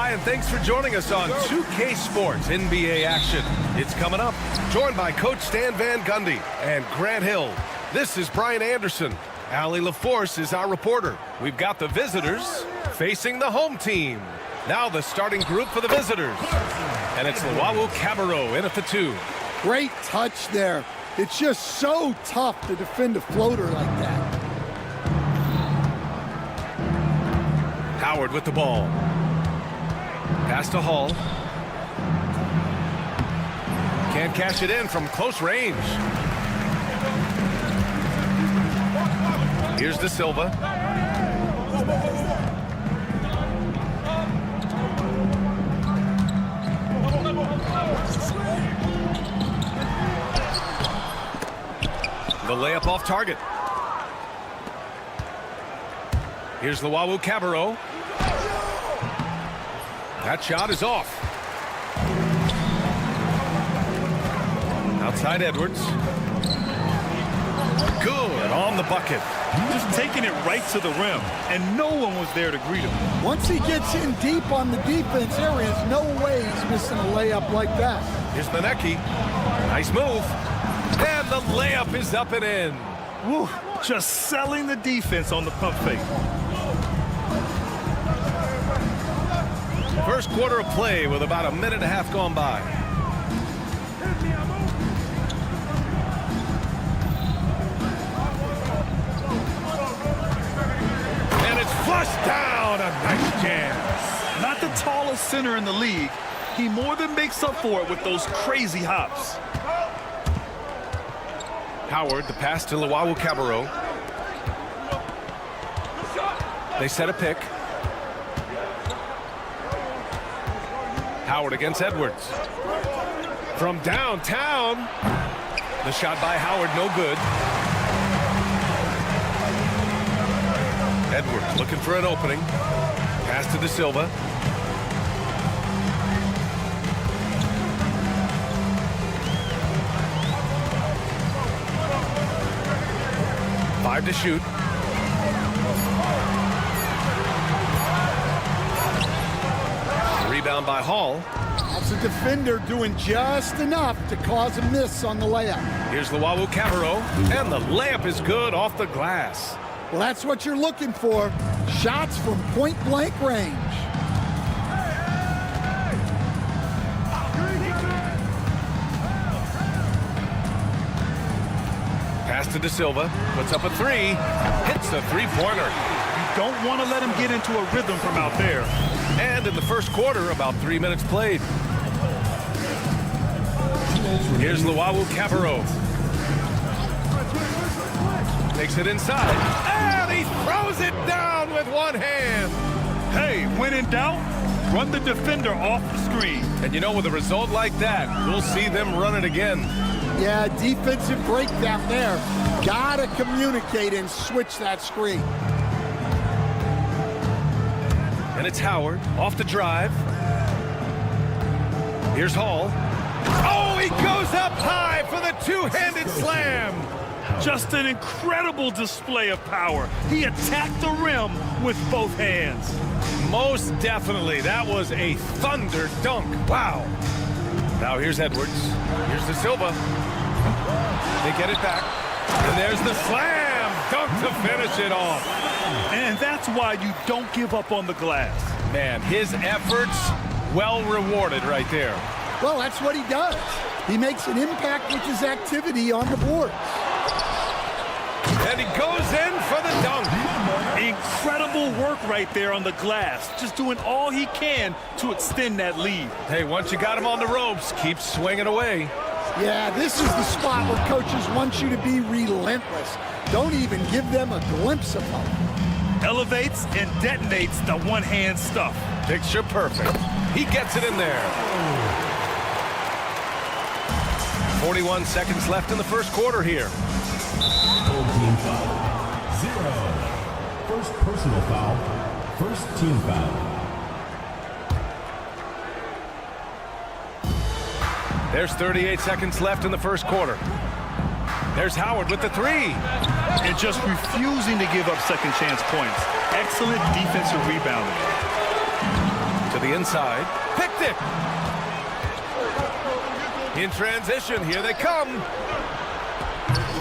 Hi, and thanks for joining us on 2K Sports NBA action. It's coming up. Joined by Coach Stan Van Gundy and Grant Hill. This is Brian Anderson. Allie LaForce is our reporter. We've got the visitors facing the home team. Now the starting group for the visitors. And it's Luau Cabarrot in at the 2. Great touch there. It's just so tough to defend a floater like that. Howard with the ball. Pass to Hall. Can't cash it in from close range. Here's De Silva. The layup off target. Here's Luau Cabarrot. That shot is off. Outside Edwards. Good on the bucket. Just taking it right to the rim, and no one was there to greet him. Once he gets in deep on the defense, there is no way he's missing a layup like that. Here's Manecki. Nice move. And the layup is up and in. Woo, just selling the defense on the pump fake. First quarter of play with about a minute and a half gone by. And it's flushed down. A nice jam. Not the tallest center in the league. He more than makes up for it with those crazy hops. Howard, the pass to Luau Cabarrot. They set a pick. Howard against Edwards. From downtown. The shot by Howard, no good. Edwards looking for an opening. Pass to De Silva. Five to shoot. Rebound by Hall. That's a defender doing just enough to cause a miss on the layup. Here's Luau Cabarrot, and the layup is good off the glass. Well, that's what you're looking for. Shots from point-blank range. Pass to De Silva, puts up a 3, hits the three-pointer. You don't want to let him get into a rhythm from out there. And in the first quarter, about 3 minutes played. Here's Luau Cabarrot. Takes it inside, and he throws it down with one hand. Hey, when in doubt, run the defender off the screen. And you know, with a result like that, we'll see them run it again. Yeah, defensive breakdown there. Gotta communicate and switch that screen. And it's Howard off the drive. Here's Hall. Oh, he goes up high for the two-handed slam. Just an incredible display of power. He attacked the rim with both hands. Most definitely. That was a thunder dunk. Wow. Now here's Edwards. Here's De Silva. They get it back. And there's the slam dunk to finish it off. And that's why you don't give up on the glass. Man, his efforts well rewarded right there. Well, that's what he does. He makes an impact with his activity on the board. And he goes in for the dunk. Incredible work right there on the glass. Just doing all he can to extend that lead. Hey, once you got him on the ropes, keep swinging away. Yeah, this is the spot where coaches want you to be relentless. Don't even give them a glimpse of hope. Elevates and detonates the one-hand stuff. Picture perfect. He gets it in there. 41 seconds left in the first quarter here. Full team foul. 0. First personal foul. First team foul. There's 38 seconds left in the first quarter. There's Howard with the 3. And just refusing to give up second chance points. Excellent defensive rebounding. To the inside. Picked it. In transition, here they come.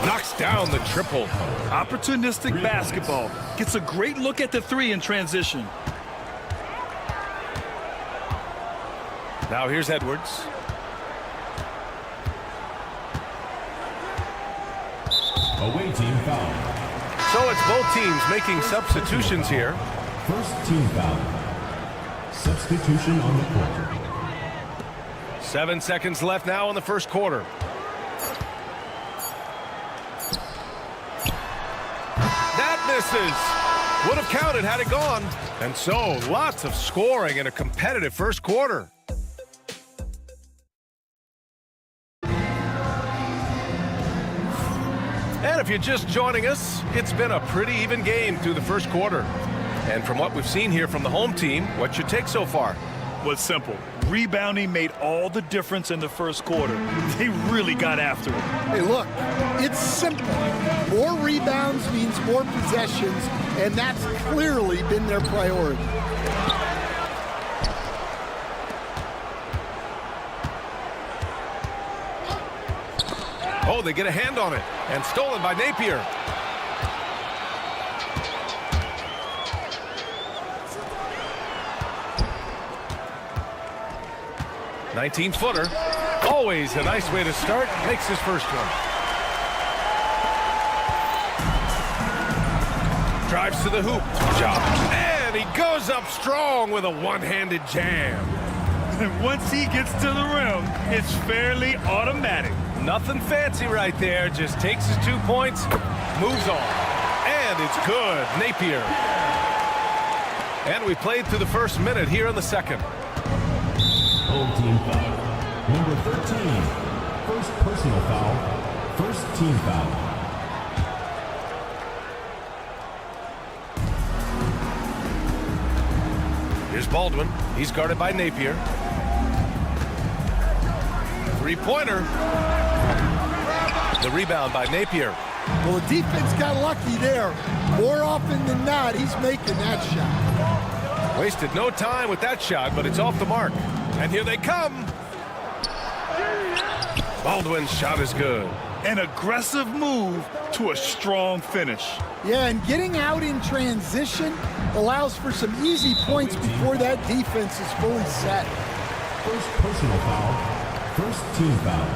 Knocks down the triple. Opportunistic basketball. Gets a great look at the three in transition. Now here's Edwards. Away team foul. So it's both teams making substitutions here. First team foul. Substitution on the court. 7 seconds left now in the first quarter. That misses. Would have counted had it gone. And so lots of scoring in a competitive first quarter. And if you're just joining us, it's been a pretty even game through the first quarter. And from what we've seen here from the home team, what's your take so far? Was simple. Rebounding made all the difference in the first quarter. They really got after it. Hey, look, it's simple. More rebounds means more possessions, and that's clearly been their priority. Oh, they get a hand on it, and stolen by Napier. "19-footer. Always a nice way to start. Makes his first one. Drives to the hoop. Job. And he goes up strong with a one-handed jam. And once he gets to the rim, it's fairly automatic. Nothing fancy right there. Just takes his 2 points, moves on. And it's good. Napier. And we played through the first minute here in the second. Home team foul. Number 13. First personal foul. First team foul. Here's Baldwin. He's guarded by Napier. Three-pointer. The rebound by Napier. Well, the defense got lucky there. More often than not, he's making that shot. Wasted no time with that shot, but it's off the mark. And here they come. Baldwin's shot is good. An aggressive move to a strong finish. Yeah, and getting out in transition allows for some easy points before that defense is fully set. First personal foul. First team foul.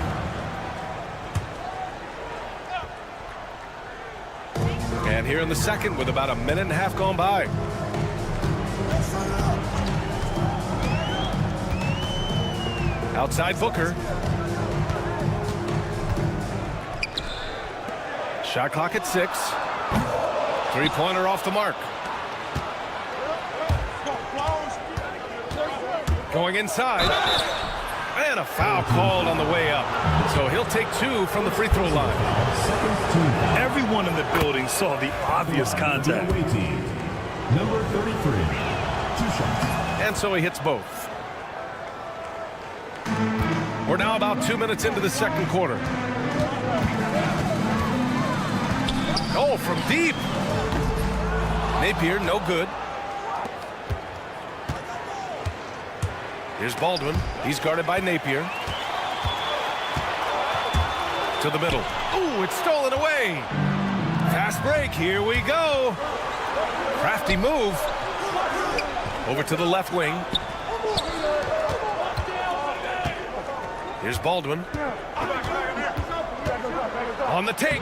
And here in the second with about a minute and a half gone by. Outside Booker. Shot clock at 6. Three-pointer off the mark. Going inside. And a foul called on the way up. So he'll take 2 from the free throw line. Everyone in the building saw the obvious contact. Away team. Number 33. 2 shots. And so he hits both. We're now about 2 minutes into the second quarter. Oh, from deep. Napier, no good. Here's Baldwin. He's guarded by Napier. To the middle. Ooh, it's stolen away. Fast break. Here we go. Crafty move. Over to the left wing. Here's Baldwin. On the take.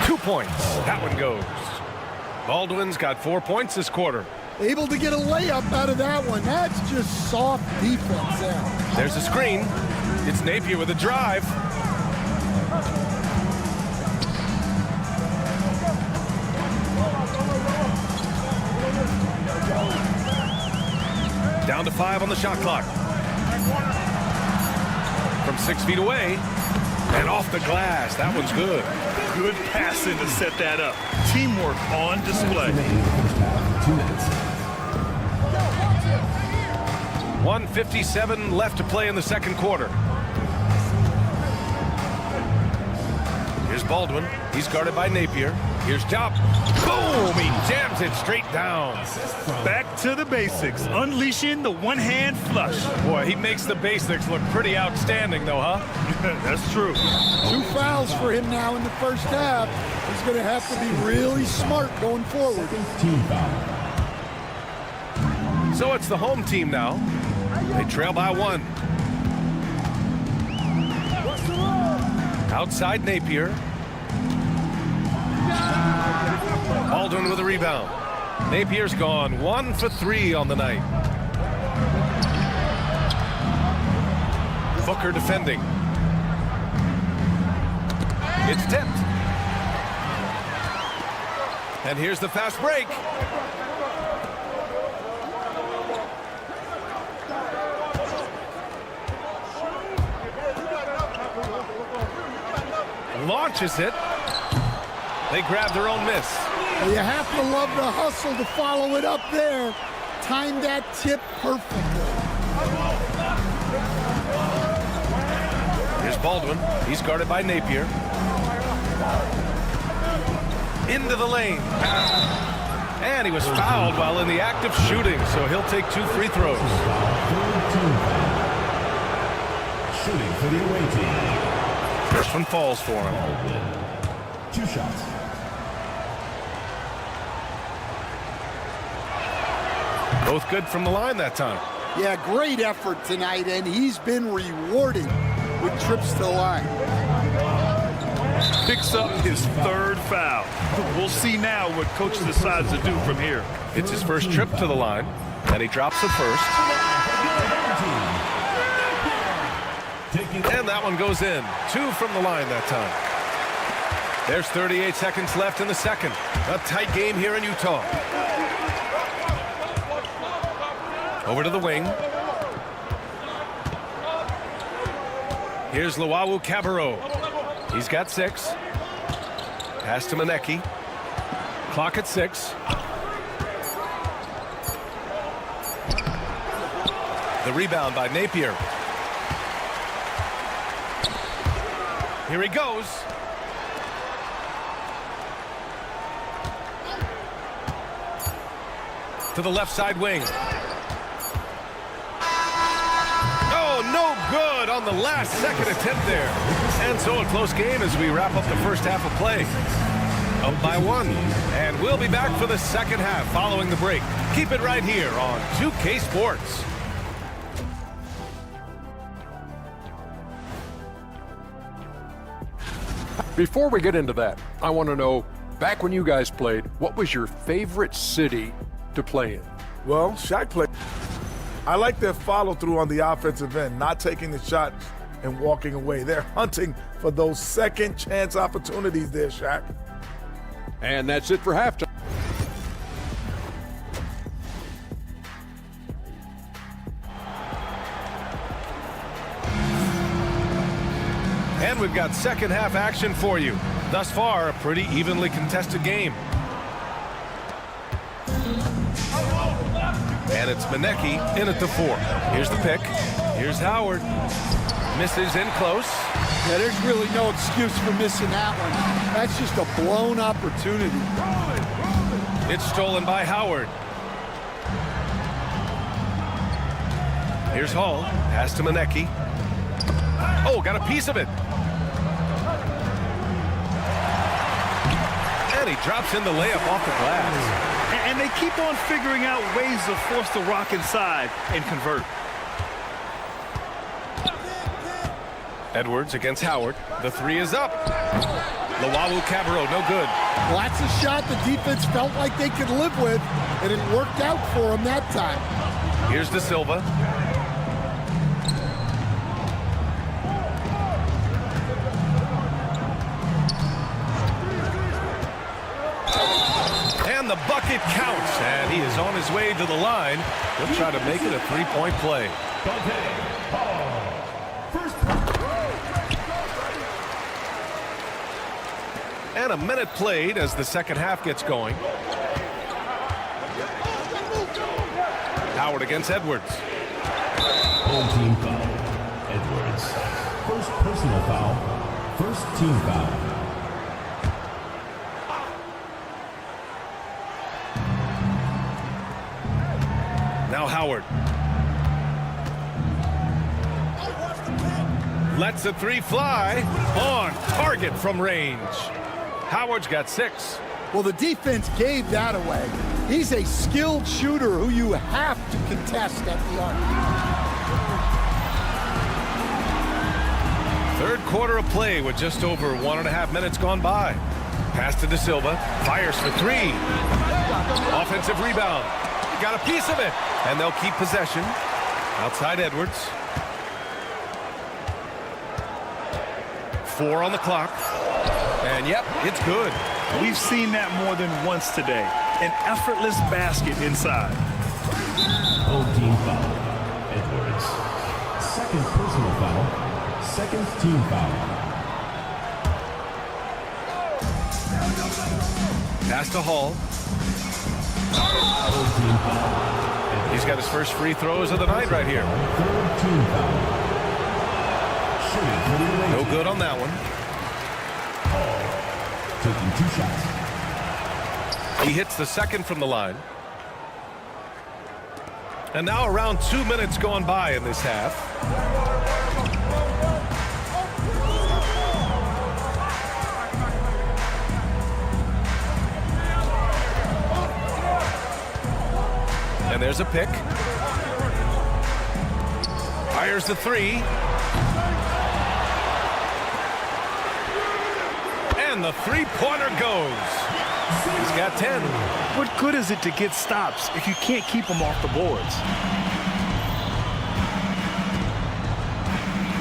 2 points. That one goes. Baldwin's got 4 points this quarter. Able to get a layup out of that one. That's just soft defense there. There's a screen. It's Napier with a drive. Down to 5 on the shot clock. From 6 feet away. And off the glass. That one's good. Good passing to set that up. Teamwork on display. 2 minutes. 1:57 left to play in the second quarter. Here's Baldwin. He's guarded by Napier. Here's Job. Boom! He jams it straight down. Back to the basics, unleashing the one-hand flush. Boy, he makes the basics look pretty outstanding, though, huh? That's true. 2 fouls for him now in the first half. He's going to have to be really smart going forward. Team foul. So it's the home team now. They trail by 1. Outside Napier. Baldwin with a rebound. Napier's gone 1 for 3 on the night. Booker defending. It's tipped. And here's the fast break. Launches it. They grab their own miss. Well, you have to love the hustle to follow it up there. Timed that tip perfectly. Here's Baldwin. He's guarded by Napier. Into the lane. And he was fouled while in the act of shooting, so he'll take 2 free throws. Shooting for the away team. First one falls for him. 2 shots. Both good from the line that time. Yeah, great effort tonight, and he's been rewarded with trips to the line. Picks up his 3rd foul. We'll see now what coach decides to do from here. It's his first trip to the line, and he drops it first. And that one goes in. 2 from the line that time. There's 38 seconds left in the second. A tight game here in Utah. Over to the wing. Here's Luau Cabarro. He's got 6. Pass to Manecki. Clock at 6. The rebound by Napier. Here he goes. To the left side wing. Oh, no good on the last second attempt there. And so a close game as we wrap up the first half of play. Up by 1. And we'll be back for the second half following the break. Keep it right here on 2K Sports. Before we get into that, I want to know, back when you guys played, what was your favorite city to play in? Well, Shaq played. I like their follow-through on the offensive end, not taking the shot and walking away. They're hunting for those second chance opportunities there, Shaq. And that's it for halftime. And we've got second half action for you. Thus far, a pretty evenly contested game. And it's Manecki in at the 4. Here's the pick. Here's Howard. Misses in close. Yeah, there's really no excuse for missing that one. That's just a blown opportunity. It's stolen by Howard. Here's Hall. Pass to Manecki. Oh, got a piece of it. And he drops in the layup off the glass. And they keep on figuring out ways to force the rock inside and convert. Edwards against Howard. The 3 is up. Luau Cabarro, no good. Well, that's a shot the defense felt like they could live with, and it worked out for them that time. Here's De Silva. And the bucket counts, and he is on his way to the line. He'll try to make it a 3-point play. And a minute played as the second half gets going. Howard against Edwards. Home team foul. Edwards. First personal foul. First team foul. Howard. Lets the three fly. On target from range. Howard's got 6. Well, the defense gave that away. He's a skilled shooter who you have to contest at the arc. Third quarter of play with just over 1.5 minutes gone by. Pass to De Silva. Fires for 3. Offensive rebound. Got a piece of it. And they'll keep possession. Outside Edwards. 4 on the clock. And yep, it's good. We've seen that more than once today. An effortless basket inside. Home team foul. Edwards. Second personal foul. Second team foul. Pass to Hall. Home team foul. He's got his first free throws of the night right here. Third team foul. Shooting for the No good on that one. taking 2 shots. He hits the second from the line. And now around 2 minutes gone by in this half. And there's a pick. Fires the 3. And the three-pointer goes. He's got 10. What good is it to get stops if you can't keep them off the boards?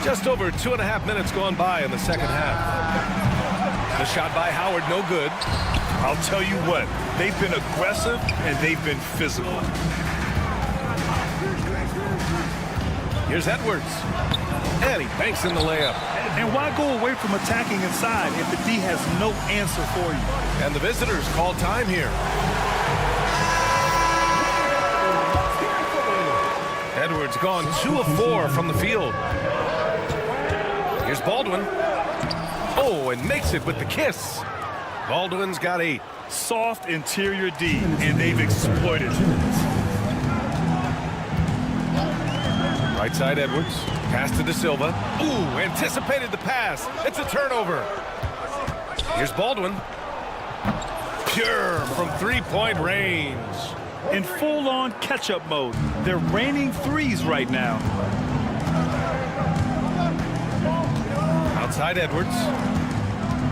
Just over 2.5 minutes gone by in the second half. The shot by Howard, no good. I'll tell you what, they've been aggressive and they've been physical. Here's Edwards. And he banks in the layup. And why go away from attacking inside if the D has no answer for you? And the visitors call time here. Edwards gone 2 of 4 from the field. Here's Baldwin. Oh, and makes it with the kiss. Baldwin's got 8. Soft interior D, and they've exploited it. Right side Edwards. Pass to De Silva. Ooh, anticipated the pass. It's a turnover. Here's Baldwin. Pure from three-point range. In full-on catch-up mode, they're raining threes right now. Outside Edwards.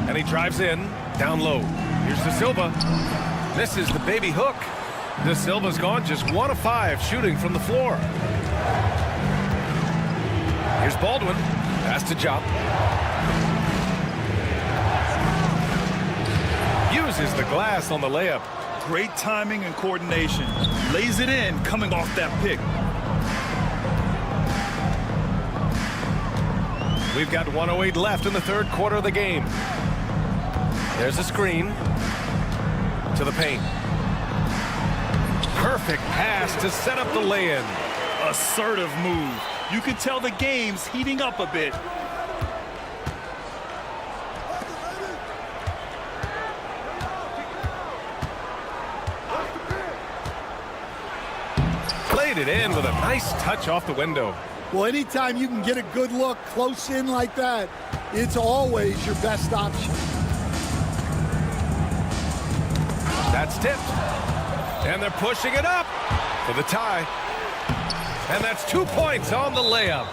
And he drives in. Down low. Here's De Silva. Misses the baby hook. De Silva's gone just 1 of 5 shooting from the floor. Here's Baldwin. Pass to Jop. Uses the glass on the layup. Great timing and coordination. Lays it in coming off that pick. We've got 1:08 left in the third quarter of the game. There's a screen to the paint. Perfect pass to set up the lay-in. Assertive move. You can tell the game's heating up a bit. Played it in with a nice touch off the window. Well, anytime you can get a good look close in like that, it's always your best option. That's tipped. And they're pushing it up for the tie. And that's 2 points on the layup.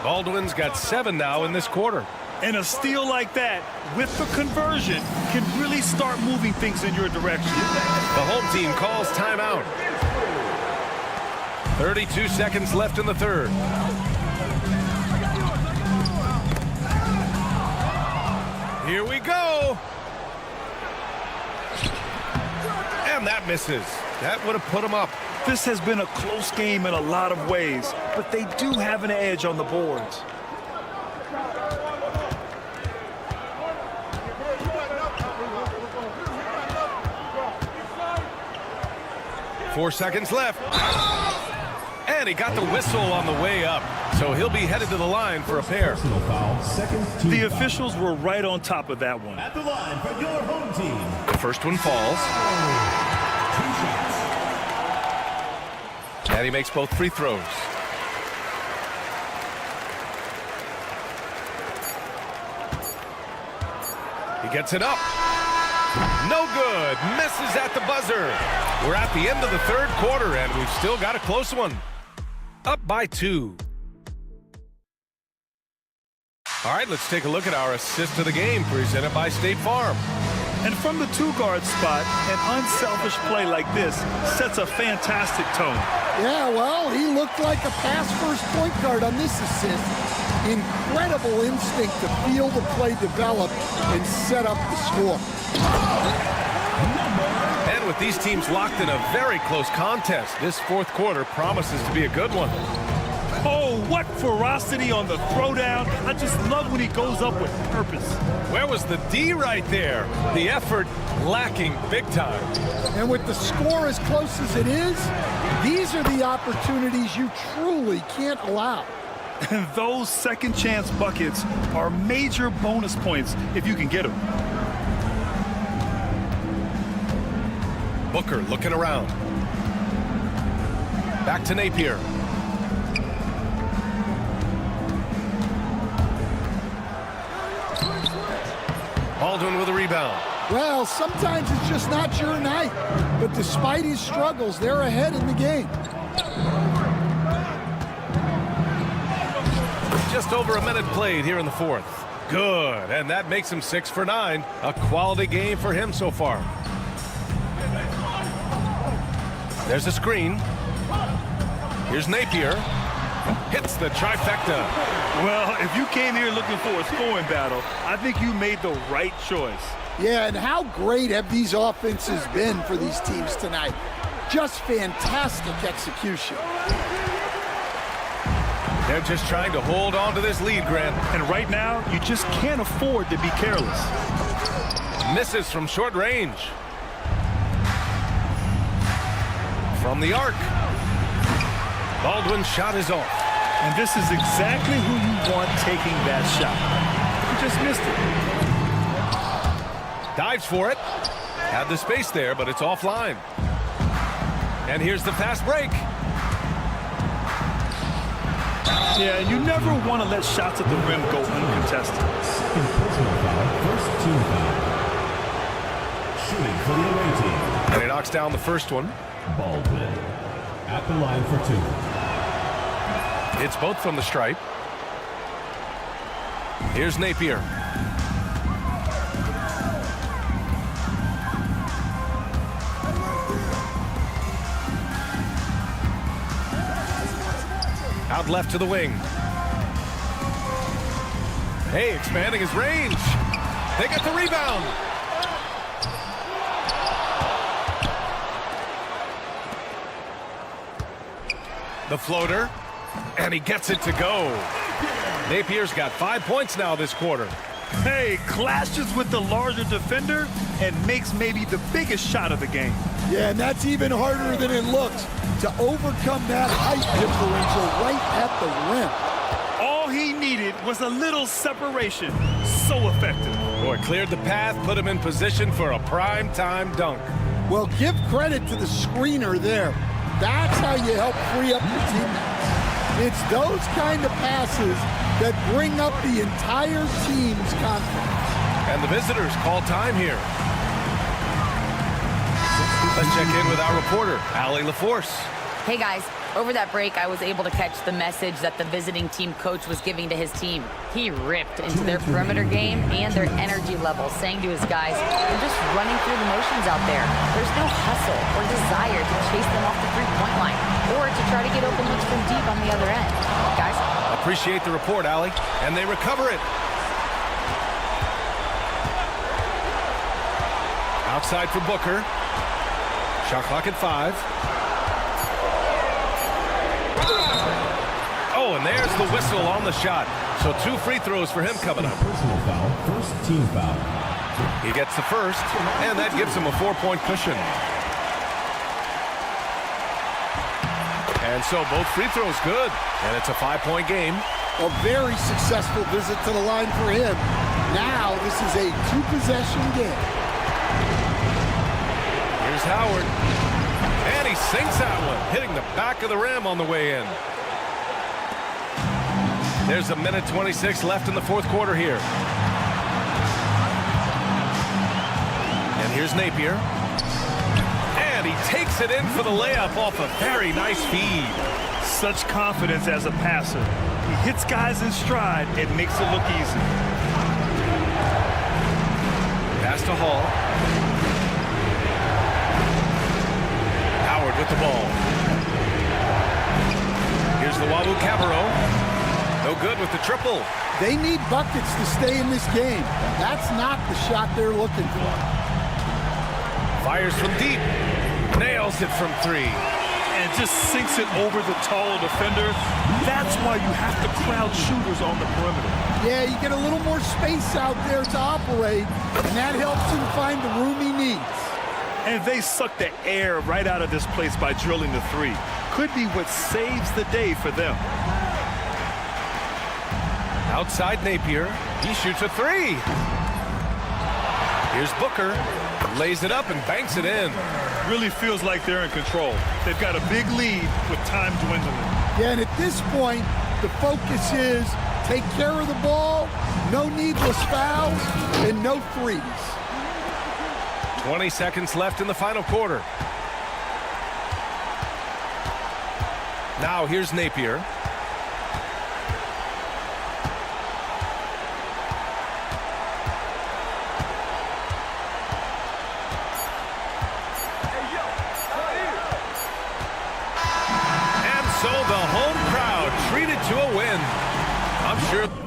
Baldwin's got 7 now in this quarter. And a steal like that, with the conversion, can really start moving things in your direction. The home team calls timeout. 32 seconds left in the third. Here we go. And that misses. That would have put him up. This has been a close game in a lot of ways, but they do have an edge on the boards. Four seconds left. And he got the whistle on the way up. So he'll be headed to the line for a pair. Personal foul. Second team The foul. officials were right on top of that one. At the line for your home team. The first one falls. 2 shots. And he makes both free throws. He gets it up. No good. Misses at the buzzer. We're at the end of the third quarter, and we've still got a close one. Up by 2. All right, let's take a look at our assist of the game presented by State Farm. And from the 2-guard spot, an unselfish play like this sets a fantastic tone. Yeah, well, he looked like a pass-first point guard on this assist. Incredible instinct to feel the play develop and set up the score. And with these teams locked in a very close contest, this fourth quarter promises to be a good one. Oh, what ferocity on the throwdown. I just love when he goes up with purpose. Where was the D right there? The effort lacking big time. And with the score as close as it is, these are the opportunities you truly can't allow. And those second chance buckets are major bonus points if you can get them. Booker looking around. Back to Napier. Baldwin with a rebound. Well, sometimes it's just not your night. But despite his struggles, they're ahead in the game. Just over a minute played here in the fourth. Good, and that makes him 6 for 9. A quality game for him so far. There's a screen. Here's Napier. Hits the trifecta. Well, if you came here looking for a scoring battle, I think you made the right choice. Yeah, and how great have these offenses been for these teams tonight? Just fantastic execution. They're just trying to hold on to this lead, Grant. And right now, you just can't afford to be careless. Misses from short range. From the arc. Baldwin's shot is off. And this is exactly who you want taking that shot. You just missed it. Dives for it. Had the space there, but it's offline. And here's the fast break. Yeah, you never want to let shots at the rim go uncontested. Second personal foul, first team foul. Shooting for the away team. And he knocks down the first one. Baldwin at the line for 2. It's both from the stripe. Here's Napier. Out left to the wing. Hey, expanding his range. They get the rebound. The floater. And he gets it to go. Napier's got 5 points now this quarter. Hey, clashes with the larger defender and makes maybe the biggest shot of the game. Yeah, and that's even harder than it looks to overcome that height differential right at the rim. All he needed was a little separation. So effective. Boy, cleared the path, put him in position for a prime-time dunk. Well, give credit to the screener there. That's how you help free up your teammates. It's those kind of passes that bring up the entire team's confidence. And the visitors call time here. Let's check in with our reporter, Allie LaForce. Hey guys, over that break I was able to catch the message that the visiting team coach was giving to his team. He ripped into their perimeter game and their energy level, saying to his guys, "They're just running through the motions out there. There's no hustle or desire to chase them off the three-point line or to try to get open looks from deep on the other end." Guys? Appreciate the report, Allie. And they recover it. Outside for Booker. Shot clock at 5. Oh, and there's the whistle on the shot. So 2 free throws for him coming up. Personal foul, first team foul. He gets the first, and that gives him a 4-point cushion. And so both free throws good, and it's a 5-point game. A very successful visit to the line for him. Now this is a 2-possession game. Here's Howard. And he he sinks that one, hitting the back of the rim on the way in. There's a minute 26 left in the fourth quarter here. And here's Napier. And he takes it in for the layup off a very nice feed. Such confidence as a passer. He hits guys in stride and makes it look easy. Pass to Hall. Howard with the ball. Here's the Wabu Cabarro. No good with the triple. They need buckets to stay in this game. That's not the shot they're looking for. Fires from deep. Nails it from three. And just sinks it over the taller defender. That's why you have to crowd shooters on the perimeter. Yeah, you get a little more space out there to operate, and that helps him find the room he needs. And they suck the air right out of this place by drilling the three. Could be what saves the day for them. Outside Napier. He shoots a three. Here's Booker. Lays it up and banks it in. Really feels like they're in control. They've got a big lead with time dwindling. Yeah, and at this point, the focus is take care of the ball, no needless fouls, and no threes. 20 seconds left in the final quarter. Now here's Napier. So the home crowd treated to a win. I'm sure.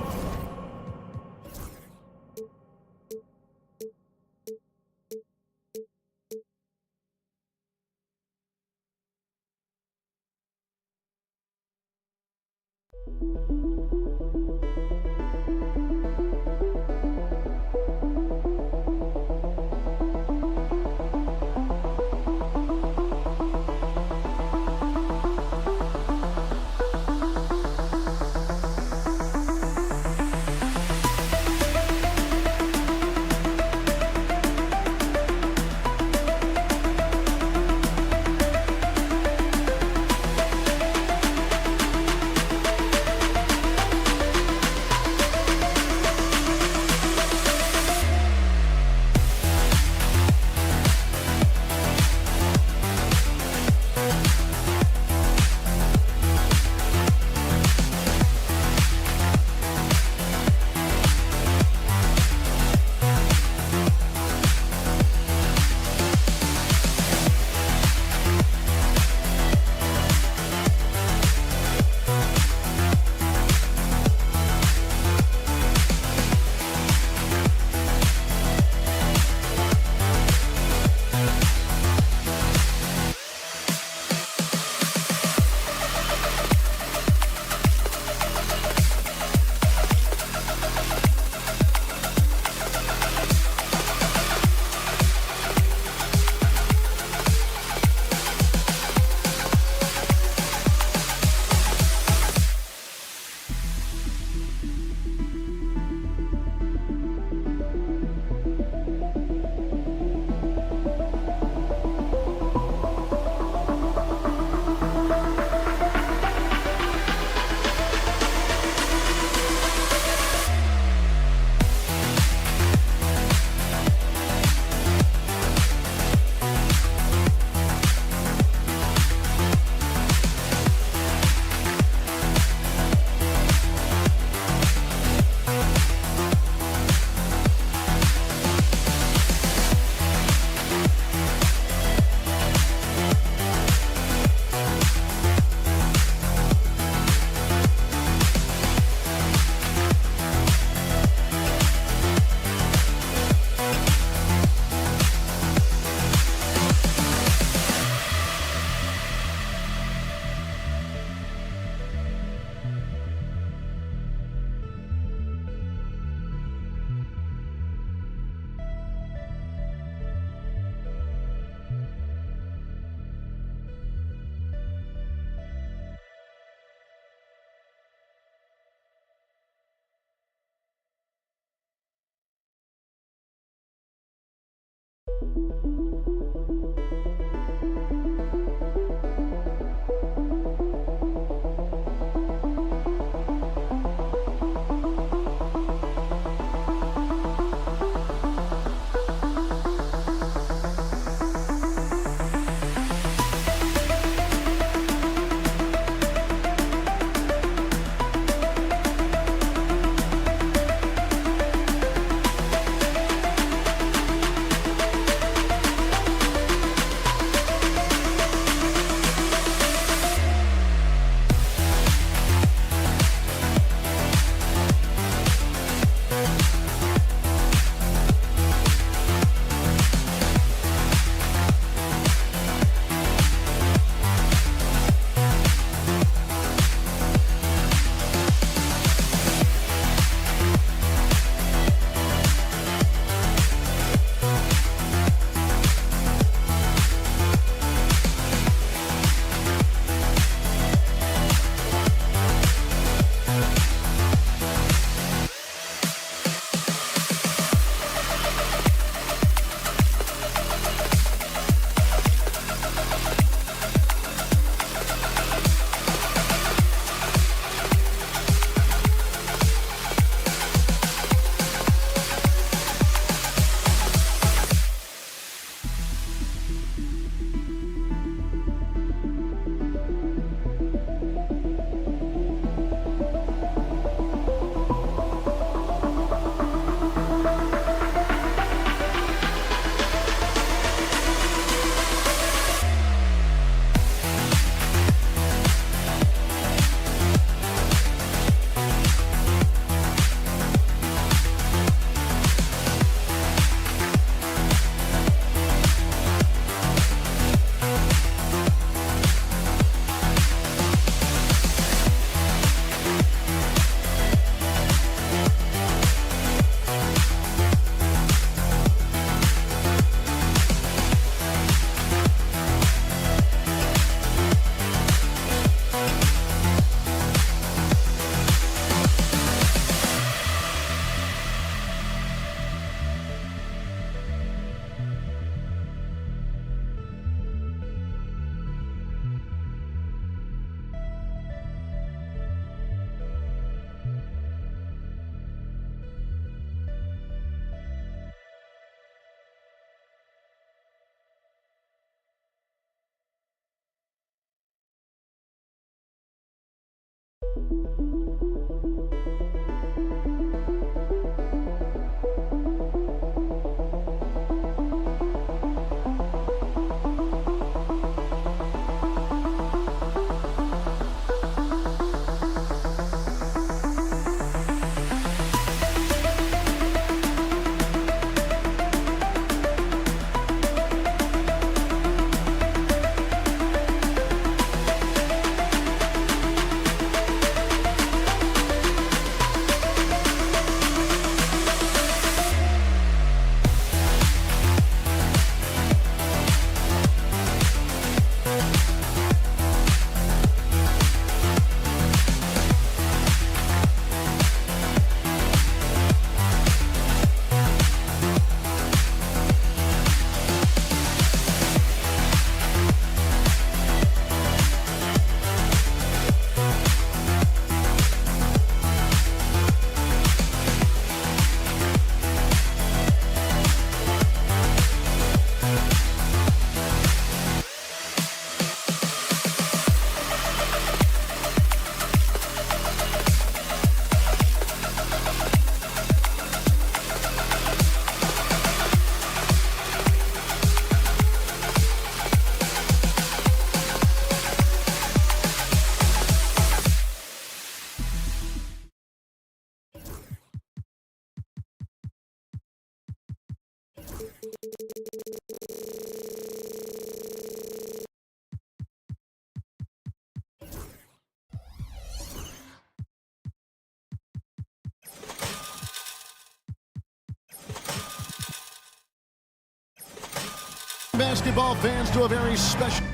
Basketball fans, to a very special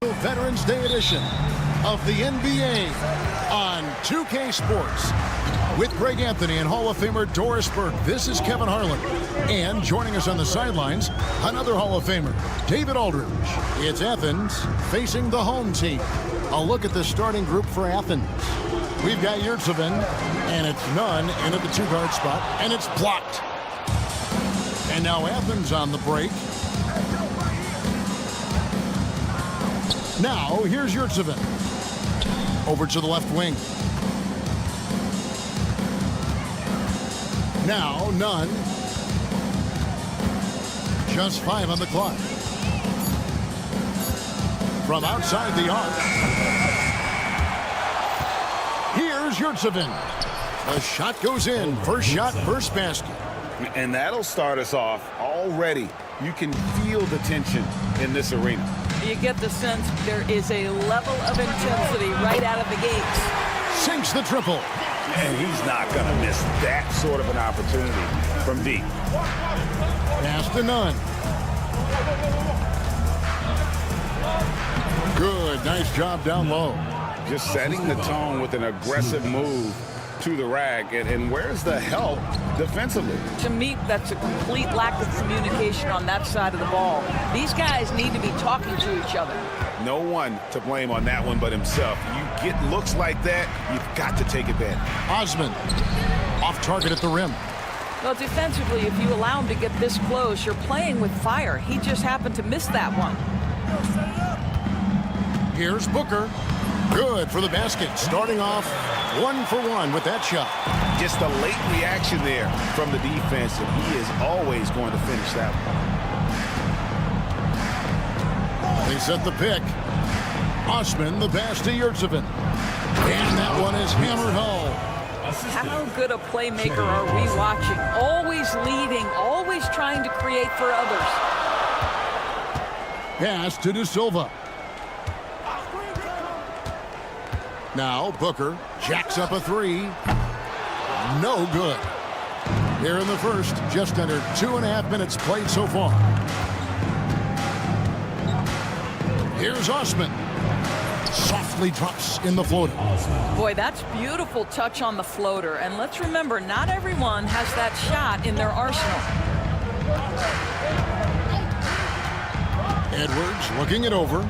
Veterans Day edition of the NBA on 2K Sports. With Greg Anthony and Hall of Famer Doris Burke, this is Kevin Harlan. And joining us on the sidelines, another Hall of Famer, David Aldridge. It's Athens facing the home team. A look at the starting group for Athens. We've got Yurtseven, and it's Nunn in at the two-guard spot, and it's blocked. And now Athens on the break. Now, here's Yurtseven. Over to the left wing. Now, Nunn. Just 5 on the clock. From outside the arc. Here's Yurtseven. The shot goes in. First shot, first basket. And that'll start us off already. You can feel the tension in this arena. You get the sense there is a level of intensity right out of the gates. Sinks the triple. And he's not going to miss that sort of an opportunity from deep. Pass to Nunn. Good, nice job down low. Just setting the tone with an aggressive move to the rack. And where's the help defensively? To me, that's a complete lack of communication on that side of the ball. These guys need to be talking to each other. No one to blame on that one but himself. You get looks like that, you've got to take advantage. Osman, off target at the rim. Well, defensively, if you allow him to get this close, you're playing with fire. He just happened to miss that one. Here's Booker. Good for the basket. Starting off 1 for 1 with that shot. Just a late reaction there from the defense, and he is always going to finish that one. They set the pick. Osman, the pass to Yurtseven. And that one is hammered home. How good a playmaker are we watching? Always leading, always trying to create for others. Pass to De Silva. Now Booker jacks up a three. No good. Here in the first, just under 2.5 minutes played so far. Here's Osman. Softly drops in the floater. Boy, that's beautiful touch on the floater. And let's remember, not everyone has that shot in their arsenal. Edwards looking it over.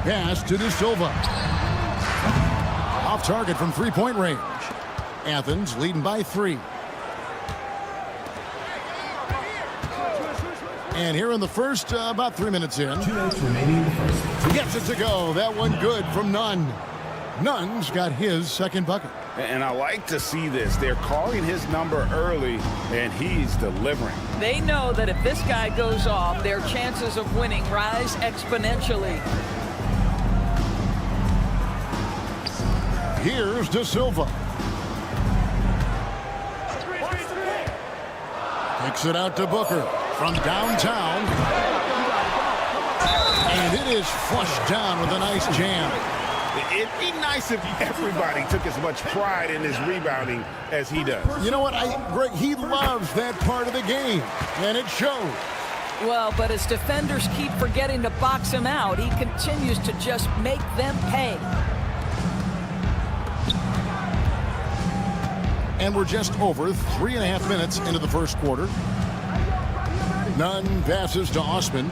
Pass to De Silva. Off target from three-point range. Athens leading by 3. And here in the first, about 3 minutes in. 2 minutes remaining in the first. Gets it to go. That one good from Nunn. Nunn's got his second bucket. And I like to see this. They're calling his number early, and he's delivering. They know that if this guy goes off, their chances of winning rise exponentially. Here's De Silva. Kicks it out to Booker from downtown. And it is flushed down with a nice jam. It'd be nice if everybody took as much pride in his rebounding as he does. You know what, Greg, he loves that part of the game, and it shows. Well, but as defenders keep forgetting to box him out, he continues to just make them pay. And we're just over 3.5 minutes into the first quarter. Nunn passes to Osman.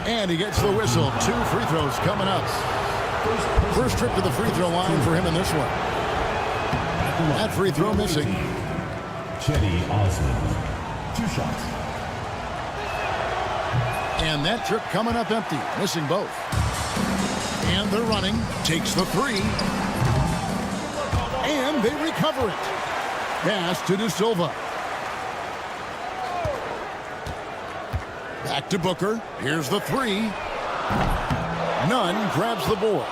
And he gets the whistle. 2 free throws coming up. First trip to the free throw line for him in this one. That free throw missing. Chetty Osman. 2 shots. And that trip coming up empty. Missing both. And they're running. Takes the 3. And they recover it. Pass to De Silva. Back to Booker. Here's the 3. Nunn grabs the board.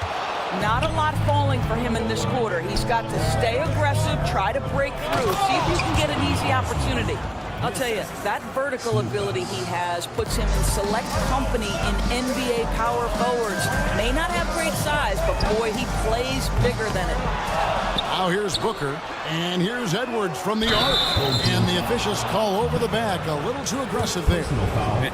Not a lot falling for him in this quarter. He's got to stay aggressive, try to break through, see if he can get an easy opportunity. I'll tell you, that vertical ability he has puts him in select company in NBA power forwards. May not have great size, but boy, he plays bigger than it. Now here's Booker, and here's Edwards from the arc. And the officials call over the back, a little too aggressive there.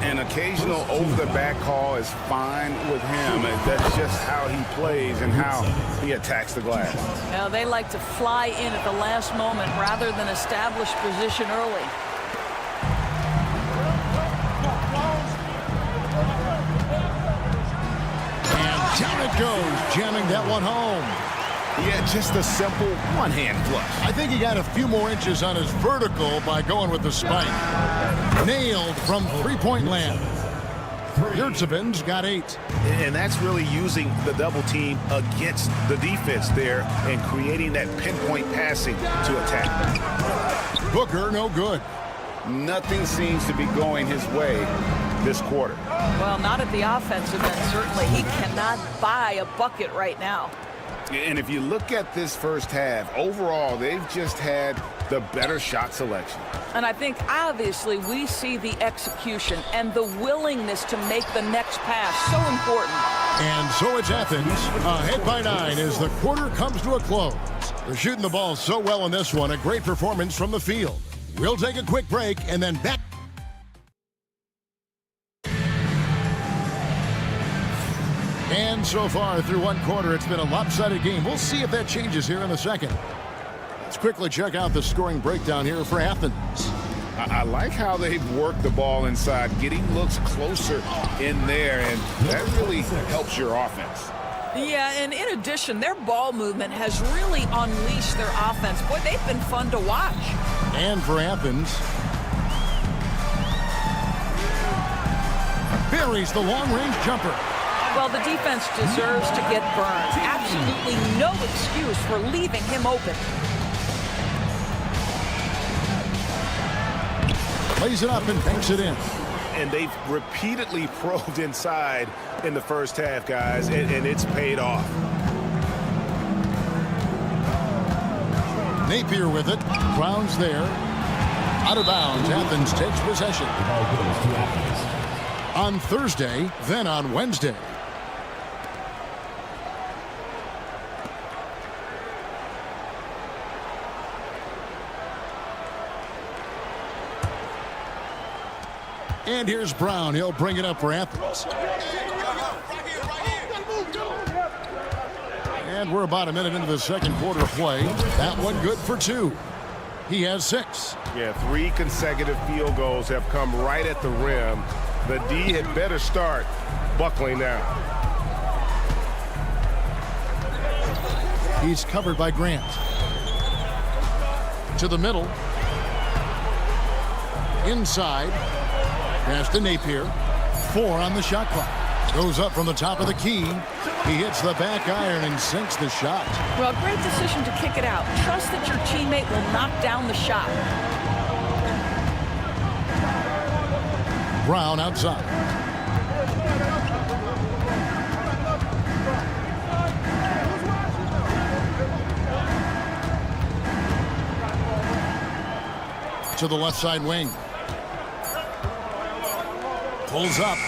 An occasional over-the-back call is fine with him. That's just how he plays and how he attacks the glass. Now, they like to fly in at the last moment rather than establish position early. And down it goes, jamming that one home. Yeah, just a simple one-hand flush. I think he got a few more inches on his vertical by going with the spike. Nailed from three-point land. Yurtseven's got 8. And that's really using the double team against the defense there and creating that pinpoint passing to attack. Booker, no good. Nothing seems to be going his way this quarter. Well, not at the offensive end, certainly. He cannot buy a bucket right now. And if you look at this first half, overall, they've just had the better shot selection. And I think, obviously, we see the execution and the willingness to make the next pass so important. And so it's Athens, ahead by 9 as the quarter comes to a close. They're shooting the ball so well in this one, a great performance from the field. We'll take a quick break and then back. And so far through one quarter, it's been a lopsided game. We'll see if that changes here in a second. Let's quickly check out the scoring breakdown here for Athens. I like how they've worked the ball inside, getting looks closer in there, and that really helps your offense. Yeah, and in addition, their ball movement has really unleashed their offense. Boy, they've been fun to watch. And for Athens, buries the long-range jumper. Well, the defense deserves to get burned. Absolutely no excuse for leaving him open. Plays it up and banks it in. And they've repeatedly probed inside in the first half, guys, and it's paid off. Napier with it. Browns there. Out of bounds. Athens takes possession. The ball goes to Athens. On Thursday, then on Wednesday. And here's Brown. He'll bring it up for Athens. And we're about a minute into the second quarter of play. That one good for 2. He has 6. Yeah, 3 consecutive field goals have come right at the rim. The D had better start buckling down. He's covered by Grant. To the middle. Inside. Pass to Napier. 4 on the shot clock. Goes up from the top of the key. He hits the back iron and sinks the shot. Well, great decision to kick it out. Trust that your teammate will knock down the shot. Brown outside. To the left side wing. Pulls up.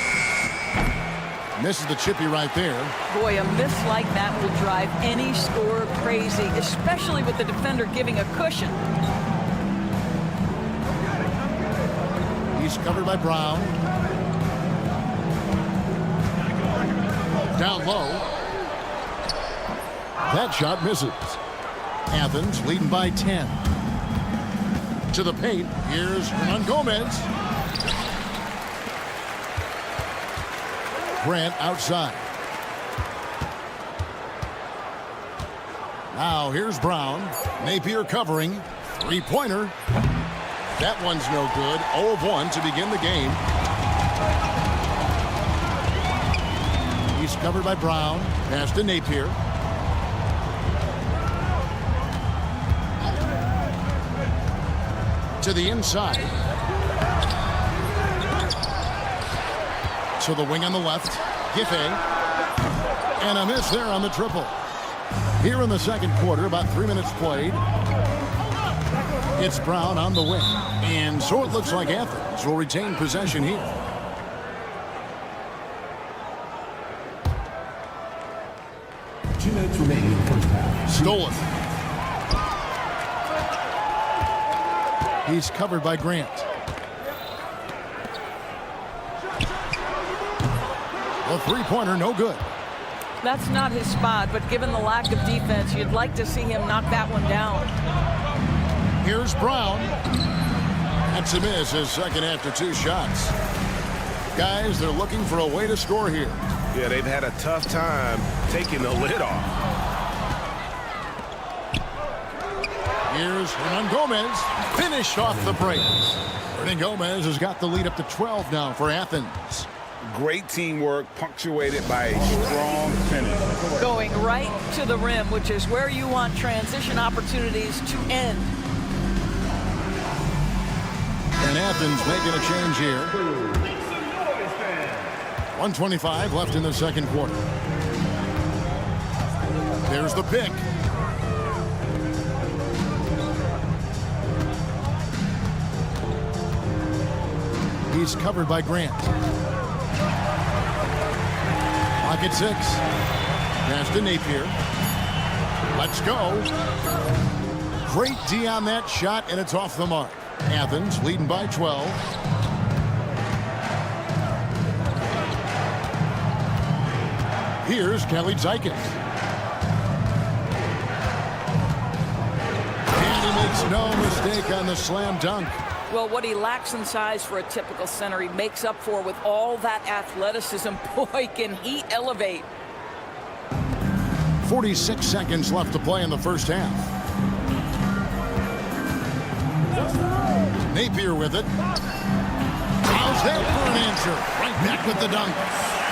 Misses the chippy right there. Boy, a miss like that will drive any scorer crazy, especially with the defender giving a cushion. He's covered by Brown. Down low. That shot misses. Athens leading by 10. To the paint. Here's Hernan Gomez. Grant outside. Now here's Brown. Napier covering. Three-pointer. That one's no good. 0 of 1 to begin the game. He's covered by Brown. Pass to Napier. To the inside. To the wing on the left. Giffey. And a miss there on the triple. Here in the second quarter, about 3 minutes played. It's Brown on the wing. And so it looks like Athens will retain possession here. Minutes remaining in the first half. Stolen. He's covered by Grant. A three-pointer, no good. That's not his spot, but given the lack of defense, you'd like to see him knock that one down. Here's Brown. That's a miss, his second after 2 shots. Guys, they're looking for a way to score here. Yeah, they've had a tough time taking the lid off. Here's Hernan Gomez. Finished off the break. Hernan Gomez has got the lead up to 12 now for Athens. Great teamwork punctuated by a strong finish. Going right to the rim, which is where you want transition opportunities to end. And Athens making a change here. 1:25 left in the second quarter. There's the pick. He's covered by Grant. Pocket 6. Pass to Napier. Let's go. Great D on that shot, and it's off the mark. Athens leading by 12. Here's Kelly Zykins. And he makes no mistake on the slam dunk. Well, what he lacks in size for a typical center, he makes up for with all that athleticism. Boy, can he elevate. 46 seconds left to play in the first half. Napier with it. How's that for an answer? Right back with the dunk.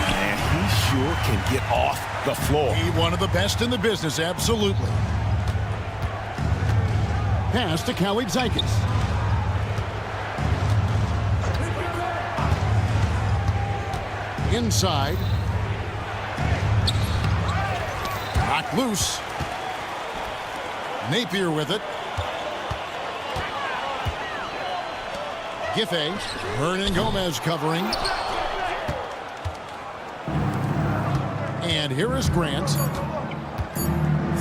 And he sure can get off the floor. He one of the best in the business, absolutely. Pass to Kelly Zykins. Inside. Knocked loose. Napier with it. Giffey. Hernan Gomez covering. And here is Grant.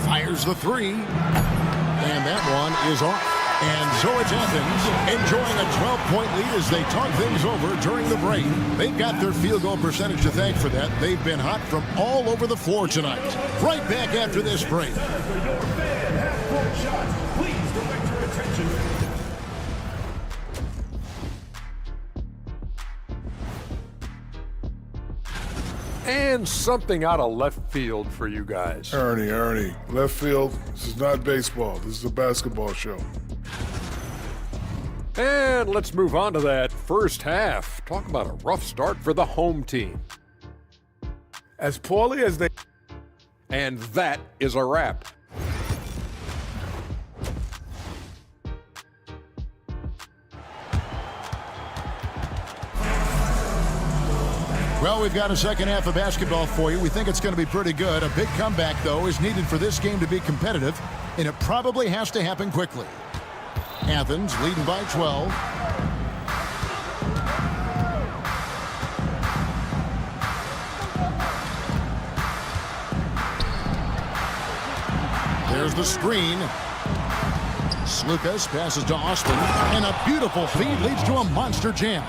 Fires the 3. And that one is off. And so it's Athens enjoying a 12-point lead as they talk things over during the break. They've got their field goal percentage to thank for that. They've been hot from all over the floor tonight. Right back after this break. And something out of left field for you guys. Ernie, left field. This is not baseball. This is a basketball show. And let's move on to that first half. Talk about a rough start for the home team. As poorly as they... And that is a wrap. Well, we've got a second half of basketball for you. We think it's going to be pretty good. A big comeback, though, is needed for this game to be competitive, and it probably has to happen quickly. Athens leading by 12. There's the screen. Slukas passes to Austin, and a beautiful feed leads to a monster jam.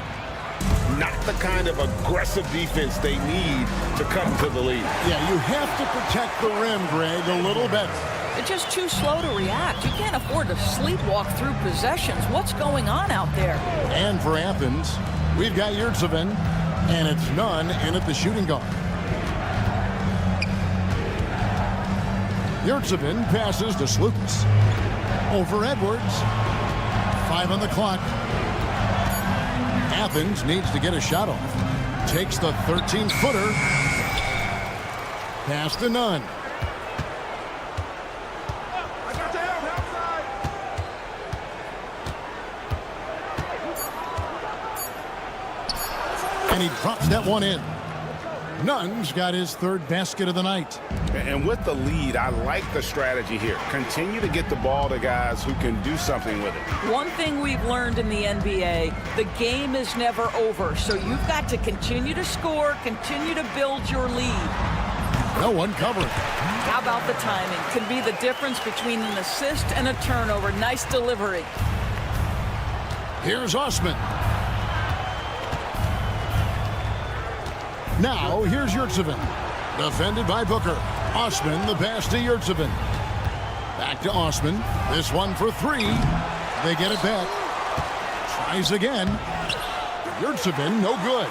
Not the kind of aggressive defense they need to cut into the lead. Yeah, you have to protect the rim, Greg, a little better. They're just too slow to react. You can't afford to sleepwalk through possessions. What's going on out there? And for Athens, we've got Yurtsevin, and it's none in at the shooting guard. Yurtsevin passes to Slukas. Over Edwards. 5 on the clock. Athens needs to get a shot off. Takes the 13-footer. Pass to none. And he drops that one in. Nunn's got his third basket of the night. And with the lead, I like the strategy here. Continue to get the ball to guys who can do something with it. One thing we've learned in the NBA, the game is never over. So you've got to continue to score, continue to build your lead. No one covering. How about the timing? Can be the difference between an assist and a turnover. Nice delivery. Here's Osman. Now, here's Yurtsevin. Defended by Booker. Osman, the pass to Yurtsevin. Back to Osman. This one for 3. They get it back. Tries again. Yurtsevin, no good.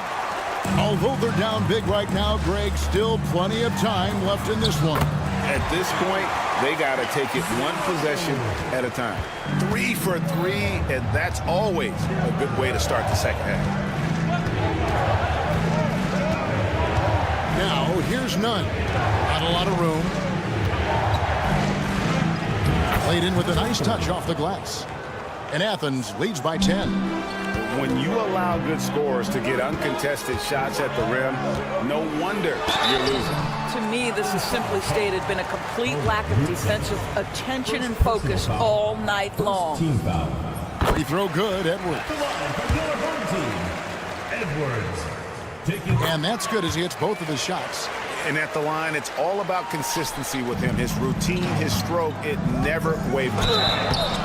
Although they're down big right now, Greg, still plenty of time left in this one. At this point, they got to take it one possession at a time. 3 for 3, and that's always a good way to start the second half. Now, here's Nunn. Not a lot of room. Played in with a nice touch off the glass. And Athens leads by 10. When you allow good scorers to get uncontested shots at the rim, no wonder you're losing. To me, this is simply stated been a complete lack of defensive attention and focus all night long. Team foul. Free throw good, Edwards. Edwards. And that's good as he hits both of his shots. And at the line, it's all about consistency with him. His routine, his stroke, it never wavers.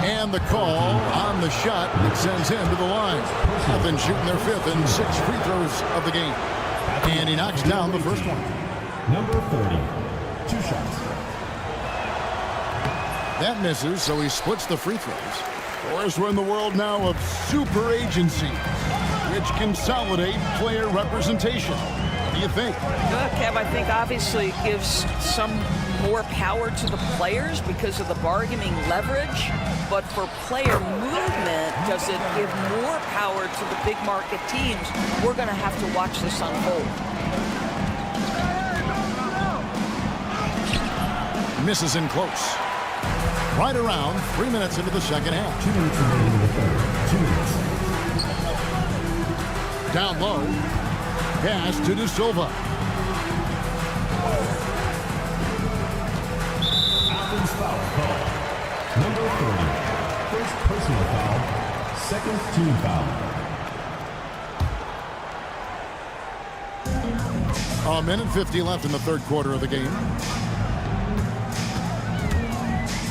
And the call on the shot that sends him to the line. Athens shooting their 5th and 6 free throws of the game. And he knocks down the first one. Number 30. 2 shots. That misses, so he splits the free throws. Of course, we're in the world now of super agency, which consolidate player representation. What do you think? Kev, I think obviously it gives some more power to the players because of the bargaining leverage. But for player movement, does it give more power to the big market teams? We're going to have to watch this unfold. Misses in close. Right around 3 minutes into the second half. 2 minutes remaining in the third. 2 minutes. Down low. Pass to De Silva. Athens foul call. Number 30. First personal foul. Second team foul. A minute 50 left in the third quarter of the game.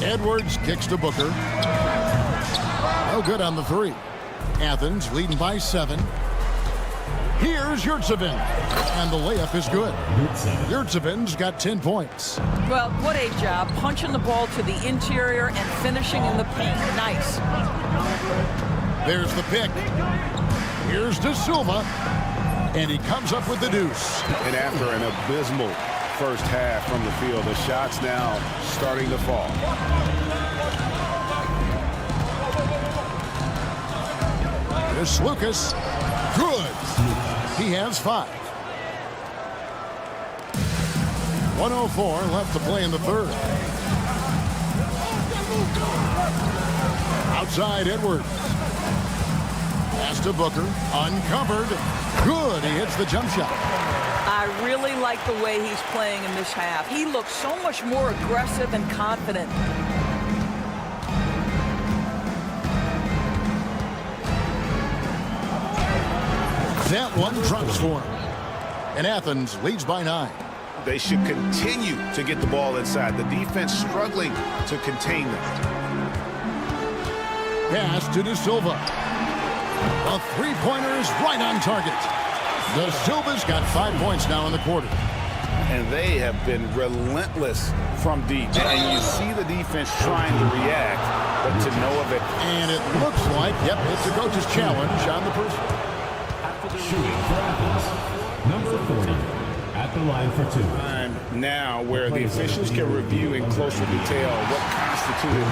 Edwards kicks to Booker. No good on the 3. Athens leading by 7. Here's Yurtsevin. And the layup is good. Yurtsevin's got 10 points. Well, what a job. Punching the ball to the interior and finishing in the paint. Nice. There's the pick. Here's De Silva. And he comes up with the deuce. And after an abysmal first half from the field, the shots now starting to fall. Here's Lucas. Good. He has 5. 1:04 left to play in the third. Outside Edwards. Pass to Booker. Uncovered. Good. He hits the jump shot. I really like the way he's playing in this half. He looks so much more aggressive and confident. That one drops for him. And Athens leads by 9. They should continue to get the ball inside. The defense struggling to contain them. Pass to De Silva. A three-pointer is right on target. De Silva's got 5 points now in the quarter. And they have been relentless from deep. And you see the defense trying to react, but to no avail. And it looks like, yep, it's a coach's challenge on the person. Shooting for Athens, number 40, at the line for 2. Now where the officials can review in closer detail what constituted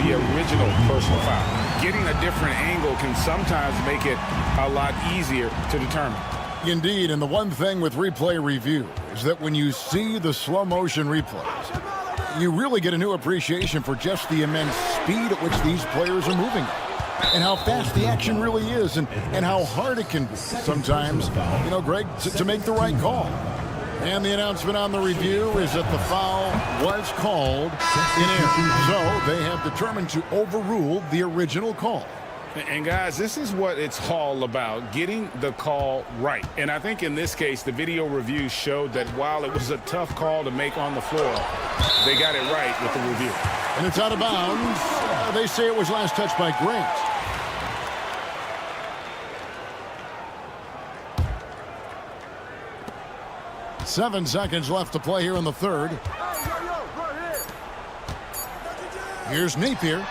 the original personal foul. Getting a different angle can sometimes make it a lot easier to determine. Indeed, and the one thing with replay review is that when you see the slow motion replays, you really get a new appreciation for just the immense speed at which these players are moving. And how fast the action really is, and how hard it can be sometimes, Greg, to make the right call. And the announcement on the review is that the foul was called in error. So they have determined to overrule the original call. And guys, this is what it's all about, getting the call right. And I think in this case, the video review showed that while it was a tough call to make on the floor, they got it right with the review. And it's out of bounds. They say it was last touched by Grant. Seven seconds left to play here in the third. Here's Napier.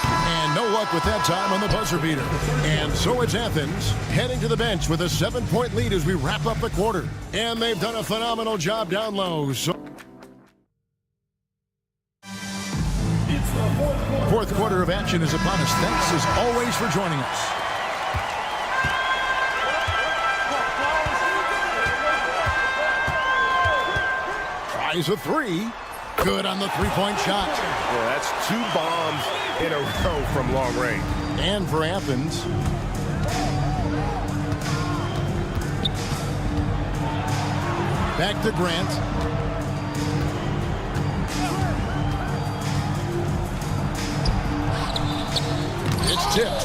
And no luck with that time on the buzzer beater. And so it's Athens heading to the bench with a 7-point lead as we wrap up the quarter. And they've done a phenomenal job down low. So fourth quarter of action is upon us. Thanks as always for joining us. Tries a 3. Good on the three-point shot. Well, that's 2 bombs in a row from long range. And for Athens, back to Grant. It's tipped.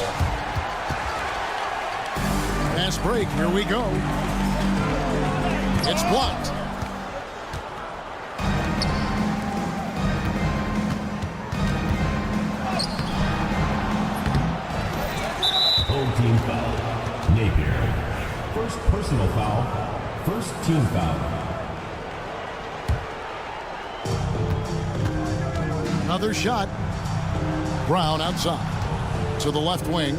Fast break. Here we go. It's blocked. Team foul. Napier. First personal foul. First team foul. Another shot. Brown outside. To the left wing.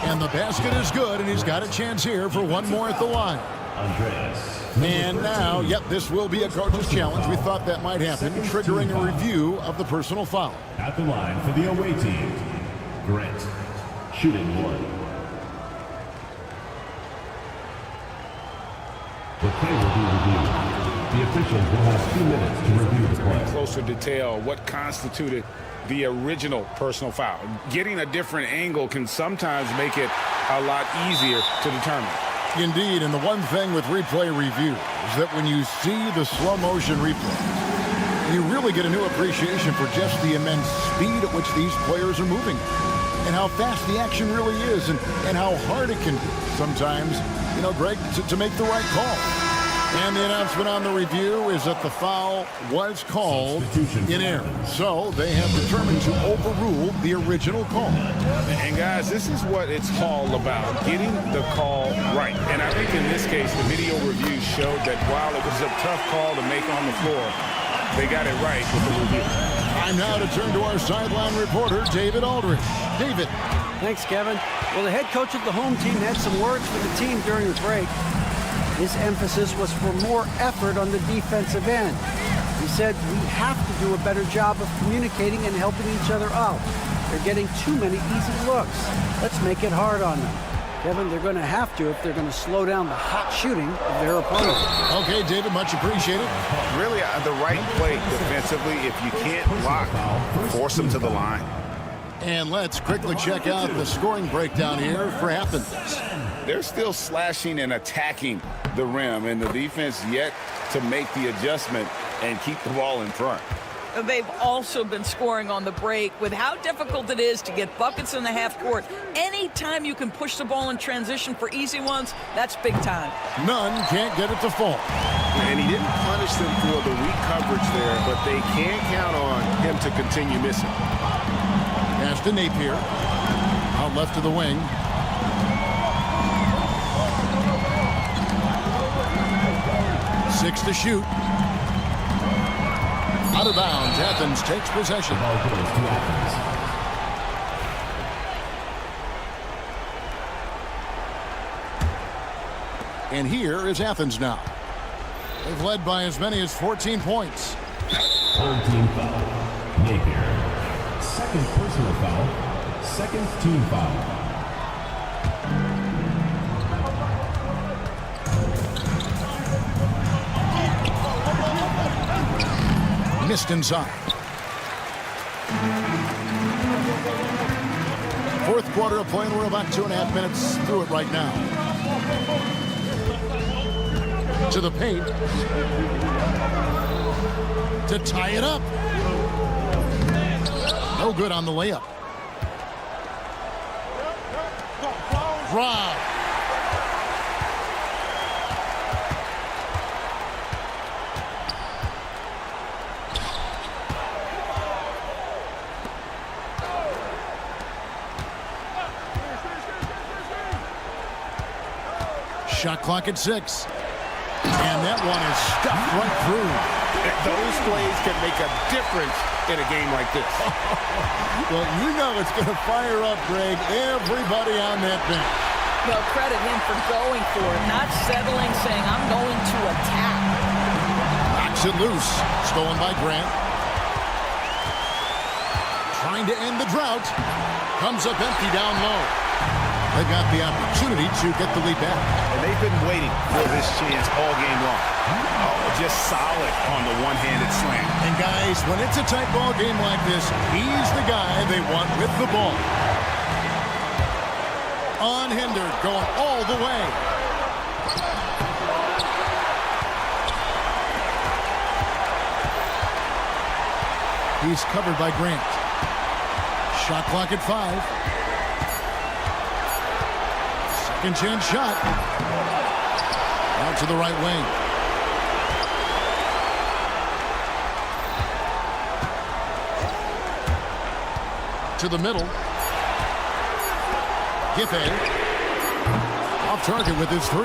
And the basket is good, and he's got a chance here for one more at the line. Andreas. And now, this will be a coach's challenge. We thought that might happen, triggering a review of the personal foul. At the line for the away team, Grant. Shooting 1. The play will be reviewed. The officials will have 2 minutes to review the play. Closer detail what constituted the original personal foul. Getting a different angle can sometimes make it a lot easier to determine. Indeed, and the one thing with replay review is that when you see the slow motion replay, you really get a new appreciation for just the immense speed at which these players are moving and how fast the action really is and how hard it can be sometimes, Greg, to make the right call. And the announcement on the review is that the foul was called in error. So they have determined to overrule the original call. And guys, this is what it's all about, getting the call right. And I think in this case, the video review showed that while it was a tough call to make on the floor, they got it right with the review. Time now to turn to our sideline reporter, David Aldridge. David. Thanks, Kevin. Well, the head coach of the home team had some words for the team during the break. His emphasis was for more effort on the defensive end. He said we have to do a better job of communicating and helping each other out. They're getting too many easy looks. Let's make it hard on them. Kevin, they're going to have to if they're going to slow down the hot shooting of their opponent. Okay, David, much appreciated. Really the right play defensively. If you can't block, force them to the line. And let's quickly check out the scoring breakdown here for Athens. They're still slashing and attacking the rim, and the defense yet to make the adjustment and keep the ball in front. They've also been scoring on the break. With how difficult it is to get buckets in the half court, anytime you can push the ball in transition for easy ones, that's big time. Nunn can't get it to fall. And he didn't punish them for the weak coverage there, but they can't count on him to continue missing. Pass to Napier. Out left to the wing. Six to shoot. Out of bounds. Athens takes possession. Ball goes to Athens. And here is Athens now. They've led by as many as 14 points. Third team foul. Napier. Second personal foul. Second team foul. Missed inside. Fourth quarter of play, and we're about 2.5 minutes through it right now. To the paint. To tie it up. No good on the layup. Rob. Shot clock at 6. And that one is stuffed right through. Those plays can make a difference in a game like this. Well, you know it's going to fire up, Greg, everybody on that bench. Well, credit him for going for it, not settling, saying, I'm going to attack. Knocks it loose. Stolen by Grant. Trying to end the drought. Comes up empty down low. They got the opportunity to get the lead back. And they've been waiting for this chance all game long. Oh, just solid on the one-handed slam. And guys, when it's a tight ball game like this, he's the guy they want with the ball. Unhindered, going all the way. He's covered by Grant. Shot clock at 5. Second chance shot. Out to the right wing. To the middle. Giffey. Off target with his 3.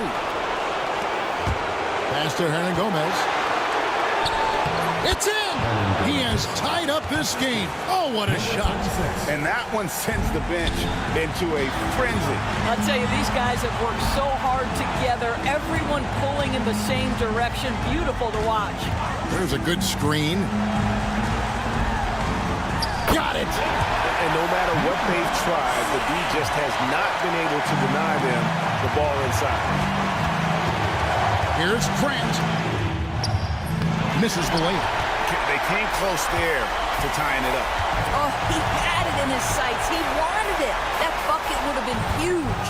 Pass to Hernan Gomez. It's in! He has tied up this game. Oh, what a shot. And that one sends the bench into a frenzy. I'll tell you, these guys have worked so hard together. Everyone pulling in the same direction. Beautiful to watch. There's a good screen. Got it! And no matter what they've tried, the D just has not been able to deny them the ball inside. Here's Grant. Misses the layup. They came close there to tying it up. Oh, he had it in his sights. He wanted it. That bucket would have been huge.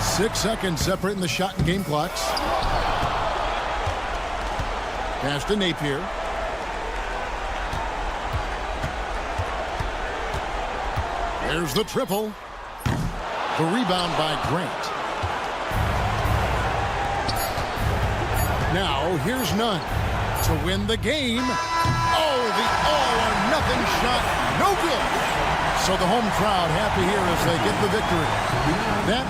6 seconds separating the shot and game clocks. Pass to Napier. There's the triple. The rebound by Grant. Now, here's Nunn to win the game. Oh, the all-or-nothing shot. No good. So the home crowd happy here as they get the victory. That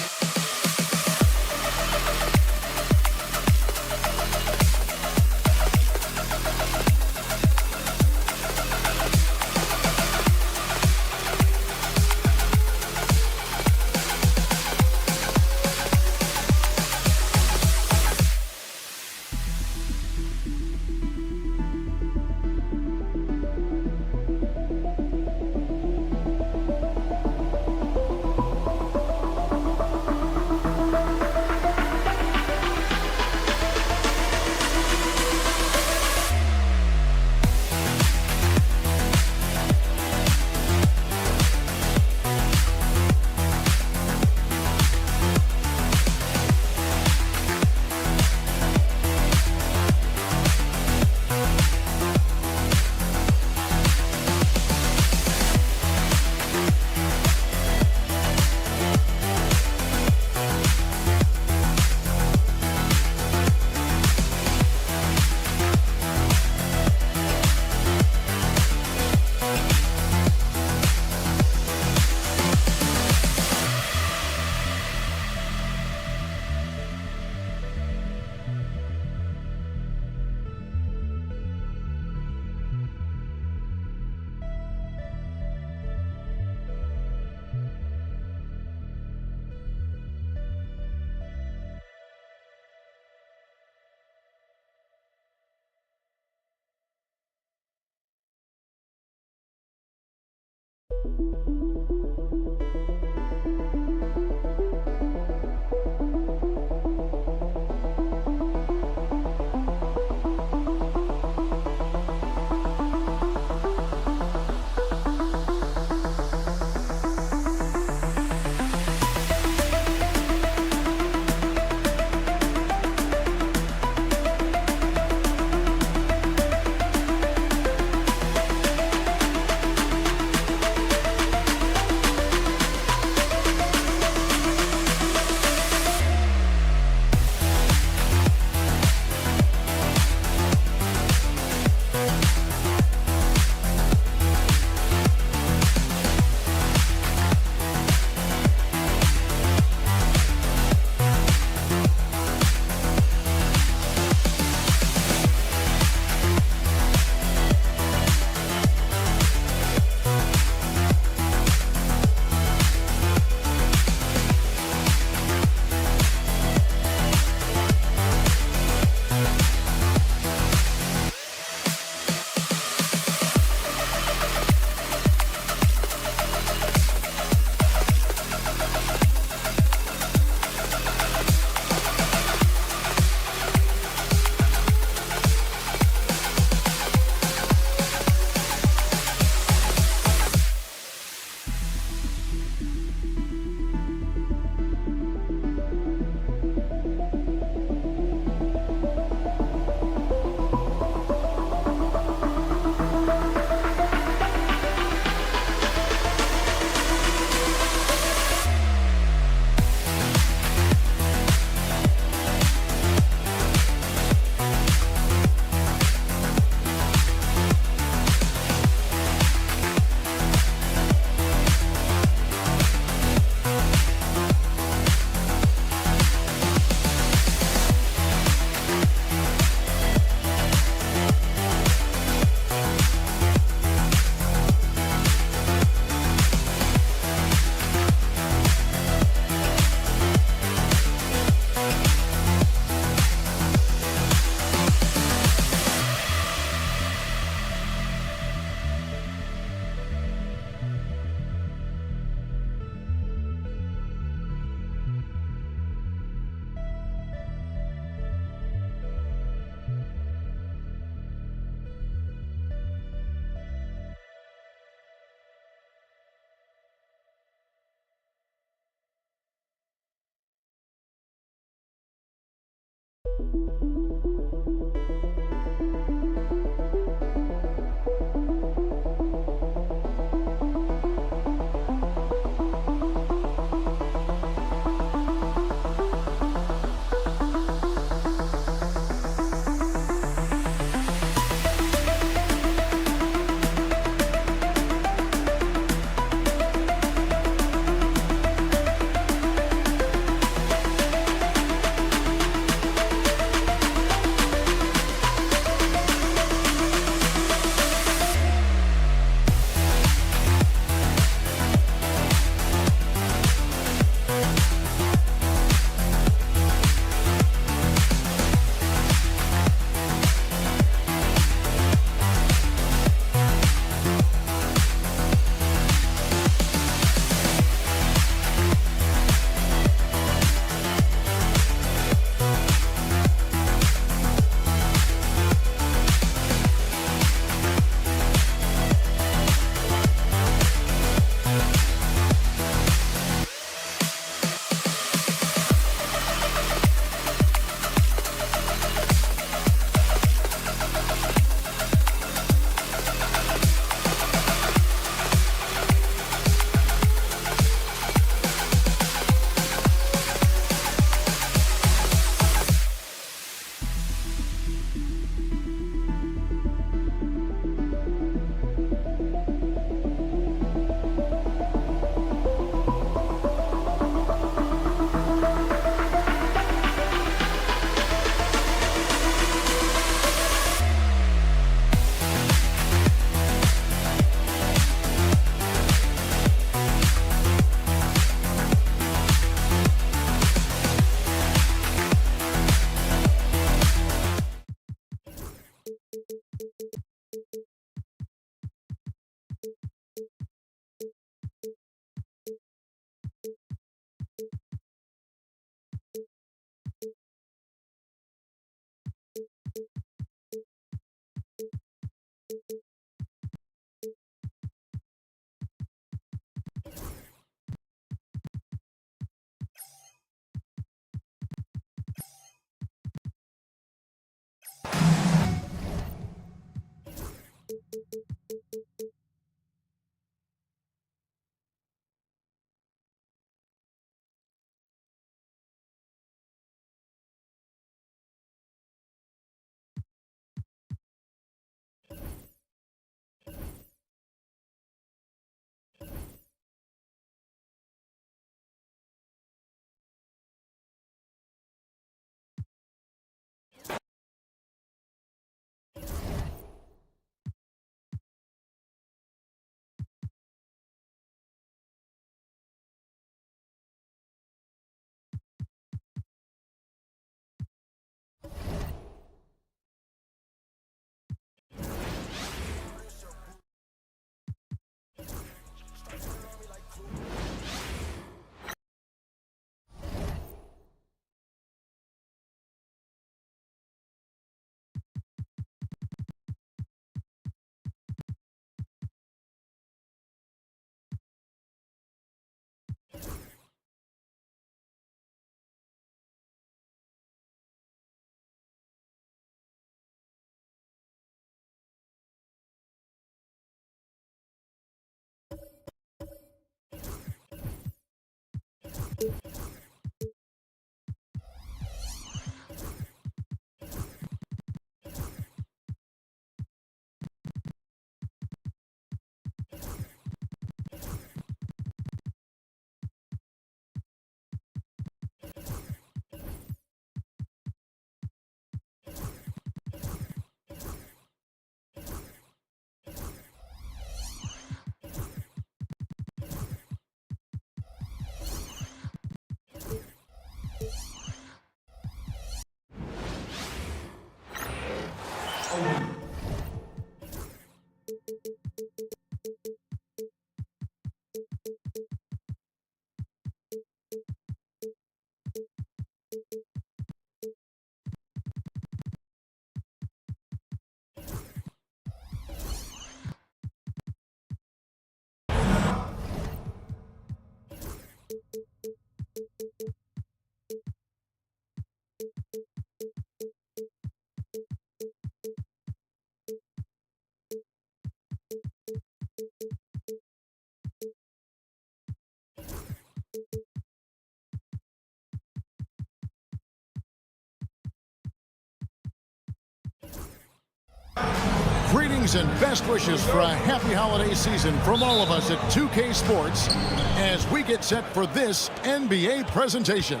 Greetings and best wishes for a happy holiday season from all of us at 2K Sports as we get set for this NBA presentation.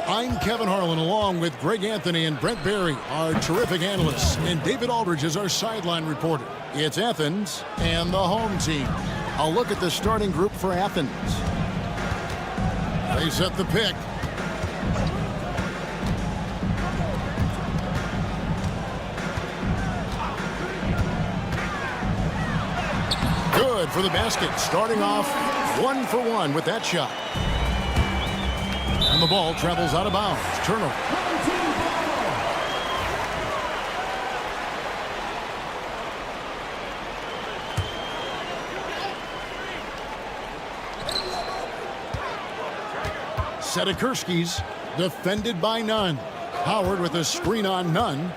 I'm Kevin Harlan along with Greg Anthony and Brent Barry, our terrific analysts, and David Aldridge is our sideline reporter. It's Athens and the home team. A look at the starting group for Athens. They set the pick. Good for the basket, starting off 1 for 1 with that shot. And the ball travels out of bounds. Turnover. Setakurski's defended by Nunn. Howard with a screen on Nunn.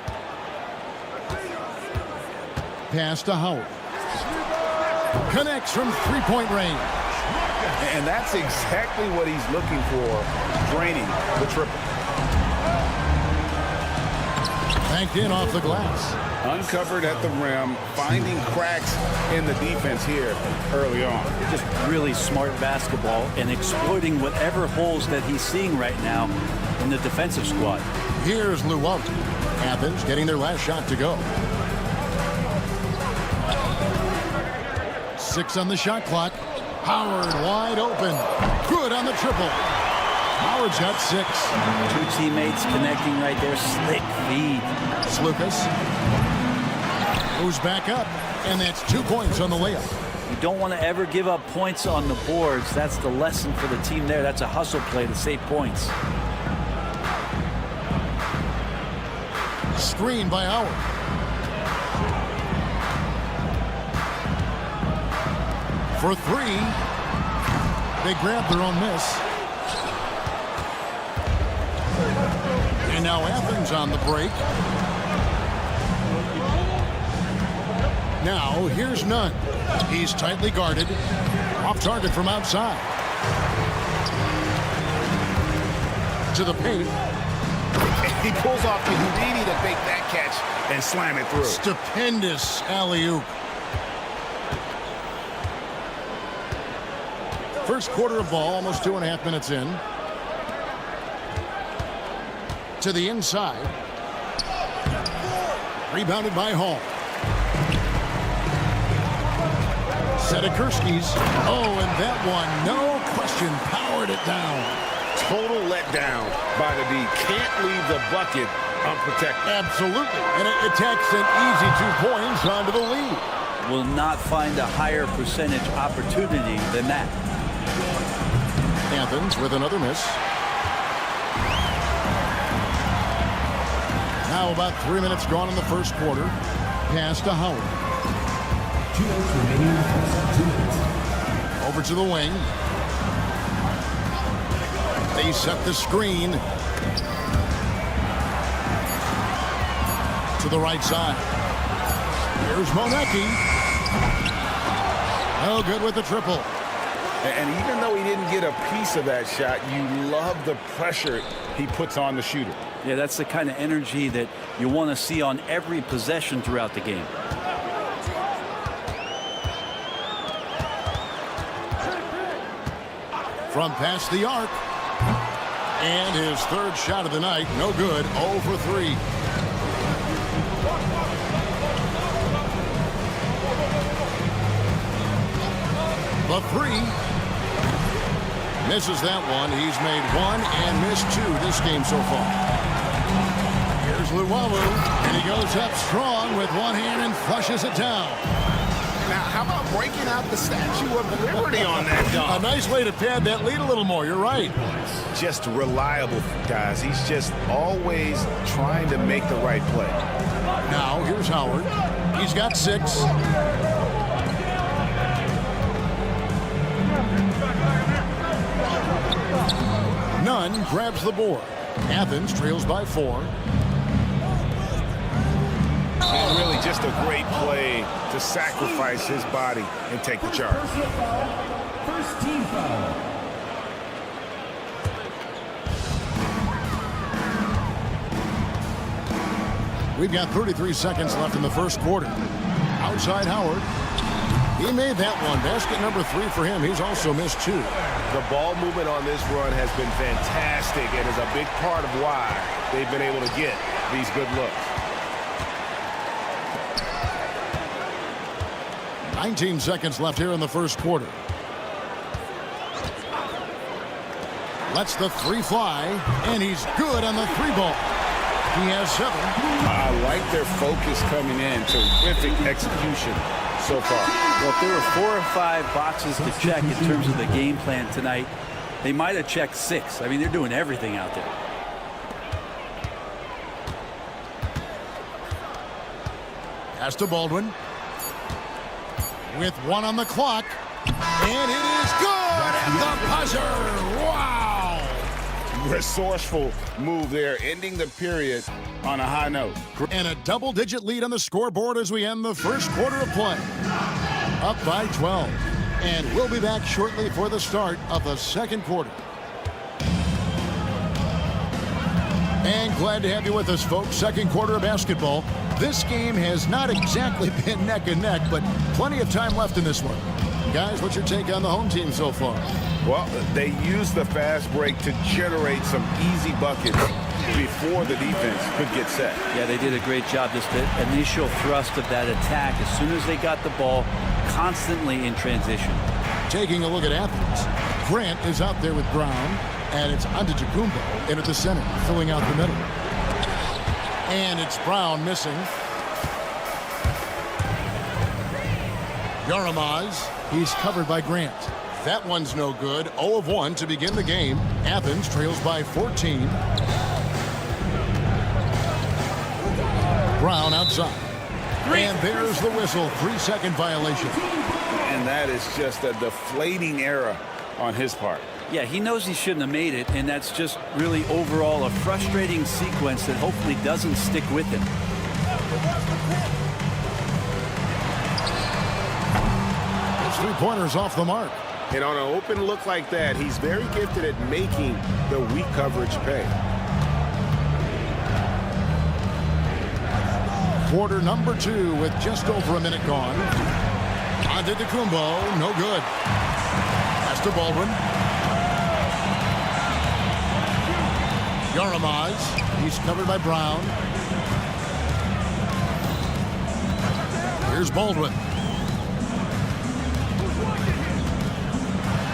Pass to Howard. Connects from three-point range. And that's exactly what he's looking for, draining the triple. Banked in off the glass. Uncovered at the rim, finding cracks in the defense here early on. Just really smart basketball and exploiting whatever holes that he's seeing right now in the defensive squad. Here's Luwalt. Athens getting their last shot to go. 6 on the shot clock. Howard wide open. Good on the triple. Howard's got 6. 2 teammates connecting right there. Slick feed. Slukas moves back up, and that's 2 points on the layup. You don't want to ever give up points on the boards. That's the lesson for the team there. That's a hustle play to save points. Screen by Howard. For 3. They grab their own miss. And now Athens on the break. Now here's Nunn. He's tightly guarded. Off target from outside. To the paint. He pulls off the Houdini to fake that catch and slam it through. Stupendous alley-oop. First quarter of ball, almost 2.5 minutes in. To the inside. Rebounded by Hall. Setakurski's. Oh, and that one, no question, powered it down. Total letdown by the D. Can't leave the bucket unprotected. Absolutely. And it attacks an easy 2 points onto the lead. Will not find a higher percentage opportunity than that. Athens with another miss. Now about 3 minutes gone in the first quarter. Pass to Howard. 2 minutes remaining. 2 minutes. Over to the wing. They set the screen. To the right side. Here's Monecki. No good with the triple. And even though he didn't get a piece of that shot, you love the pressure he puts on the shooter. Yeah, that's the kind of energy that you want to see on every possession throughout the game. From past the arc. And his third shot of the night, no good, 0 for 3. The three. Misses that one. He's made 1 and missed 2 this game so far. Here's Luwawu, and he goes up strong with one hand and flushes it down. Now, how about breaking out the Statue of Liberty on that dunk? A nice way to pad that lead a little more. You're right. Just reliable, guys. He's just always trying to make the right play. Now, here's Howard. He's got 6. Nunn grabs the board. Athens trails by 4. And really just a great play to sacrifice his body and take the charge. First team foul. We've got 33 seconds left in the first quarter. Outside Howard. He made that one. Basket number 3 for him. He's also missed 2. The ball movement on this run has been fantastic and is a big part of why they've been able to get these good looks. 19 seconds left here in the first quarter. Lets the 3 fly, and he's good on the 3 ball. He has 7. I like their focus coming in. Terrific execution so far. Well, if there were 4 or 5 boxes to check in terms of the game plan tonight, they might have checked 6. I mean, they're doing everything out there. Pass to Baldwin. With 1 on the clock. And it is good at the buzzer. Wow. Resourceful move there, ending the period on a high note. And a double-digit lead on the scoreboard as we end the first quarter of play. Up by 12. And we'll be back shortly for the start of the second quarter. And glad to have you with us, folks. Second quarter of basketball. This game has not exactly been neck and neck, but plenty of time left in this one. Guys, what's your take on the home team so far? Well, they used the fast break to generate some easy buckets before the defense could get set. Yeah, they did a great job. Just the initial thrust of that attack, as soon as they got the ball, constantly in transition. Taking a look at Athens. Grant is out there with Brown, and it's Antetokounmpo in at the center, filling out the middle. And it's Brown missing. Yaramaz, he's covered by Grant. That one's no good. 0 of 1 to begin the game. Athens trails by 14. Brown outside. And there's the whistle. 3-second violation. And that is just a deflating error on his part. Yeah, he knows he shouldn't have made it, and that's just really overall a frustrating sequence that hopefully doesn't stick with him. His 3-pointers off the mark. And on an open look like that, he's very gifted at making the weak coverage pay. Quarter number 2 with just over a minute gone. Antetokounmpo, no good. Pass to Baldwin. Yaramaz, he's covered by Brown. Here's Baldwin.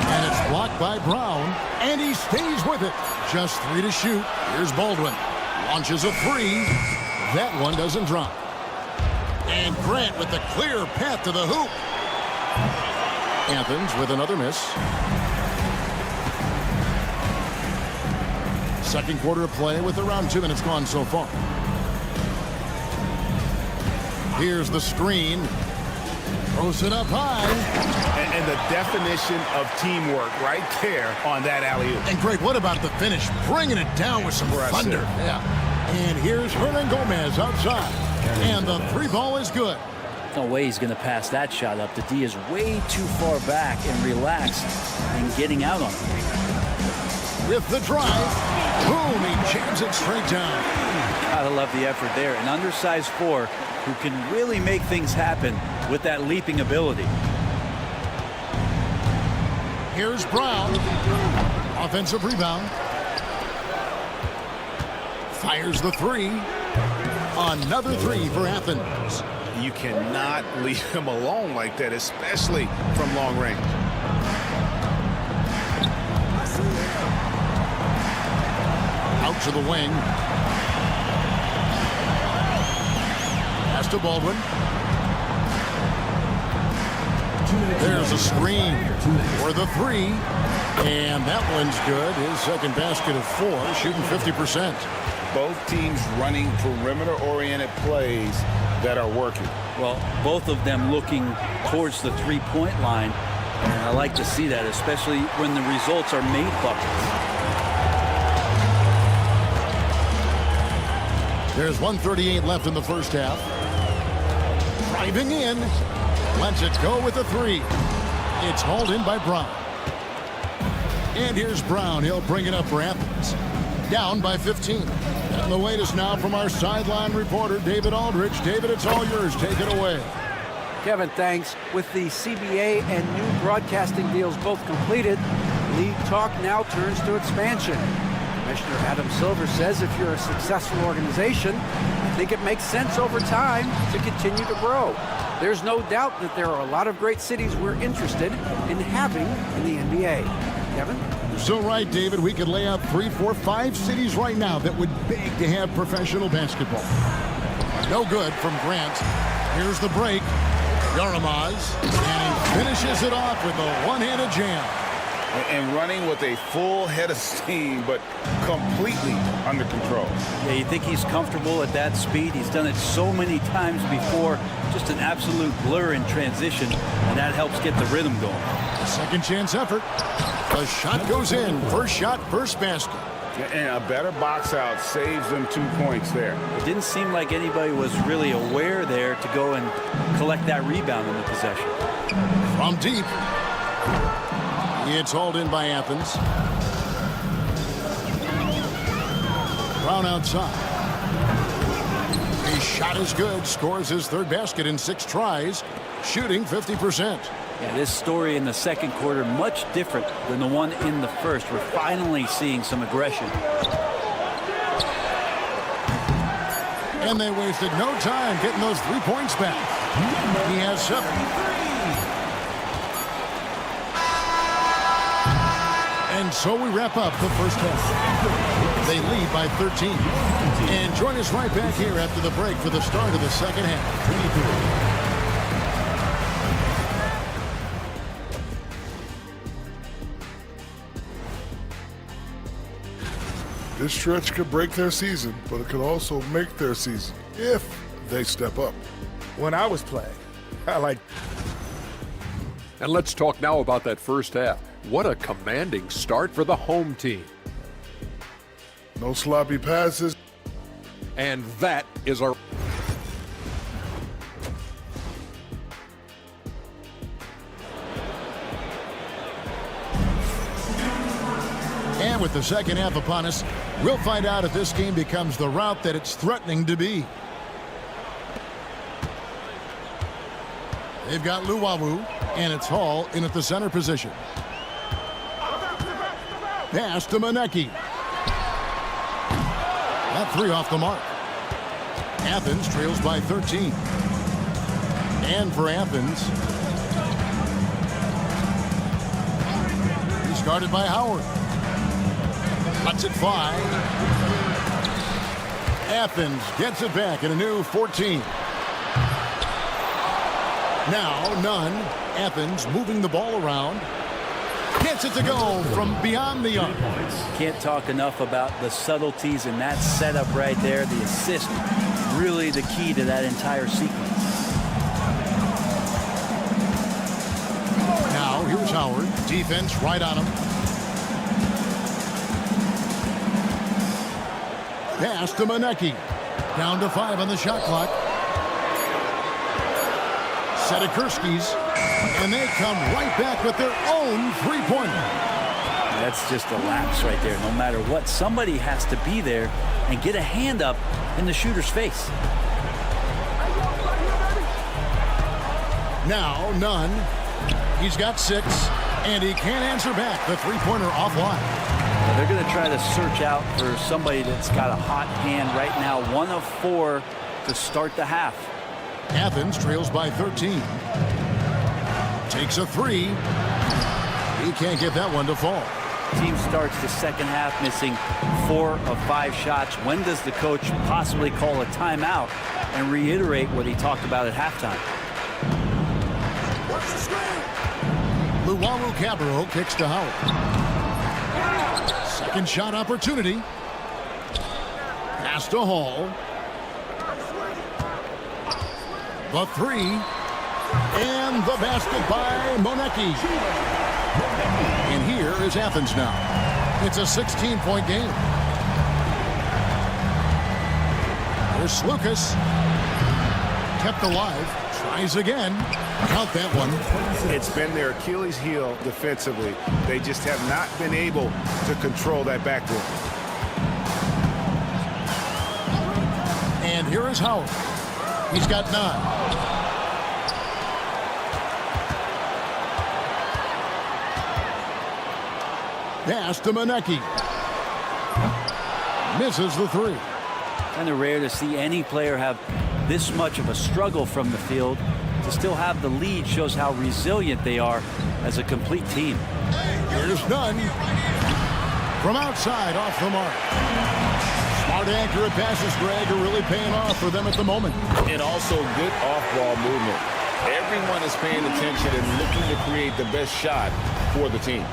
And it's blocked by Brown, and he stays with it. Just 3 to shoot. Here's Baldwin. Launches a 3. That one doesn't drop. And Grant with the clear path to the hoop. Athens with another miss. Second quarter of play with around 2 minutes gone so far. Here's the screen. Throws it up high. And the definition of teamwork right there on that alley-oop. And Greg, what about the finish? Bringing it down with some thunder. Yeah. And here's Hernan Gomez outside. And the 3 ball is good. No way he's going to pass that shot up. The D is way too far back and relaxed and getting out on him. With the drive, boom, he jams it straight down. Gotta love the effort there. An undersized 4 who can really make things happen with that leaping ability. Here's Brown. Offensive rebound. Fires the 3. Another 3 for Athens. You cannot leave him alone like that, especially from long range. Out to the wing. Pass to Baldwin. There's a screen for the 3. And that one's good. His second basket of 4, shooting 50%. Both teams running perimeter-oriented plays that are working. Well, both of them looking towards the three-point line. And I like to see that, especially when the results are made buckets. There's 1:38 left in the first half. Driving in. Lets it go with a 3. It's hauled in by Brown. And here's Brown. He'll bring it up for Athens. Down by 15. And the latest now from our sideline reporter, David Aldridge. David, it's all yours. Take it away. Kevin, thanks. With the CBA and new broadcasting deals both completed, league talk now turns to expansion. Commissioner Adam Silver says if you're a successful organization, I think it makes sense over time to continue to grow. There's no doubt that there are a lot of great cities we're interested in having in the NBA. Kevin? You're so right, David. We could lay out 3, 4, 5 cities right now that would beg to have professional basketball. No good from Grant. Here's the break. Yaramaz. And he finishes it off with a one-handed jam. And running with a full head of steam, but completely under control. Yeah, you think he's comfortable at that speed. He's done it so many times before. Just an absolute blur in transition, and that helps get the rhythm going. Second chance effort. The shot goes in. First shot, first basket. And a better box out saves them 2 points there. It didn't seem like anybody was really aware there to go and collect that rebound in the possession. From deep. It's hauled in by Athens. Brown outside. His shot is good. Scores his third basket in 6 tries. Shooting 50%. Yeah, this story in the second quarter much different than the one in the first. We're finally seeing some aggression. And they wasted no time getting those 3 points back. He has 7. And so we wrap up the first half. They lead by 13. And join us right back here after the break for the start of the second half. This stretch could break their season, but it could also make their season if they step up. When I was playing, And let's talk now about that first half. What a commanding start for the home team. No sloppy passes. And that is our... And with the second half upon us, we'll find out if this game becomes the route that it's threatening to be. They've got Luwawu, and it's Hall in at the center position. Pass to Manecki. That 3 off the mark. Athens trails by 13. And for Athens, he's guarded by Howard. Cuts it 5. Athens gets it back in a new 14. Now none. Athens moving the ball around. Gets it to go from beyond the arc. Can't talk enough about the subtleties in that setup right there. The assist, really the key to that entire sequence. Now here's Howard. Defense right on him. Pass to Manecki. Down to 5 on the shot clock. set of Kurskis, and they come right back with their own three-pointer. That's just a lapse right there. No matter what, somebody has to be there and get a hand up in the shooter's face. Now, Nunn. He's got 6, and he can't answer back. The three-pointer offline. They're going to try to search out for somebody that's got a hot hand right now. 1 of 4 to start the half. Athens trails by 13. Takes a 3. He can't get that one to fall. Team starts the second half missing 4 of 5 shots. When does the coach possibly call a timeout and reiterate what he talked about at halftime? Luwawu Cabarro kicks to Howard. Second shot opportunity. Pass to Hall. The 3. And the basket by Monecki. And here is Athens now. It's a 16-point game. There's Lucas. Kept alive. Tries again. Count that one. It's been their Achilles heel defensively. They just have not been able to control that backcourt. And here is Howard. He's got 9. Pass to Monecki. Misses the 3. Kind of rare to see any player have this much of a struggle from the field. To still have the lead shows how resilient they are as a complete team. Here's Nunn. From outside, off the mark. Smart, accurate passes, Greg, are really paying off for them at the moment. And also good off-ball movement. Everyone is paying attention and looking to create the best shot for the team.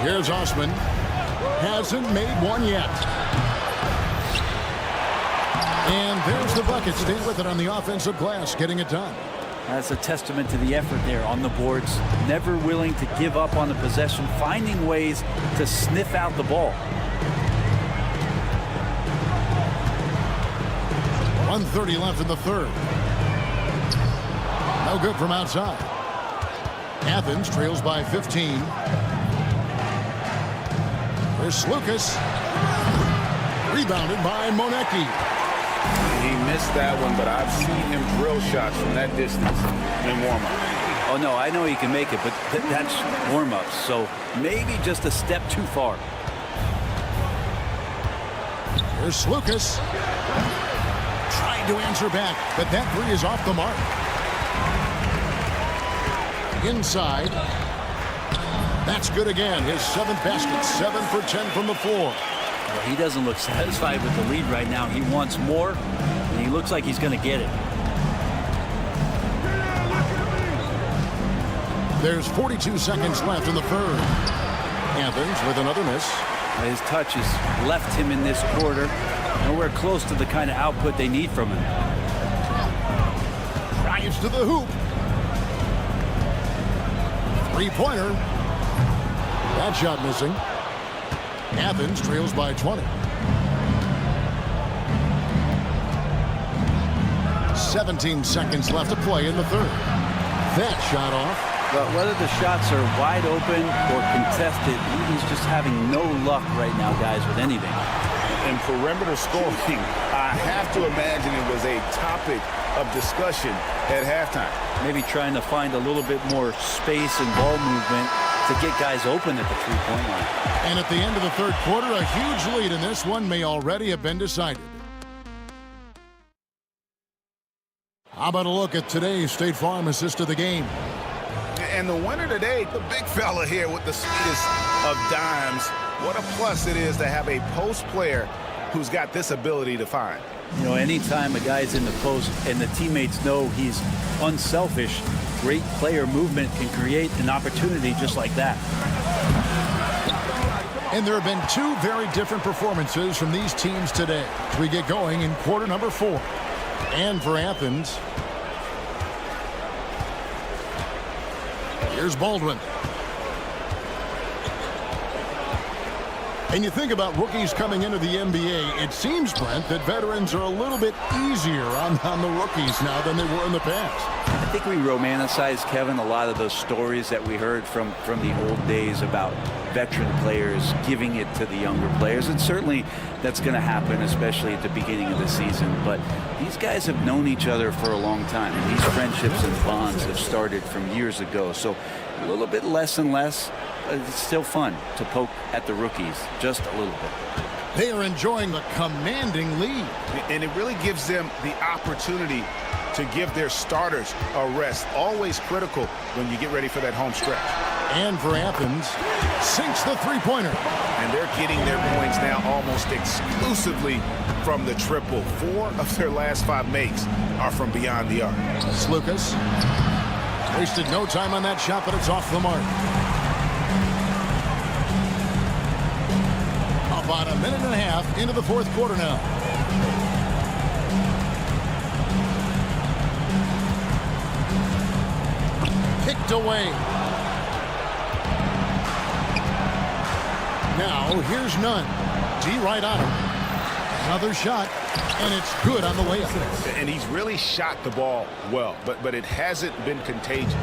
Here's Osman. Hasn't made one yet. And there's the bucket. Stay with it on the offensive glass, getting it done. That's a testament to the effort there on the boards. Never willing to give up on the possession, finding ways to sniff out the ball. 1:30 left in the third. No good from outside. Athens trails by 15. There's Lucas. Rebounded by Monecki. He missed that one, but I've seen him drill shots from that distance in warm-up. Oh, no, I know he can make it, but that's warm-ups, so maybe just a step too far. Here's Lucas. Trying to answer back, but that 3 is off the mark. Inside. That's good again. His 7th basket, 7 for 10 from the floor. Well, he doesn't look satisfied with the lead right now. He wants more, and he looks like he's going to get it. There's 42 seconds left in the third. Athens with another miss. His touch has left him in this quarter. Nowhere close to the kind of output they need from him. Drives to the hoop. Three-pointer. That shot missing. Athens trails by 20. 17 seconds left to play in the third. That shot off. But whether the shots are wide open or contested, he's just having no luck right now, guys, with anything. In perimeter scoring, I have to imagine it was a topic of discussion at halftime. Maybe trying to find a little bit more space and ball movement to get guys open at the three-point line. And at the end of the third quarter, a huge lead in this one may already have been decided. How about a look at today's State Farm assist of the game? And the winner today, the big fella here with the sweetest of dimes. What a plus it is to have a post player who's got this ability to find. You know, anytime a guy's in the post and the teammates know he's unselfish, great player movement can create an opportunity just like that. And there have been 2 very different performances from these teams today as we get going in quarter number 4. And for Athens, here's Baldwin. And you think about rookies coming into the NBA, it seems, Brent, that veterans are a little bit easier on the rookies now than they were in the past. I think we romanticize, Kevin, a lot of those stories that we heard from the old days about veteran players giving it to the younger players. And certainly that's going to happen, especially at the beginning of the season. But these guys have known each other for a long time. And these friendships and bonds have started from years ago. So a little bit less and less. It's still fun to poke at the rookies, just a little bit. They are enjoying the commanding lead. And it really gives them the opportunity to give their starters a rest. Always critical when you get ready for that home stretch. And for Athens, sinks the three-pointer. And they're getting their points now almost exclusively from the triple. 4 of their last 5 makes are from beyond the arc. Slukas wasted no time on that shot, but it's off the mark. About a minute and a half into the fourth quarter now. Kicked away. Now here's none. D right on him. Another shot, and it's good on the way up. And he's really shot the ball well, but it hasn't been contagious.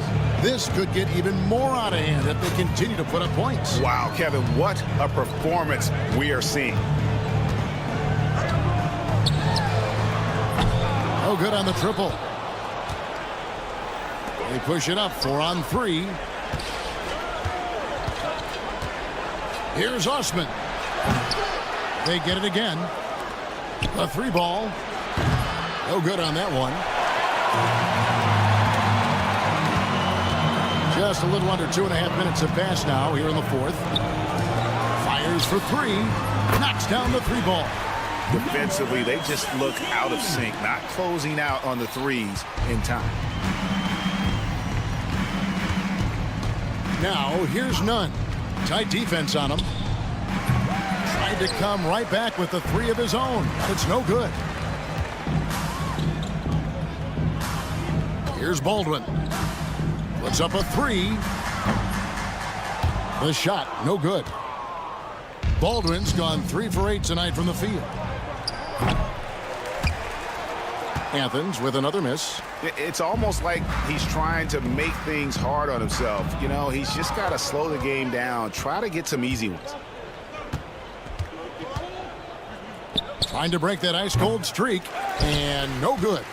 This could get even more out of hand if they continue to put up points. Wow, Kevin, what a performance we are seeing. No good on the triple. They push it up 4 on 3. Here's Osman. They get it again. A 3 ball. No good on that one. Just a little under 2.5 minutes have passed now here in the fourth. Fires for 3. Knocks down the 3 ball. Defensively, they just look out of sync, not closing out on the threes in time. Now here's none. Tight defense on him. Tried to come right back with the 3 of his own. It's no good. Here's Baldwin. Puts up a 3. The shot, no good. Baldwin's gone 3 for 8 tonight from the field. Athens with another miss. It's almost like he's trying to make things hard on himself. You know, he's just got to slow the game down. Try to get some easy ones. Trying to break that ice-cold streak, and no good.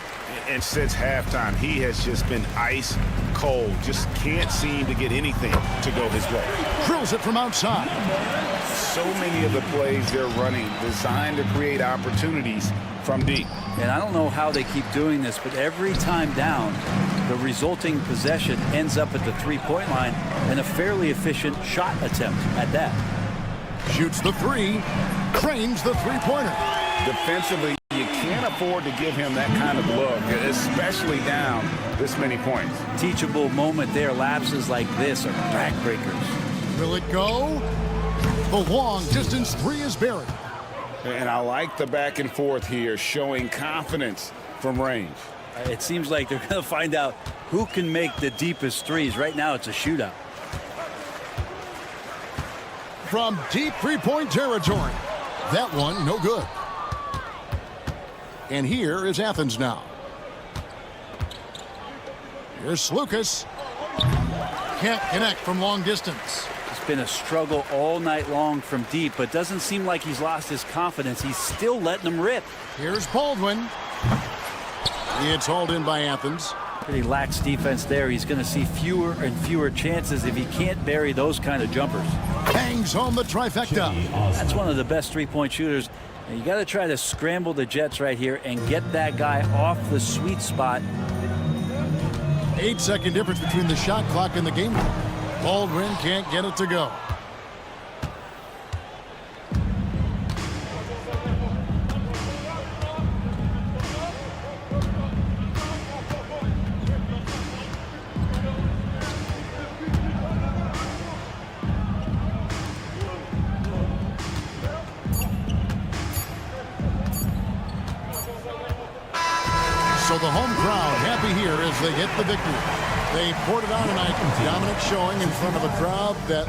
And since halftime, he has just been ice cold. Just can't seem to get anything to go his way. Drills it from outside. So many of the plays they're running designed to create opportunities from deep. And I don't know how they keep doing this, but every time down, the resulting possession ends up at the three-point line and a fairly efficient shot attempt at that. Shoots the 3, trains the three-pointer. Defensively, you can't afford to give him that kind of look, especially down this many points. Teachable moment there. Lapses like this are backbreakers. Will it go? The long distance 3 is buried. And I like the back and forth here, showing confidence from range. It seems like they're going to find out who can make the deepest threes. Right now, it's a shootout. From deep three-point territory. That one, no good. And here is Athens now. Here's Slukas. Can't connect from long distance. It's been a struggle all night long from deep, but doesn't seem like he's lost his confidence. He's still letting them rip. Here's Baldwin. It's hauled in by Athens. Pretty lax defense there. He's going to see fewer and fewer chances if he can't bury those kind of jumpers. Bangs home the trifecta. That's one of the best three-point shooters. And you got to try to scramble the Jets right here and get that guy off the sweet spot. 8-second difference between the shot clock and the game clock. Baldwin can't get it to go. So the home crowd happy here as they get the victory. They poured it on tonight. Dominant showing in front of a crowd that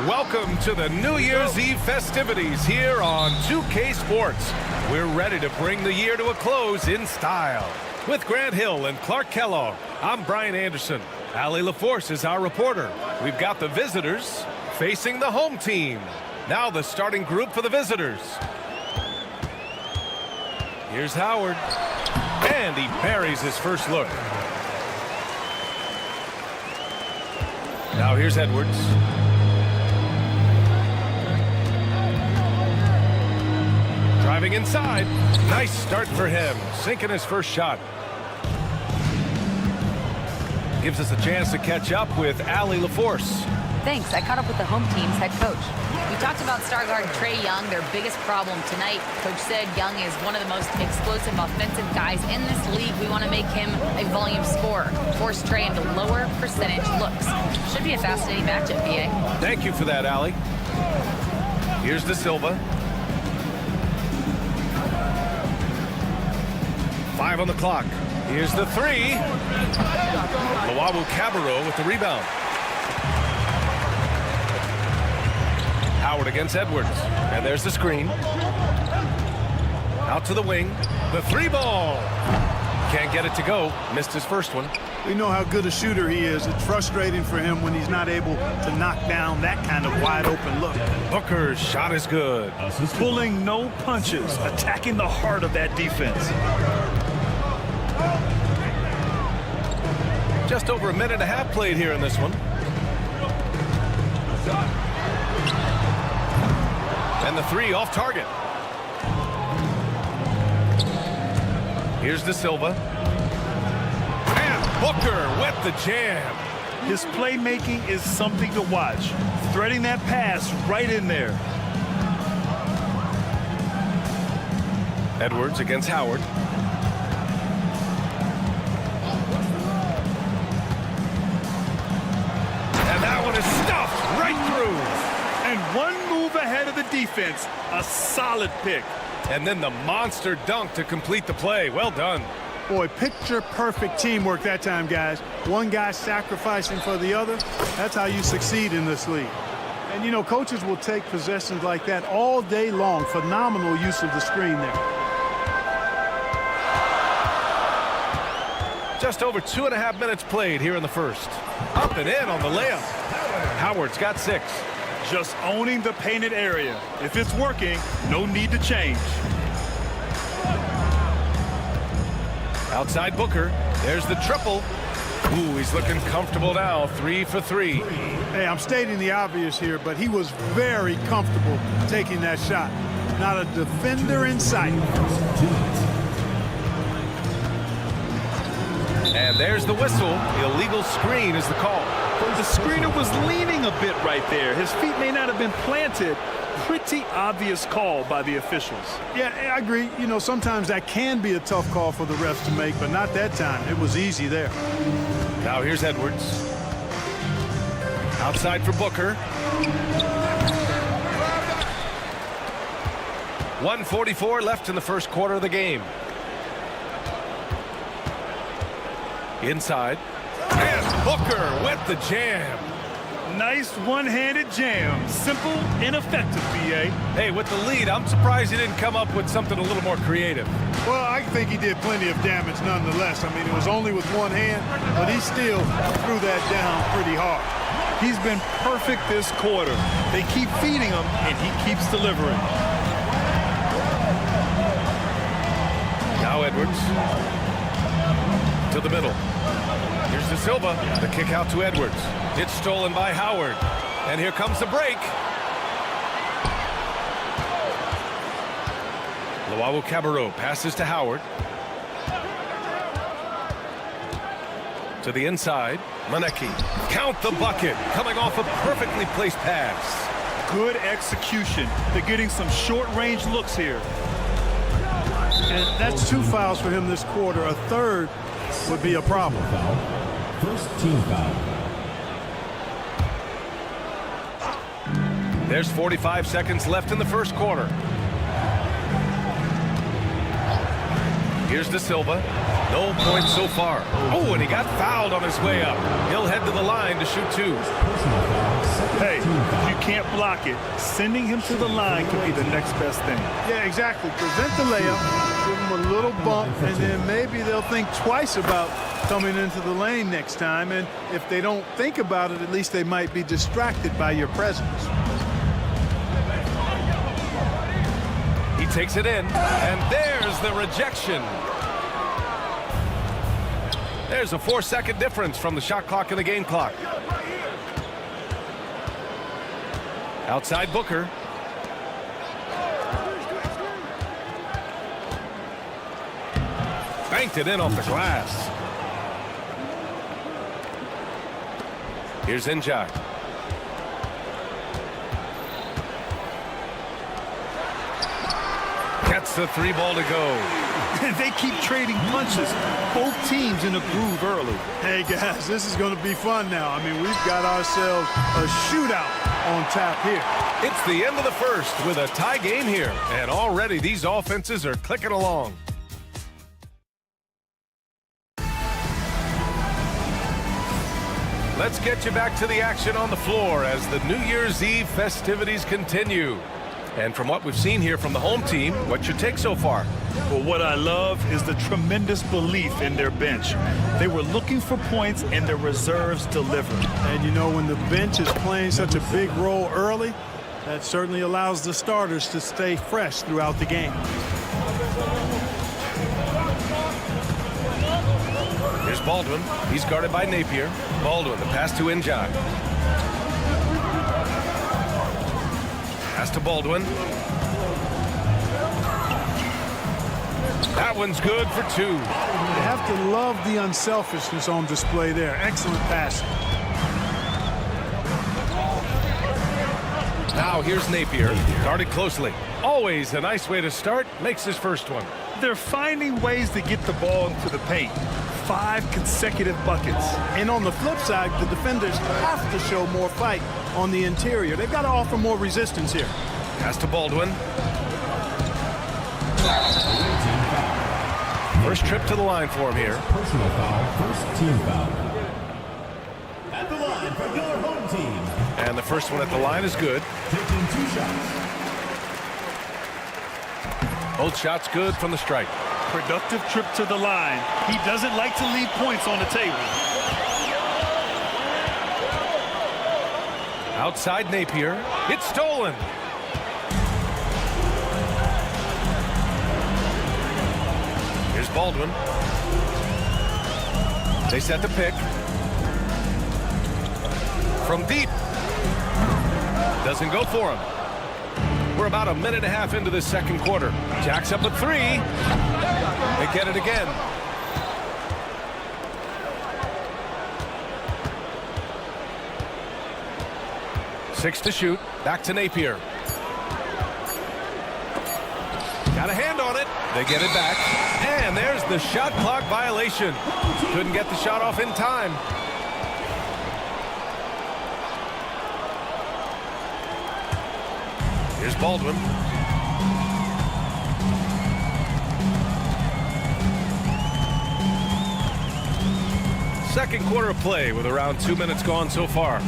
Welcome to the New Year's Eve festivities here on 2K Sports. We're ready to bring the year to a close in style. With Grant Hill and Clark Kellogg, I'm Brian Anderson. Allie LaForce is our reporter. We've got the visitors facing the home team. Now the starting group for the visitors. Here's Howard. And he buries his first look. Now here's Edwards. Driving inside. Nice start for him. Sinking his first shot. Gives us a chance to catch up with Allie LaForce. Thanks. I caught up with the home team's head coach. We talked about star guard Trae Young, their biggest problem tonight. Coach said Young is one of the most explosive offensive guys in this league. We want to make him a volume scorer. Force Trae into lower percentage looks. Should be a fascinating matchup, BA. Thank you for that, Allie. Here's De Silva. 5 on the clock. Here's the three. Luwawu-Cabarrot with the rebound. Howard against Edwards. And there's the screen. Out to the wing. The three ball. Can't get it to go. Missed his first one. We know how good a shooter he is. It's frustrating for him when he's not able to knock down that kind of wide open look. Booker's shot is good. Pulling no punches. Attacking the heart of that defense. Just over a minute and a half played here in this one. And the three off target. Here's De Silva. And Booker with the jam. His playmaking is something to watch. Threading that pass right in there. Edwards against Howard. And that one is stuffed right through. And one move ahead of the defense. A solid pick. And then the monster dunk to complete the play. Well done. Boy, picture-perfect teamwork that time, guys. One guy sacrificing for the other. That's how you succeed in this league. And, you know, coaches will take possessions like that all day long. Phenomenal use of the screen there. Just over 2.5 minutes played here in the first. Up and in on the layup. Howard's got 6. Just owning the painted area. If it's working, no need to change. Outside Booker. There's the triple. Ooh, he's looking comfortable now. 3 for 3. Hey, I'm stating the obvious here, but he was very comfortable taking that shot. Not a defender in sight. And there's the whistle. Illegal screen is the call. The screener was leaning a bit right there. His feet may not have been planted. Pretty obvious call by the officials. Yeah, I agree. You know, sometimes that can be a tough call for the refs to make, but not that time. It was easy there. Now here's Edwards. Outside for Booker. 1:44 left in the first quarter of the game. Inside. And Booker with the jam. Nice one-handed jam. Simple and effective, BA. Hey, with the lead, I'm surprised he didn't come up with something a little more creative. Well, I think he did plenty of damage nonetheless. I mean, it was only with one hand, but he still threw that down pretty hard. He's been perfect this quarter. They keep feeding him, and he keeps delivering. Now Edwards. To the middle. Here's De Silva. The kick out to Edwards. It's stolen by Howard. And here comes the break. Luwawu-Cabarrot passes to Howard. To the inside. Maneki. Count the bucket. Coming off a perfectly placed pass. Good execution. They're getting some short-range looks here. And that's 2 fouls for him this quarter. A third would be a problem. First team foul. There's 45 seconds left in the first quarter. Here's De Silva. No points so far. Oh, and he got fouled on his way up. He'll head to the line to shoot 2. Hey, if you can't block it, sending him to the line could be the next best thing. Yeah, exactly. Prevent the layup, give them a little bump, and then maybe they'll think twice about coming into the lane next time. And if they don't think about it, at least they might be distracted by your presence. He takes it in, and there's the rejection. There's a 4-second difference from the shot clock and the game clock. Outside Booker. Banked it in off the glass. Here's Njai. Gets the 3 ball to go. They keep trading punches. Both teams in a groove early. Hey, guys, this is going to be fun now. I mean, we've got ourselves a shootout on tap here. It's the end of the first with a tie game here. And already these offenses are clicking along. Let's get you back to the action on the floor as the New Year's Eve festivities continue. And from what we've seen here from the home team, what's your take so far? Well, what I love is the tremendous belief in their bench. They were looking for points, and their reserves delivered. And, you know, when the bench is playing such a big role early, that certainly allows the starters to stay fresh throughout the game. Here's Baldwin. He's guarded by Napier. Baldwin, the pass to Njai. Pass to Baldwin. That one's good for 2. You have to love the unselfishness on display there. Excellent passing. Now here's Napier. Guarded closely. Always a nice way to start. Makes his first one. They're finding ways to get the ball into the paint. 5 consecutive buckets. And on the flip side, the defenders have to show more fight on the interior. They've got to offer more resistance here. Pass to Baldwin. First trip to the line for him here. Personal foul, first team foul. At the line for your home team. And the first one at the line is good. Taking 2 shots. Both shots good from the strike. Productive trip to the line. He doesn't like to leave points on the table. Outside Napier. It's stolen. Here's Baldwin. They set the pick. From deep. Doesn't go for him. We're about a minute and a half into this second quarter. Jacks up a 3. They get it again. Six to shoot. Back to Napier. Got a hand on it. They get it back. And there's the shot clock violation. Couldn't get the shot off in time. Here's Baldwin. Second quarter of play with around 2 minutes gone so far.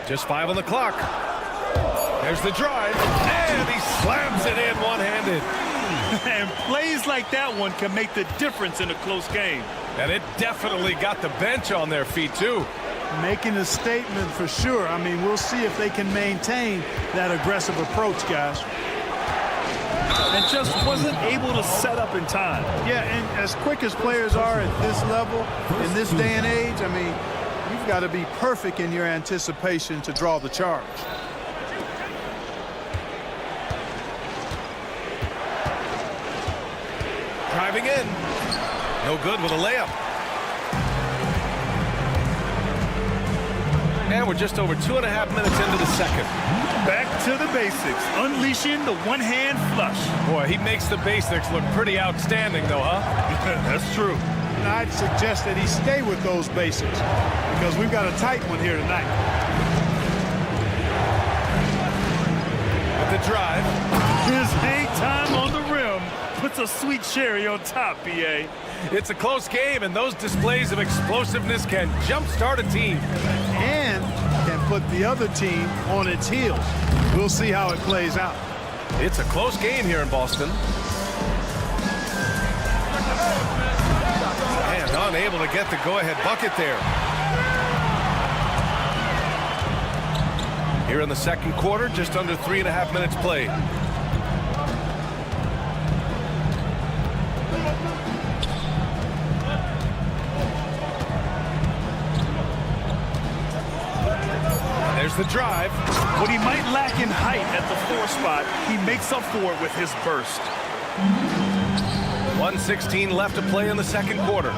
Just 5 on the clock. There's the drive, and he slams it in one-handed. And plays like that one can make the difference in a close game. And it definitely got the bench on their feet, too. Making a statement for sure. I mean, we'll see if they can maintain that aggressive approach, guys. And just wasn't able to set up in time. Yeah, and as quick as players are at this level, in this day and age, I mean, you've got to be perfect in your anticipation to draw the charge. Driving in. No good with a layup. And we're just over 2.5 minutes into the second. Back to the basics. Unleashing the one-hand flush. Boy, he makes the basics look pretty outstanding, though, huh? That's true. And I'd suggest that he stay with those basics because we've got a tight one here tonight. the drive. His hang time on the rim puts a sweet cherry on top, BA. It's a close game, and those displays of explosiveness can jumpstart a team. And can put the other team on its heels. We'll see how it plays out. It's a close game here in Boston. And unable to get the go-ahead bucket there. Here in the second quarter, just under 3.5 minutes played. There's the drive. What he might lack in height at the 4 spot, he makes up for it with his burst. 1:16 left to play in the second quarter.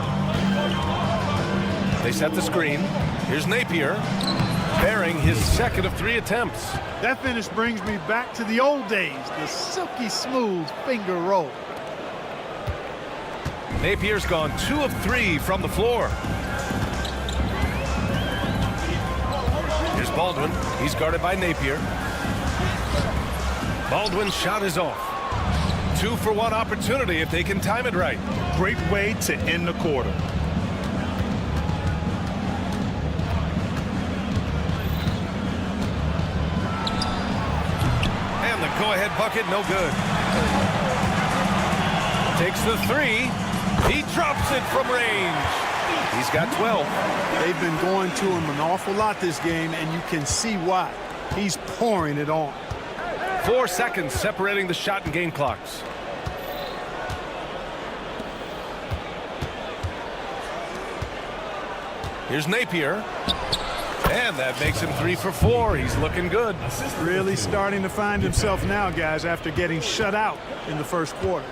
They set the screen. Here's Napier, bearing his second of 3 attempts. That finish brings me back to the old days, the silky smooth finger roll. Napier's gone 2 of 3 from the floor. Here's Baldwin. He's guarded by Napier. Baldwin's shot is off. 2-for-1 opportunity if they can time it right. Great way to end the quarter. And the go-ahead bucket, no good. Takes the 3. He drops it from range. He's got 12. They've been going to him an awful lot this game, and you can see why. He's pouring it on. 4 seconds separating the shot and game clocks. Here's Napier. And that makes him 3 for 4. He's looking good. Really starting to find himself now, guys, after getting shut out in the first quarter.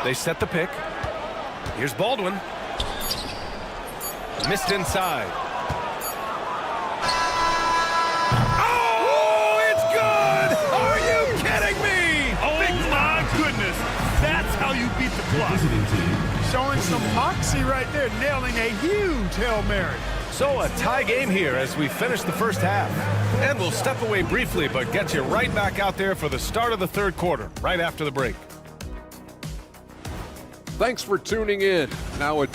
They set the pick. Here's Baldwin. Missed inside. Oh, it's good! Are you kidding me? Oh, my goodness. That's how you beat the clock. Showing some moxie right there, nailing a huge Hail Mary. So a tie game here as we finish the first half. And we'll step away briefly, but get you right back out there for the start of the third quarter, right after the break. Thanks for tuning in. Now it.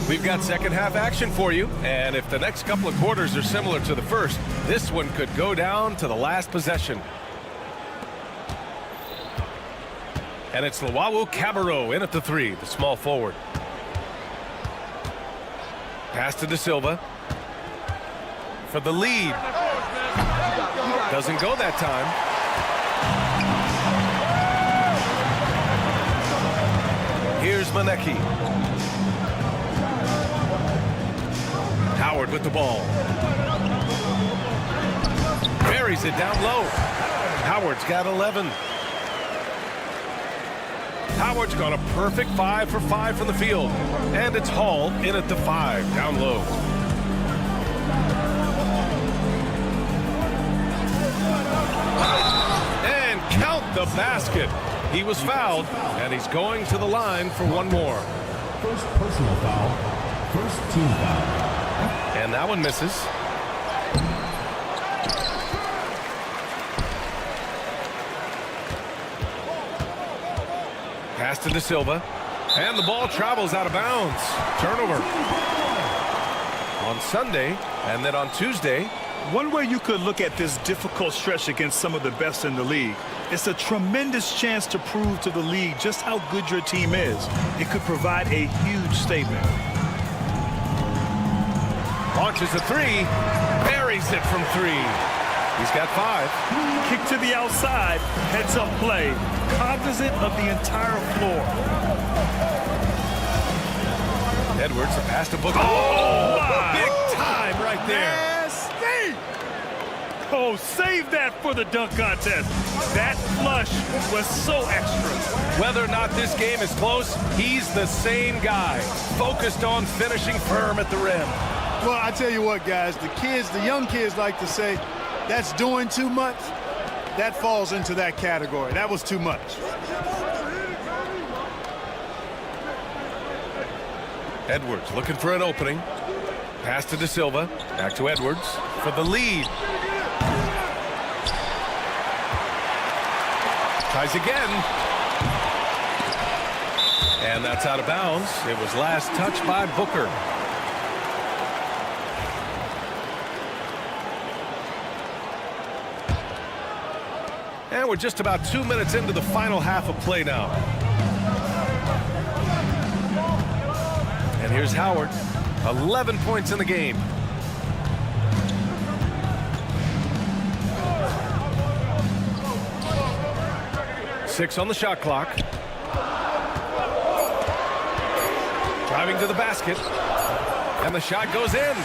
We've got second half action for you, and if the next couple of quarters are similar to the first, this one could go down to the last possession. And it's Luau Cabarro in at the 3, the small forward. Pass to De Silva for the lead. Doesn't go that time. Here's Manecki. Howard with the ball. Buries it down low. Howard's got 11. Howard's got a perfect 5 for 5 from the field. And it's Hall in at the 5, down low. And count the basket. He was fouled, and he's going to the line for one more. First personal foul. First team foul. And that one misses. Pass to De Silva. And the ball travels out of bounds. Turnover. On Sunday, and then on Tuesday. One way you could look at this difficult stretch against some of the best in the league, it's a tremendous chance to prove to the league just how good your team is. It could provide a huge statement. Launches a 3, buries it from 3. He's got 5. Kick to the outside, heads up play, cognizant of the entire floor. Edwards, a pass to Booker. Oh, big time right there. Oh, Oh, save that for the dunk contest. That flush was so extra. Whether or not this game is close, he's the same guy, focused on finishing firm at the rim. Well, I tell you what, guys, the young kids like to say, that's doing too much. That falls into that category. That was too much. Edwards looking for an opening. Pass to De Silva. Back to Edwards for the lead. Tries again. And that's out of bounds. It was last touched by Booker. And we're just about 2 minutes into the final half of play now. And here's Howard. 11 points in the game. Six on the shot clock. Driving to the basket. And the shot goes in.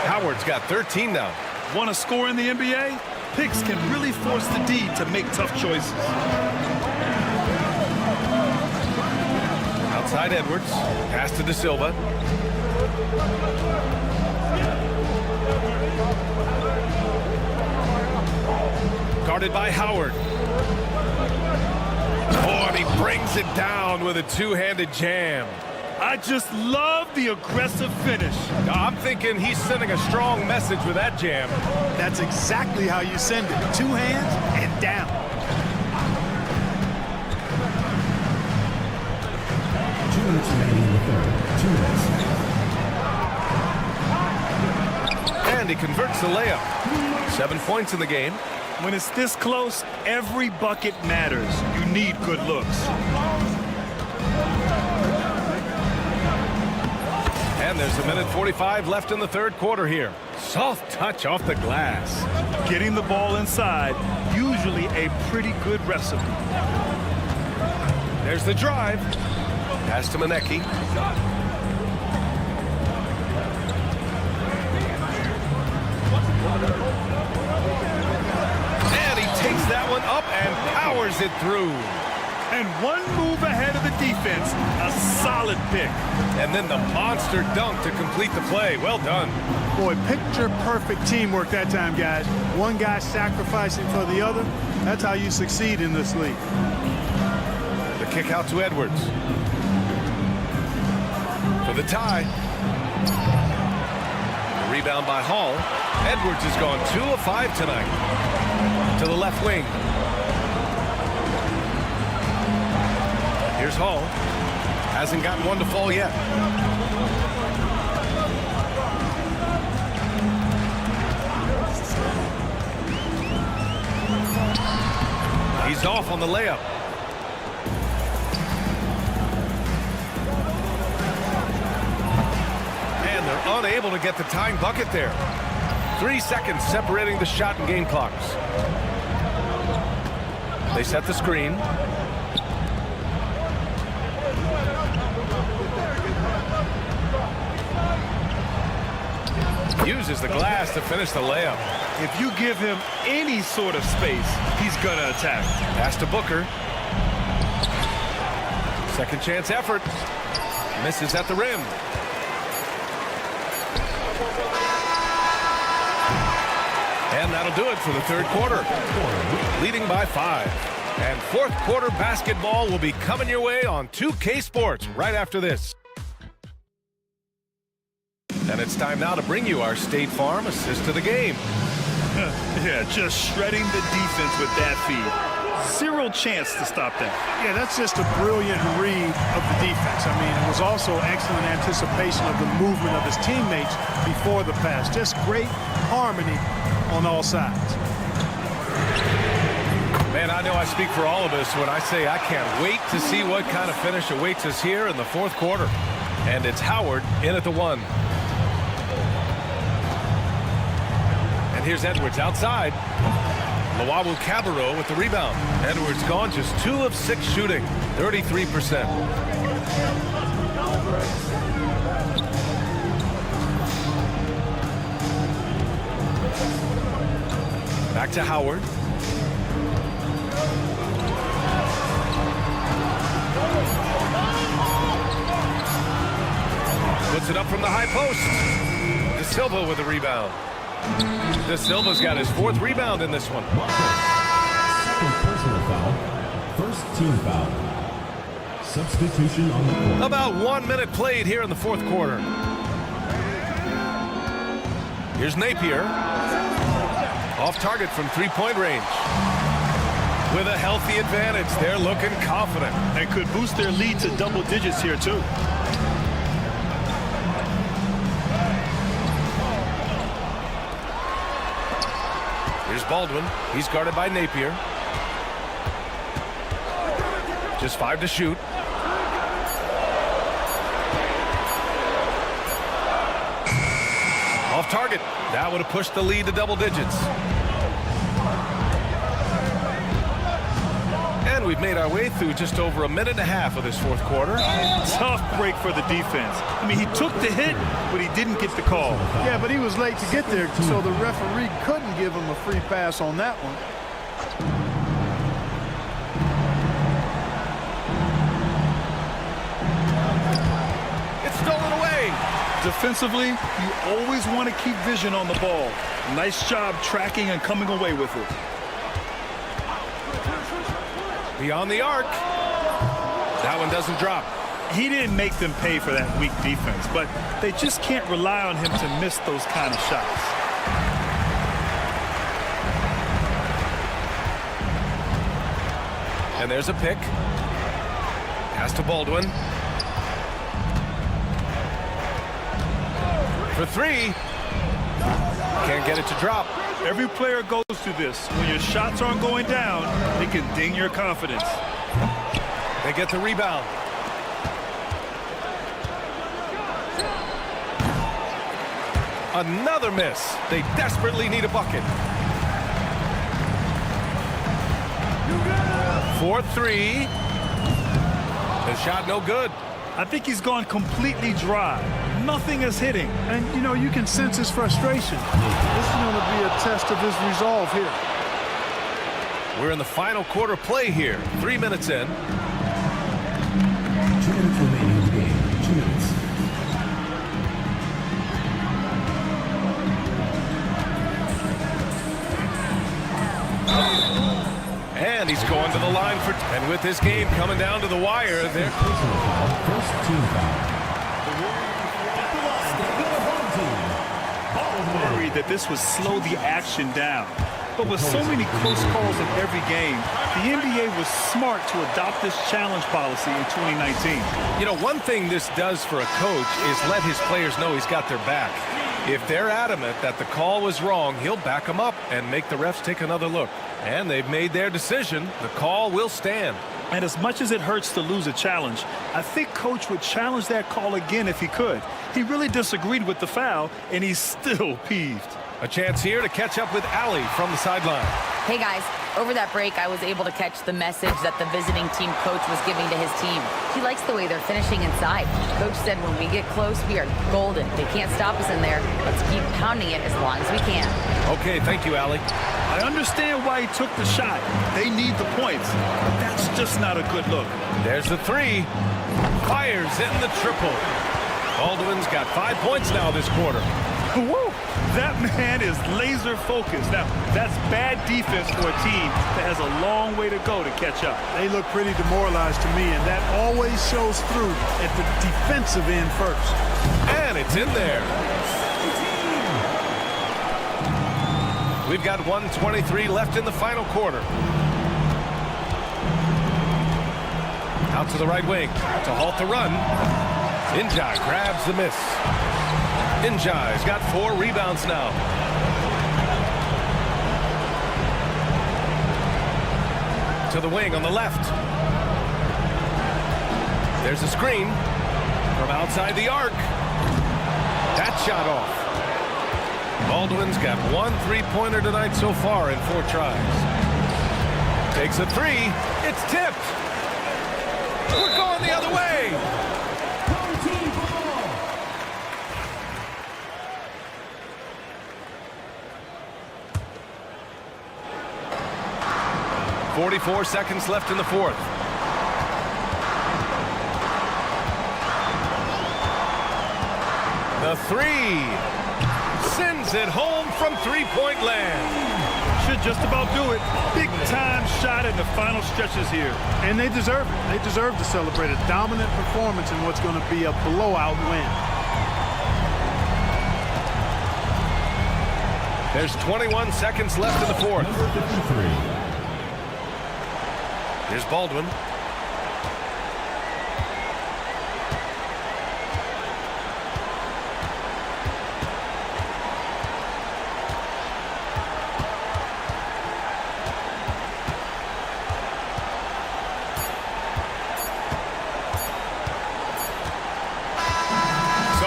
Howard's got 13 now. Want to score in the NBA? Picks can really force the D to make tough choices. Outside Edwards. Pass to De Silva. Guarded by Howard. Oh, and he brings it down with a two-handed jam. I just love the aggressive finish. I'm thinking he's sending a strong message with that jam. That's exactly how you send it. Two hands and down. 2 minutes remaining in the third. 2 minutes. And he converts the layup. 7 points in the game. When it's this close, every bucket matters. You need good looks. And there's 1:45 left in the third quarter here. Soft touch off the glass. Getting the ball inside, usually a pretty good recipe. There's the drive. Pass to Manecki. And he takes that one up and powers it through. And one move ahead of the defense, a solid pick. And then the monster dunk to complete the play. Well done. Boy, picture-perfect teamwork that time, guys. One guy sacrificing for the other. That's how you succeed in this league. The kick out to Edwards. For the tie. The rebound by Hall. Edwards has gone 2 of 5 tonight. To the left wing. Here's Hall. Hasn't gotten one to fall yet. He's off on the layup. And they're unable to get the tying bucket there. 3 seconds separating the shot and game clocks. They set the screen. Uses the glass to finish the layup. If you give him any sort of space, he's going to attack. Pass to Booker. Second chance effort. Misses at the rim. And that'll do it for the third quarter. Leading by 5. And fourth quarter basketball will be coming your way on 2K Sports right after this. And it's time now to bring you our State Farm assist to the game. Yeah, just shredding the defense with that feed. Zero chance to stop that. Yeah, that's just a brilliant read of the defense. I mean, it was also excellent anticipation of the movement of his teammates before the pass. Just great harmony on all sides. Man, I know I speak for all of us when I say I can't wait to see what kind of finish awaits us here in the fourth quarter. And it's Howard in at the 1. Here's Edwards outside. Lawawu Cabarro with the rebound. Edwards gone just 2 of 6 shooting, 33%. to Howard. Puts it up from the high post. De Silva with a rebound. De Silva's got his 4th rebound in this one. Second personal foul. First team foul. Substitution on the court. About 1 minute played here in the 4th quarter. Here's Napier. Off target from 3-point range. With a healthy advantage, they're looking confident. And could boost their lead to double digits here, too. Here's Baldwin. He's guarded by Napier. Just 5 to shoot. Off target. That would have pushed the lead to double digits. And we've made our way through just over a minute and a half of this 4th quarter. Tough break for the defense. I mean, he took the hit, but he didn't get the call. Yeah, but he was late to get there, so the referee couldn't give him a free pass on that one. It's stolen away. Defensively, you always want to keep vision on the ball. Nice job tracking and coming away with it. Beyond the arc. That one doesn't drop. He didn't make them pay for that weak defense, but they just can't rely on him to miss those kind of shots. And there's a pick. Pass to Baldwin. For 3. Can't get it to drop. Every player goes through this. When your shots aren't going down, it can ding your confidence. They get the rebound. Another miss. They desperately need a bucket. 4-3. The shot no good. I think he's gone completely dry. Nothing is hitting. And, you know, you can sense his frustration. This is going to be a test of his resolve here. We're in the final quarter play here. 3 minutes in. 2 minutes remaining in the game. 2 minutes. And he's going to the line for... And with this game coming down to the wire, there. Personal foul. First team foul. Worried that this would slow the action down. But with so many close calls in every game, the NBA was smart to adopt this challenge policy in 2019. You know, one thing this does for a coach is let his players know he's got their back. If they're adamant that the call was wrong, he'll back them up and make the refs take another look. And they've made their decision. The call will stand. And as much as it hurts to lose a challenge, I think Coach would challenge that call again if he could. He really disagreed with the foul, and he's still peeved. A chance here to catch up with Allie from the sideline. Hey guys, over that break, I was able to catch the message that the visiting team coach was giving to his team. He likes the way they're finishing inside. Coach said when we get close, we are golden. They can't stop us in there. Let's keep pounding it as long as we can. Okay, thank you, Allie. I understand why he took the shot. They need the points. But that's just not a good look. There's the 3. Fires in the triple. Baldwin's got 5 points now this quarter. Woo! That man is laser focused. Now, that's bad defense for a team that has a long way to go to catch up. They look pretty demoralized to me, and that always shows through at the defensive end first. And it's in there. We've got 1:23 left in the final quarter. Out to the right wing to halt the run. Injai grabs the miss. Injai's got 4 rebounds now. To the wing on the left. There's a screen from outside the arc. That shot off. Baldwin's got 1 3-pointer tonight so far in 4 tries. Takes a 3. It's tipped. We're going the other way. 44 seconds left in the fourth. The three. Sends it home from three-point land. Should just about do it. Big-time shot in the final stretches here. And they deserve it. They deserve to celebrate a dominant performance in what's going to be a blowout win. There's 21 seconds left in the fourth. Here's Baldwin. So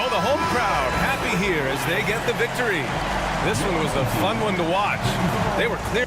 the home crowd happy here as they get the victory. This one was a fun one to watch. They were clear.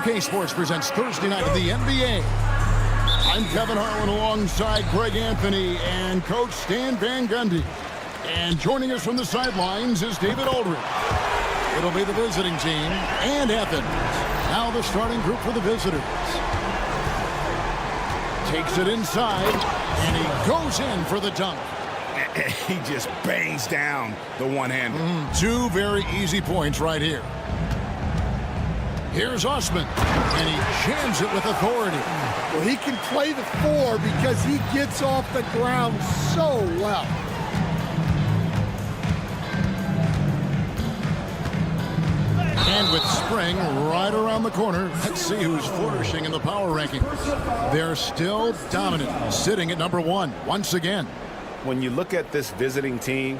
2K Sports presents Thursday night of the NBA. I'm Kevin Harlan alongside Greg Anthony and Coach Stan Van Gundy. And joining us from the sidelines is David Aldridge. It'll be the visiting team and Athens. Now the starting group for the visitors. Takes it inside, and he goes in for the dunk. He just bangs down the one-hander. Two very easy points right here. Here's Osman, and he jams it with authority. Well, he can play the four because he gets off the ground so well. And with Spring right around the corner, let's see who's flourishing in the power rankings. They're still dominant, sitting at number 1 once again. When you look at this visiting team,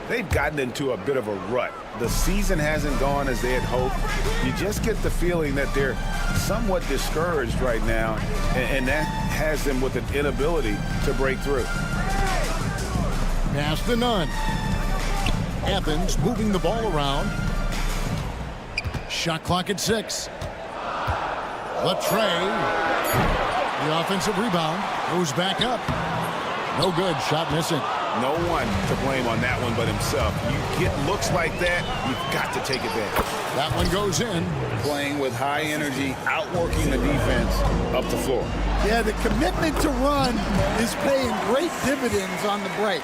they've gotten into a bit of a rut. The season hasn't gone as they had hoped. You just get the feeling that they're somewhat discouraged right now, and that has them with an inability to break through. Pass to Nunn. Athens moving the ball around. Shot clock at 6. Latrey. The offensive rebound goes back up. No good. Shot missing. No one to blame on that one but himself. You get looks like that, you've got to take advantage. That one goes in. Playing with high energy, outworking the defense up the floor. Yeah, the commitment to run is paying great dividends on the break.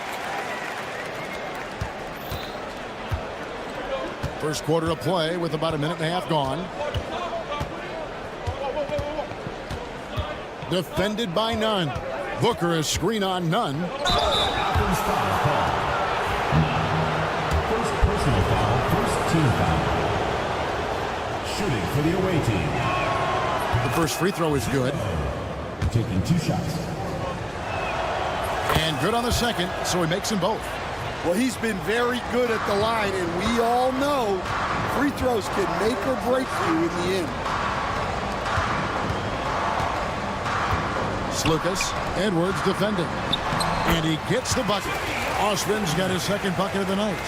First quarter of play with about a minute and a half gone. Defended by Nunn. Booker is screen on Nunn. Athens foul call. First personal foul, first team foul. Shooting for the away team. The first free throw is good. Taking 2 shots. And good on the second, so he makes them both. Well, he's been very good at the line, and we all know free throws can make or break you in the end. Lucas, Edwards defending. And he gets the bucket. Osman's got his second bucket of the night.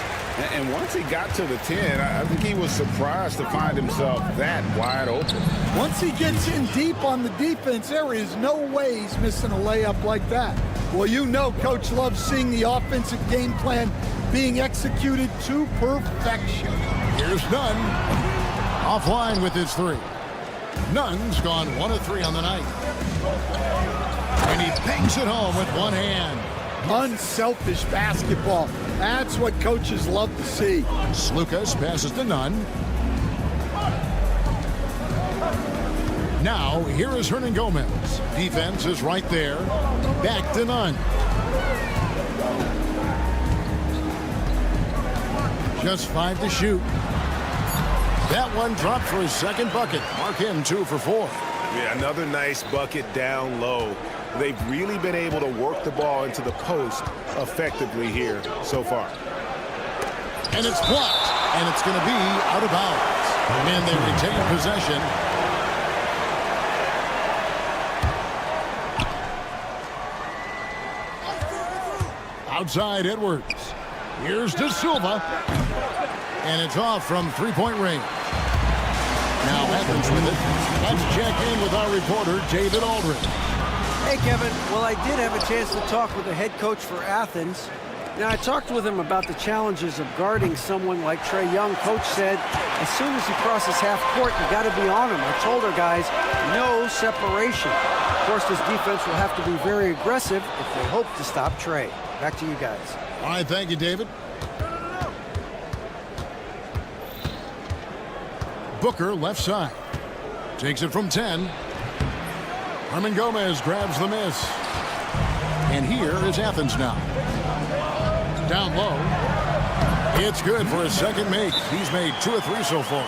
And once he got to the 10, I think he was surprised to find himself that wide open. Once he gets in deep on the defense, there is no way he's missing a layup like that. Well, you know Coach loves seeing the offensive game plan being executed to perfection. Here's Nunn. Offline with his 3. Nunn's gone 1 of 3 on the night. And he bangs it home with one hand. Unselfish basketball. That's what coaches love to see. Lucas passes to Nunn. Now, here is Hernan Gomez. Defense is right there. Back to Nunn. Just 5 to shoot. That one dropped for his second bucket. Mark him 2 for 4. Yeah, another nice bucket down low. They've really been able to work the ball into the post effectively here so far. And it's blocked, and it's going to be out of bounds. And they retain possession. Outside Edwards. Here's De Silva. And it's off from three-point range. Now Athens with it. Let's check in with our reporter, David Aldridge. Hey, Kevin. Well, I did have a chance to talk with the head coach for Athens. Now, I talked with him about the challenges of guarding someone like Trae Young. Coach said, as soon as he crosses half court, you got to be on him. I told our guys, no separation. Of course, this defense will have to be very aggressive if they hope to stop Trae. Back to you guys. All right, thank you, David. Booker left side. Takes it from 10. Hernan Gomez grabs the miss. And here is Athens now. Down low. It's good for his second make. He's made 2 of 3 so far.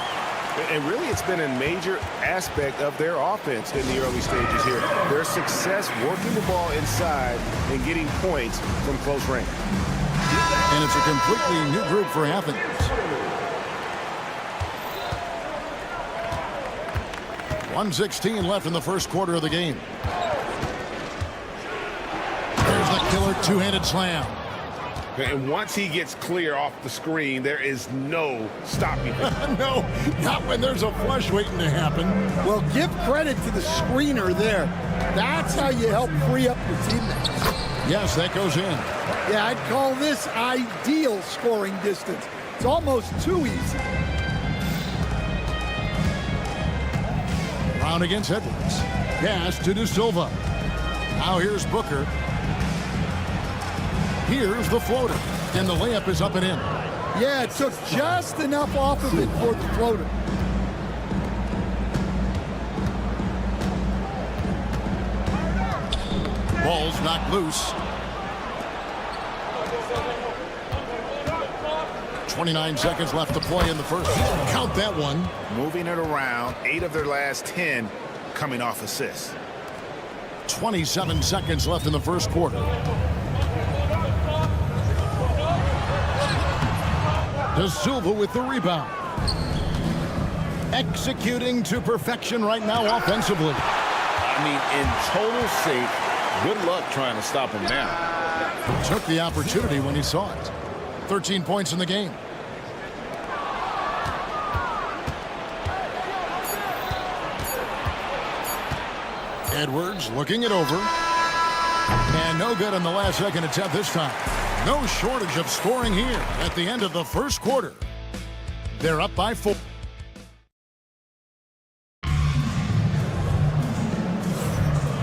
And really, it's been a major aspect of their offense in the early stages here. Their success working the ball inside and getting points from close range. And it's a completely new group for Athens. .116 left in the first quarter of the game. There's the killer two-handed slam. And once he gets clear off the screen, there is no stopping him. No, not when there's a flush waiting to happen. Well, give credit to the screener there. That's how you help free up your teammates. Yes, that goes in. Yeah, I'd call this ideal scoring distance. It's almost too easy. Brown against Edwards. Pass to De Silva. Now here's Booker. Here's the floater. And the layup is up and in. Yeah, it took just enough off of it for the floater. Ball's knocked loose. 29 seconds left to play in the first. Count that one. Moving it around, 8 of their last 10 coming off assists. 27 seconds left in the first quarter. De Silva with the rebound. Executing to perfection right now offensively. I mean, in total sync. Good luck trying to stop him now. Took the opportunity when he saw it. 13 points in the game. Edwards looking it over. And no good on the last second attempt this time. No shortage of scoring here at the end of the first quarter. They're up by 4.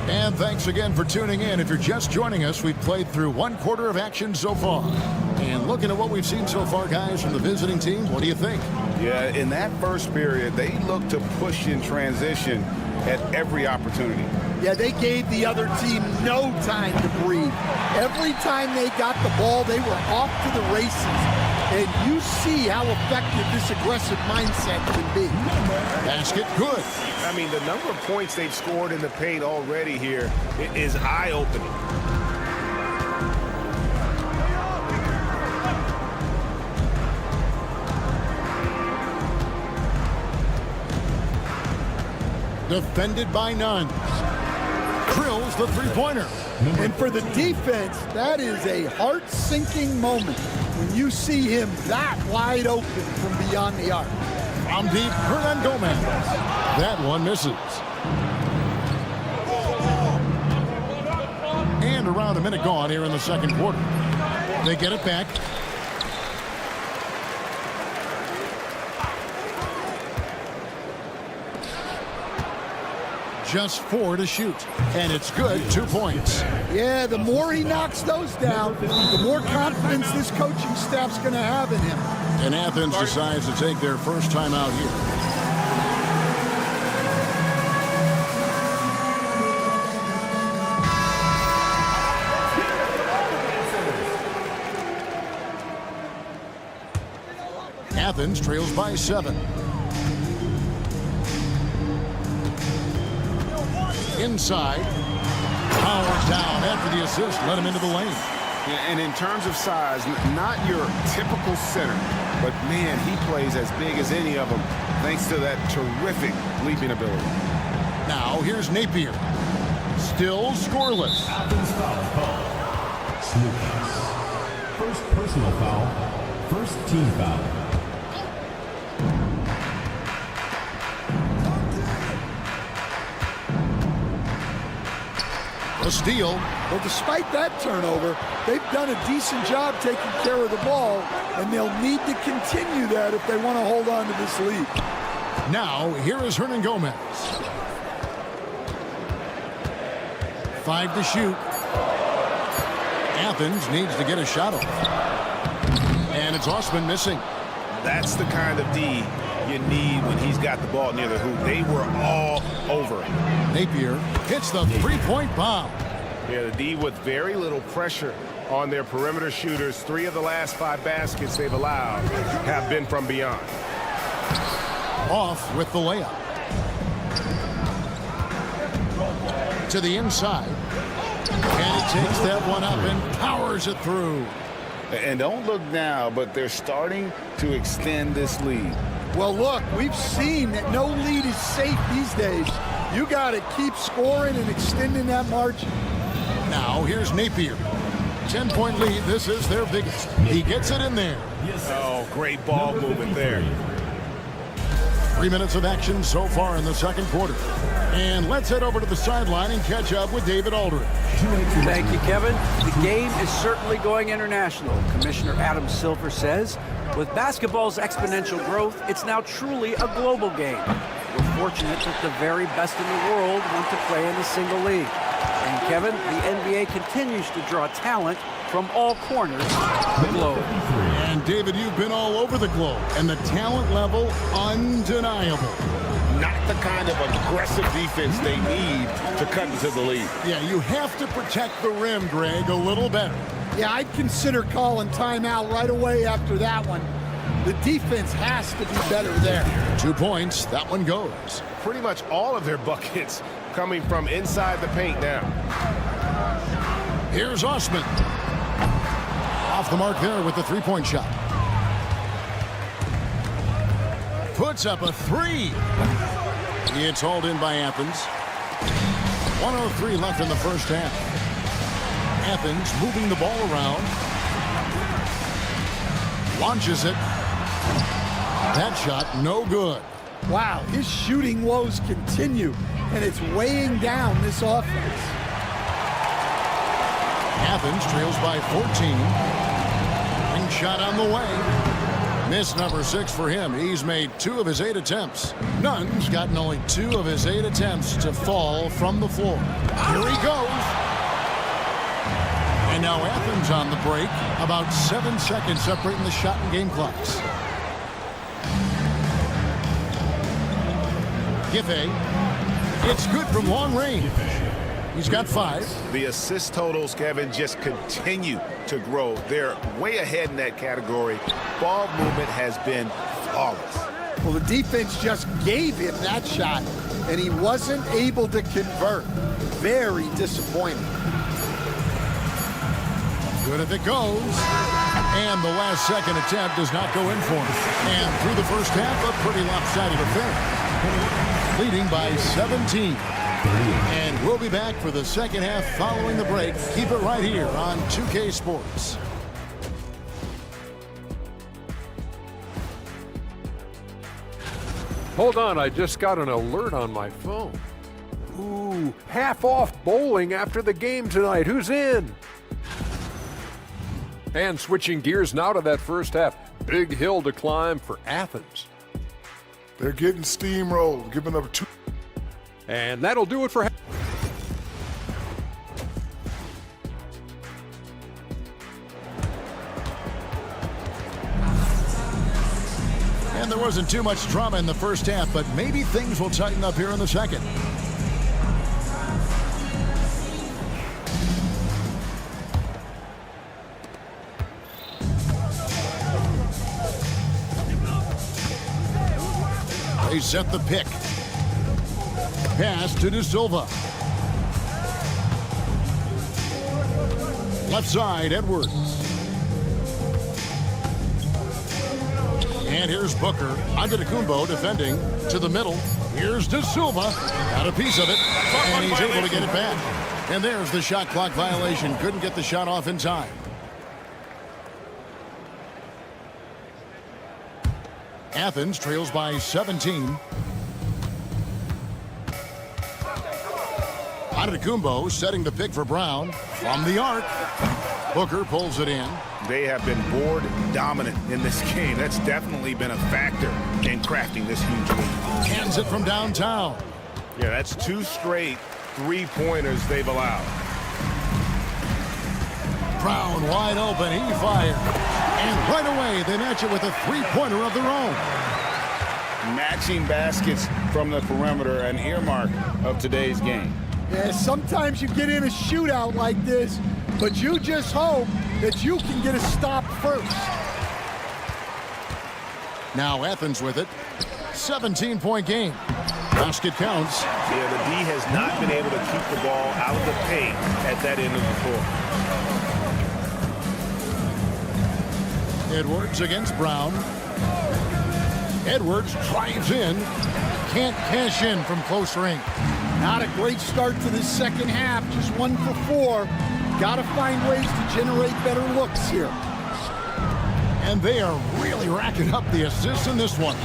And thanks again for tuning in. If you're just joining us, we've played through 1 quarter of action so far. And looking at what we've seen so far, guys, from the visiting team, what do you think? Yeah, in that first period, they looked to push in transition at every opportunity. Yeah, they gave the other team no time to breathe. Every time they got the ball, they were off to the races. And you see how effective this aggressive mindset can be. Basket good. I mean, the number of points they've scored in the paint already here is eye-opening. Defended by none. Drills the three-pointer. And for the defense, that is a heart-sinking moment when you see him that wide open from beyond the arc. From deep, Hernan Gomez. That one misses. And around a minute gone here in the second quarter. They get it back. Just 4 to shoot. And it's good, 2 points. Yeah, the more he knocks those down, the more confidence this coaching staff's going to have in him. And Athens decides to take their first time out here. Athens trails by 7. Inside. Powers down after the assist. Let him into the lane. Yeah, and in terms of size, not your typical center, but man, he plays as big as any of them thanks to that terrific leaping ability. Now here's Napier. Still scoreless. Athens foul call. Snoopers. First personal foul. First team foul. A steal. Well, despite that turnover, they've done a decent job taking care of the ball, and they'll need to continue that if they want to hold on to this lead. Now, here is Hernan Gomez. 5 to shoot. Athens needs to get a shot off. And it's Osman missing. That's the kind of D you need when he's got the ball near the hoop. They were all over it. Napier hits the three-point bomb. Yeah, the D with very little pressure on their perimeter shooters. 3 of the last 5 baskets they've allowed have been from beyond. Off with the layup. To the inside. And he takes that one up and powers it through. And don't look now, but they're starting to extend this lead. Well, look, we've seen that no lead is safe these days. You got to keep scoring and extending that margin. Now, here's Napier. 10-point lead. This is their biggest. He gets it in there. Oh, great ball movement there. 3 minutes of action so far in the second quarter. And let's head over to the sideline and catch up with David Aldridge. Thank you, Kevin. The game is certainly going international. Commissioner Adam Silver says, with basketball's exponential growth, it's now truly a global game. We're fortunate that the very best in the world want to play in a single league. And Kevin, the NBA continues to draw talent from all corners of the globe. And David, you've been all over the globe, and the talent level undeniable. Not the kind of aggressive defense they need to cut into the lead. Yeah, you have to protect the rim, Greg, a little better. Yeah, I'd consider calling timeout right away after that one. The defense has to be better there. 2 points. That one goes. Pretty much all of their buckets coming from inside the paint now. Here's Osman. Off the mark there with the three-point shot. Puts up a three. It's hauled in by Athens. 1:03 left in the first half. Athens moving the ball around. Launches it. That shot no good. Wow, his shooting woes continue, and it's weighing down this offense. Athens trails by 14. Ring shot on the way. Miss number 6 for him. He's made 2 of his 8 attempts. Nunn's gotten only 2 of his 8 attempts to fall from the floor. Here he goes. And now Athens on the break. About 7 seconds separating the shot and game clocks. Giffey. It's good from long range. He's got 5. The assist totals, Kevin, just continue to grow. They're way ahead in that category. Ball movement has been flawless. Well, the defense just gave him that shot, and he wasn't able to convert. Very disappointing. Good if it goes. And the last second attempt does not go in for him. And through the first half, a pretty lopsided affair. Leading by 17. And we'll be back for the second half following the break. Keep it right here on 2K Sports. Hold on, I just got an alert on my phone. Ooh, half off bowling after the game tonight. Who's in? And switching gears now to that first half. Big hill to climb for Athens. They're getting steamrolled, giving up 2. And that'll do it for... And there wasn't too much drama in the first half, but maybe things will tighten up here in the second. They set the pick. Pass to De Silva. Left side, Edwards. And here's Booker. Antetokounmpo defending to the middle. Here's De Silva. Got a piece of it. And he's able to get it back. And there's the shot clock violation. Couldn't get the shot off in time. Athens trails by 17. Antetokounmpo setting the pick for Brown from the arc. Booker pulls it in. They have been board dominant in this game. That's definitely been a factor in crafting this huge lead. Hands it from downtown. Yeah, that's 2 straight 3-pointers they've allowed. Brown wide open. He fired. And right away, they match it with a 3-pointer of their own. Matching baskets from the perimeter, an earmark of today's game. Yeah, sometimes you get in a shootout like this, but you just hope that you can get a stop first. Now Athens with it. 17-point game. Basket counts. Yeah, the D has not been able to keep the ball out of the paint at that end of the court. Edwards against Brown. Edwards drives in. Can't cash in from close range. Not a great start to the second half. Just 1 for 4. got to find ways to generate better looks here. And they are really racking up the assists in this one.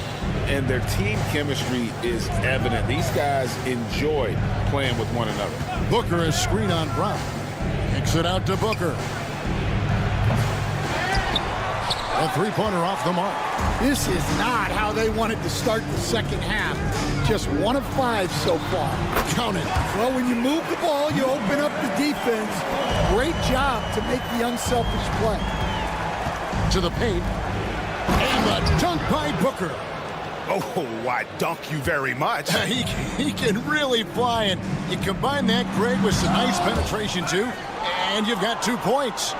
And their team chemistry is evident. These guys enjoy playing with one another. Booker is screen on Brown. Kicks it out to Booker. A three-pointer off the mark. This is not how they wanted to start the second half. Just 1 of 5 so far. Count it. Well, when you move the ball, you open up the defense. Great job to make the unselfish play. To the paint. And the dunk by Booker. Oh, I dunk you very much. He can really fly, and you combine that, Greg, with some nice penetration, too, and you've got 2 points.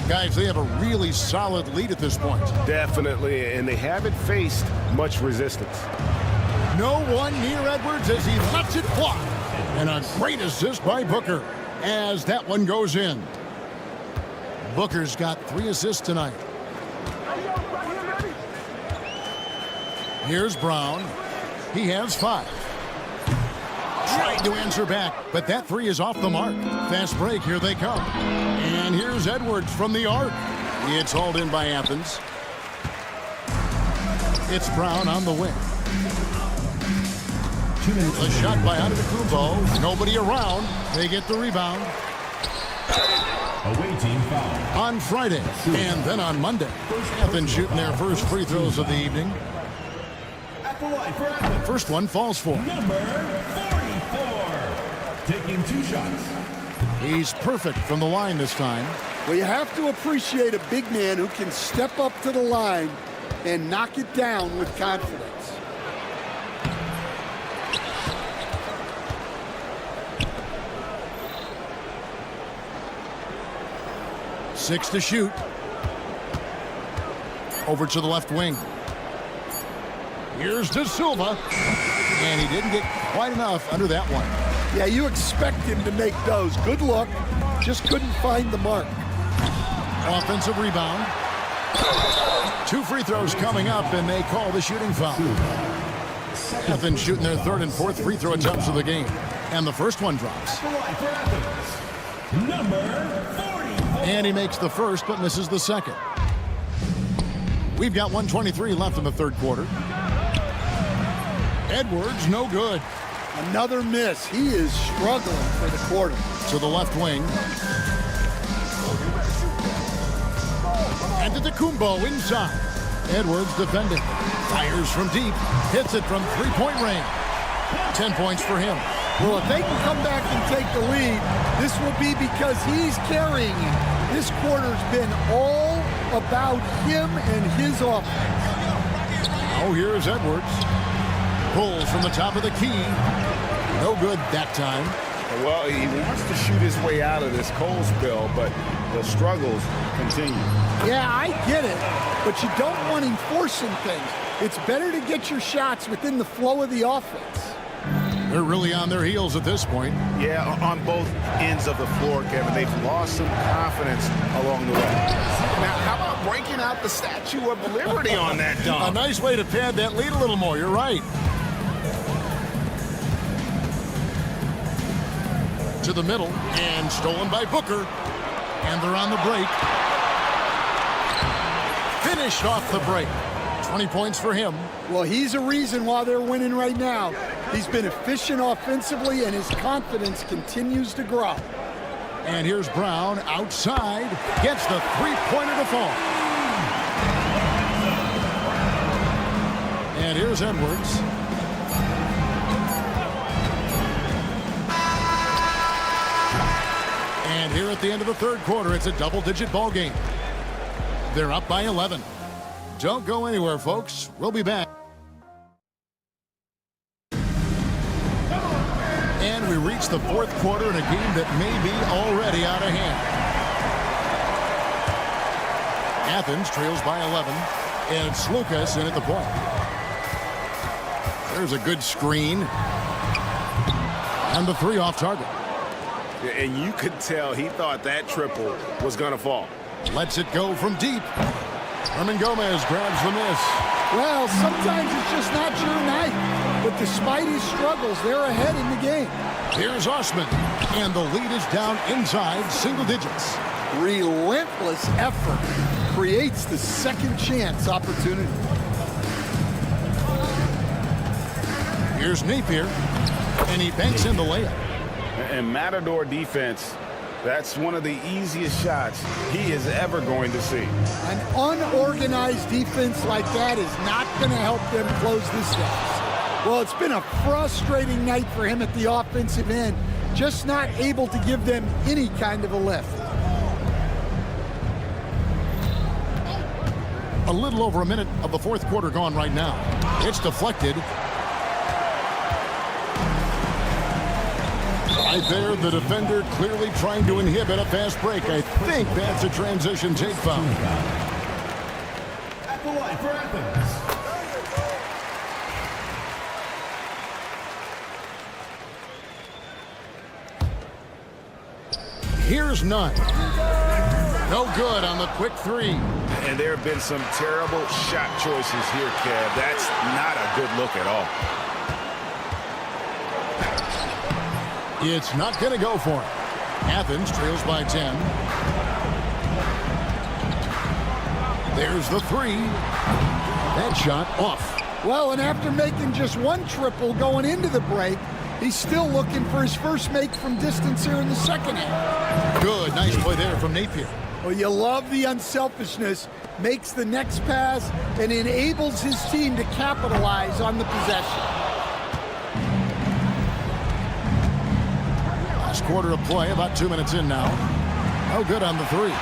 Guys, they have a really solid lead at this point. Definitely, and they haven't faced much resistance. No one near Edwards as he lets it fly. And a great assist by Booker as that one goes in. Booker's got 3 assists tonight. Here's Brown. He has 5. Trying to answer back, but that 3 is off the mark. Fast break, here they come. And here's Edwards from the arc. It's hauled in by Athens. It's Brown on the wing. A shot by Antetokounmpo. Nobody around. They get the rebound. Away team foul. On Friday, and then on Monday. Athens shooting their first free throws of the evening. First one falls for. Number 44. Taking 2 shots. He's perfect from the line this time. Well, you have to appreciate a big man who can step up to the line and knock it down with confidence. Six to shoot. Over to the left wing. Here's De Silva. And he didn't get quite enough under that one. Yeah, you expect him to make those. Good look. Just couldn't find the mark. Offensive rebound. 2 free throws coming up, and they call the shooting foul. Athens shooting their 3rd and 4th free throw attempts of the game. And the first one drops. Number 44. And he makes the first, but misses the second. We've got 1:23 left in the 3rd quarter. Edwards, no good. Another miss. He is struggling for the quarter. To the left wing. And to Antetokounmpo inside. Edwards defending. Fires from deep. Hits it from 3-point range. 10 points for him. Well, if they can come back and take the lead, this will be because he's carrying it. This quarter's been all about him and his offense. Oh, here's Edwards. Pulls from the top of the key. No good that time. Well, he wants to shoot his way out of this cold spell, but the struggles continue. Yeah, I get it, but you don't want him forcing things. It's better to get your shots within the flow of the offense. They're really on their heels at this point. Yeah, on both ends of the floor, Kevin. They've lost some confidence along the way. Now, how about breaking out the Statue of Liberty on that dunk? A nice way to pad that lead a little more. You're right. To the middle, and stolen by Booker. And they're on the break. Finished off the break. 20 points for him. Well, he's a reason why they're winning right now. He's been efficient offensively, and his confidence continues to grow. And here's Brown outside. Gets the three-pointer to fall. And here's Edwards. And here at the end of the 3rd quarter, it's a double-digit ball game. They're up by 11. Don't go anywhere, folks. We'll be back. And we reach the 4th quarter in a game that may be already out of hand. Athens trails by 11. And it's Lucas in at the point. There's a good screen. And the 3 off target. And you could tell he thought that triple was going to fall. Lets it go from deep. Herman Gomez grabs the miss. Well, sometimes it's just not your night. but despite his struggles, they're ahead in the game. Here's Osman, and the lead is down inside single digits. Relentless effort creates the second chance opportunity. Here's Napier, and he banks in the layup. And Matador defense, that's one of the easiest shots he is ever going to see. An unorganized defense like that is not going to help them close this deficit. Well, it's been a frustrating night for him at the offensive end, just not able to give them any kind of a lift. A little over a minute of the fourth quarter gone right now. It's deflected. Right there, the defender clearly trying to inhibit a fast break. I think that's a transition take foul. At the line for Athens. Here's none. No good on the quick three. And there have been some terrible shot choices here, Kev. That's not a good look at all. It's not going to go for him. Athens trails by 10. There's the three. That shot off. Well, and after making just one triple going into the break, he's still looking for his first make from distance here in the second half. Good, nice play there from Napier. Well, you love the unselfishness, makes the next pass, and enables his team to capitalize on the possession. Last quarter of play, about 2 minutes in now. No good on the three.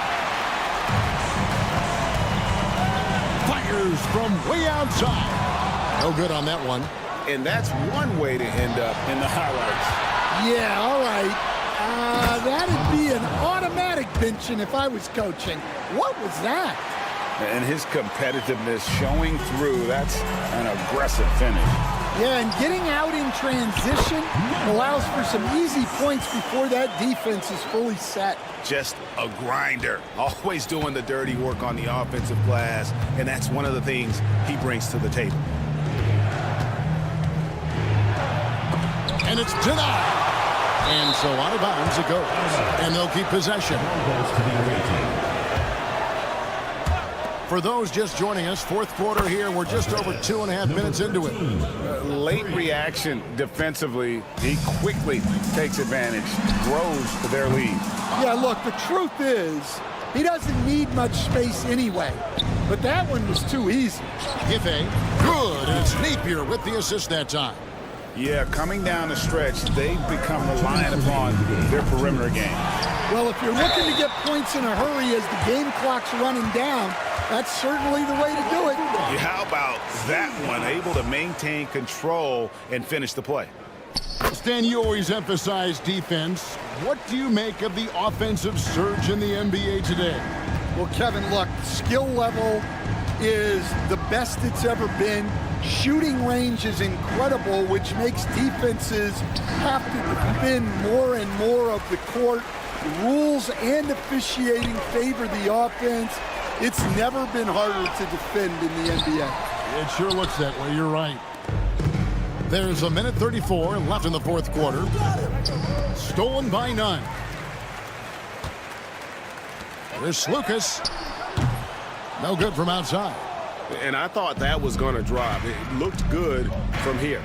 Fires from way outside. No good on that one. And that's one way to end up in the highlights. Yeah, all right. That'd be an automatic benching if I was coaching. What was that? And his competitiveness showing through. That's an aggressive finish. Yeah, and getting out in transition allows for some easy points before that defense is fully set. Just a grinder. Always doing the dirty work on the offensive glass. And that's one of the things he brings to the table. And it's denied. And so out of bounds it goes. And they'll keep possession. For those just joining us, fourth quarter here. We're just over 2.5 minutes into it. Late reaction defensively. He quickly takes advantage, grows their lead. Yeah, look, the truth is, he doesn't need much space anyway. But that one was too easy. Ife, good. And it's Napier with the assist that time. Yeah, coming down the stretch, they've become reliant upon their perimeter game. Well, if you're looking to get points in a hurry as the game clock's running down, that's certainly the way to do it. Yeah, how about that one? Able to maintain control and finish the play. Stan, you always emphasize defense. What do you make of the offensive surge in the NBA today? Well, Kevin, look, skill level is the best it's ever been. Shooting range is incredible, which makes defenses have to defend more and more of the court. Rules and officiating favor the offense. It's never been harder to defend in the NBA. It sure looks that way. You're right. There's a minute 34 left in the fourth quarter. Stolen by none. There's Lucas. No good from outside. And I thought that was going to drop. It looked good from here.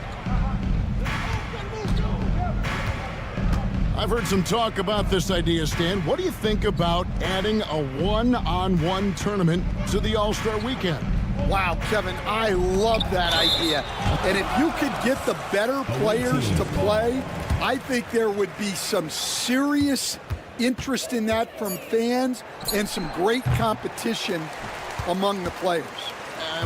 I've heard some talk about this idea, Stan. What do you think about adding a one-on-one tournament to the All-Star Weekend? Wow, Kevin, I love that idea. And if you could get the better players to play, I think there would be some serious interest in that from fans and some great competition among the players.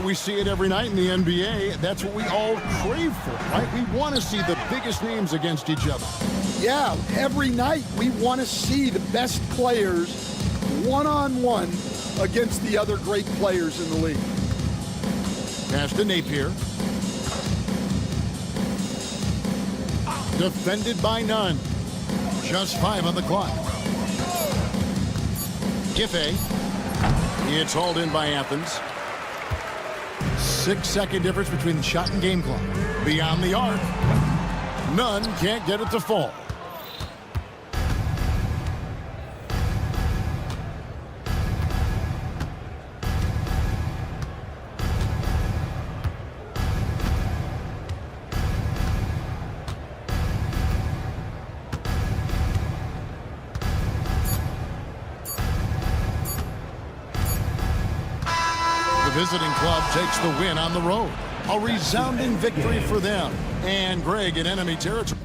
We see it every night in the NBA. That's what we all crave for, right? We want to see the biggest names against each other. Yeah, every night we want to see the best players one-on-one against the other great players in the league. Pass to Napier. Defended by none. Just 5 on the clock. Ife. It's hauled in by Athens. 6-second difference between the shot and game clock. Beyond the arc. None can't get it to fall. The visiting club takes the win on the road. A resounding victory for them. And Greg in enemy territory.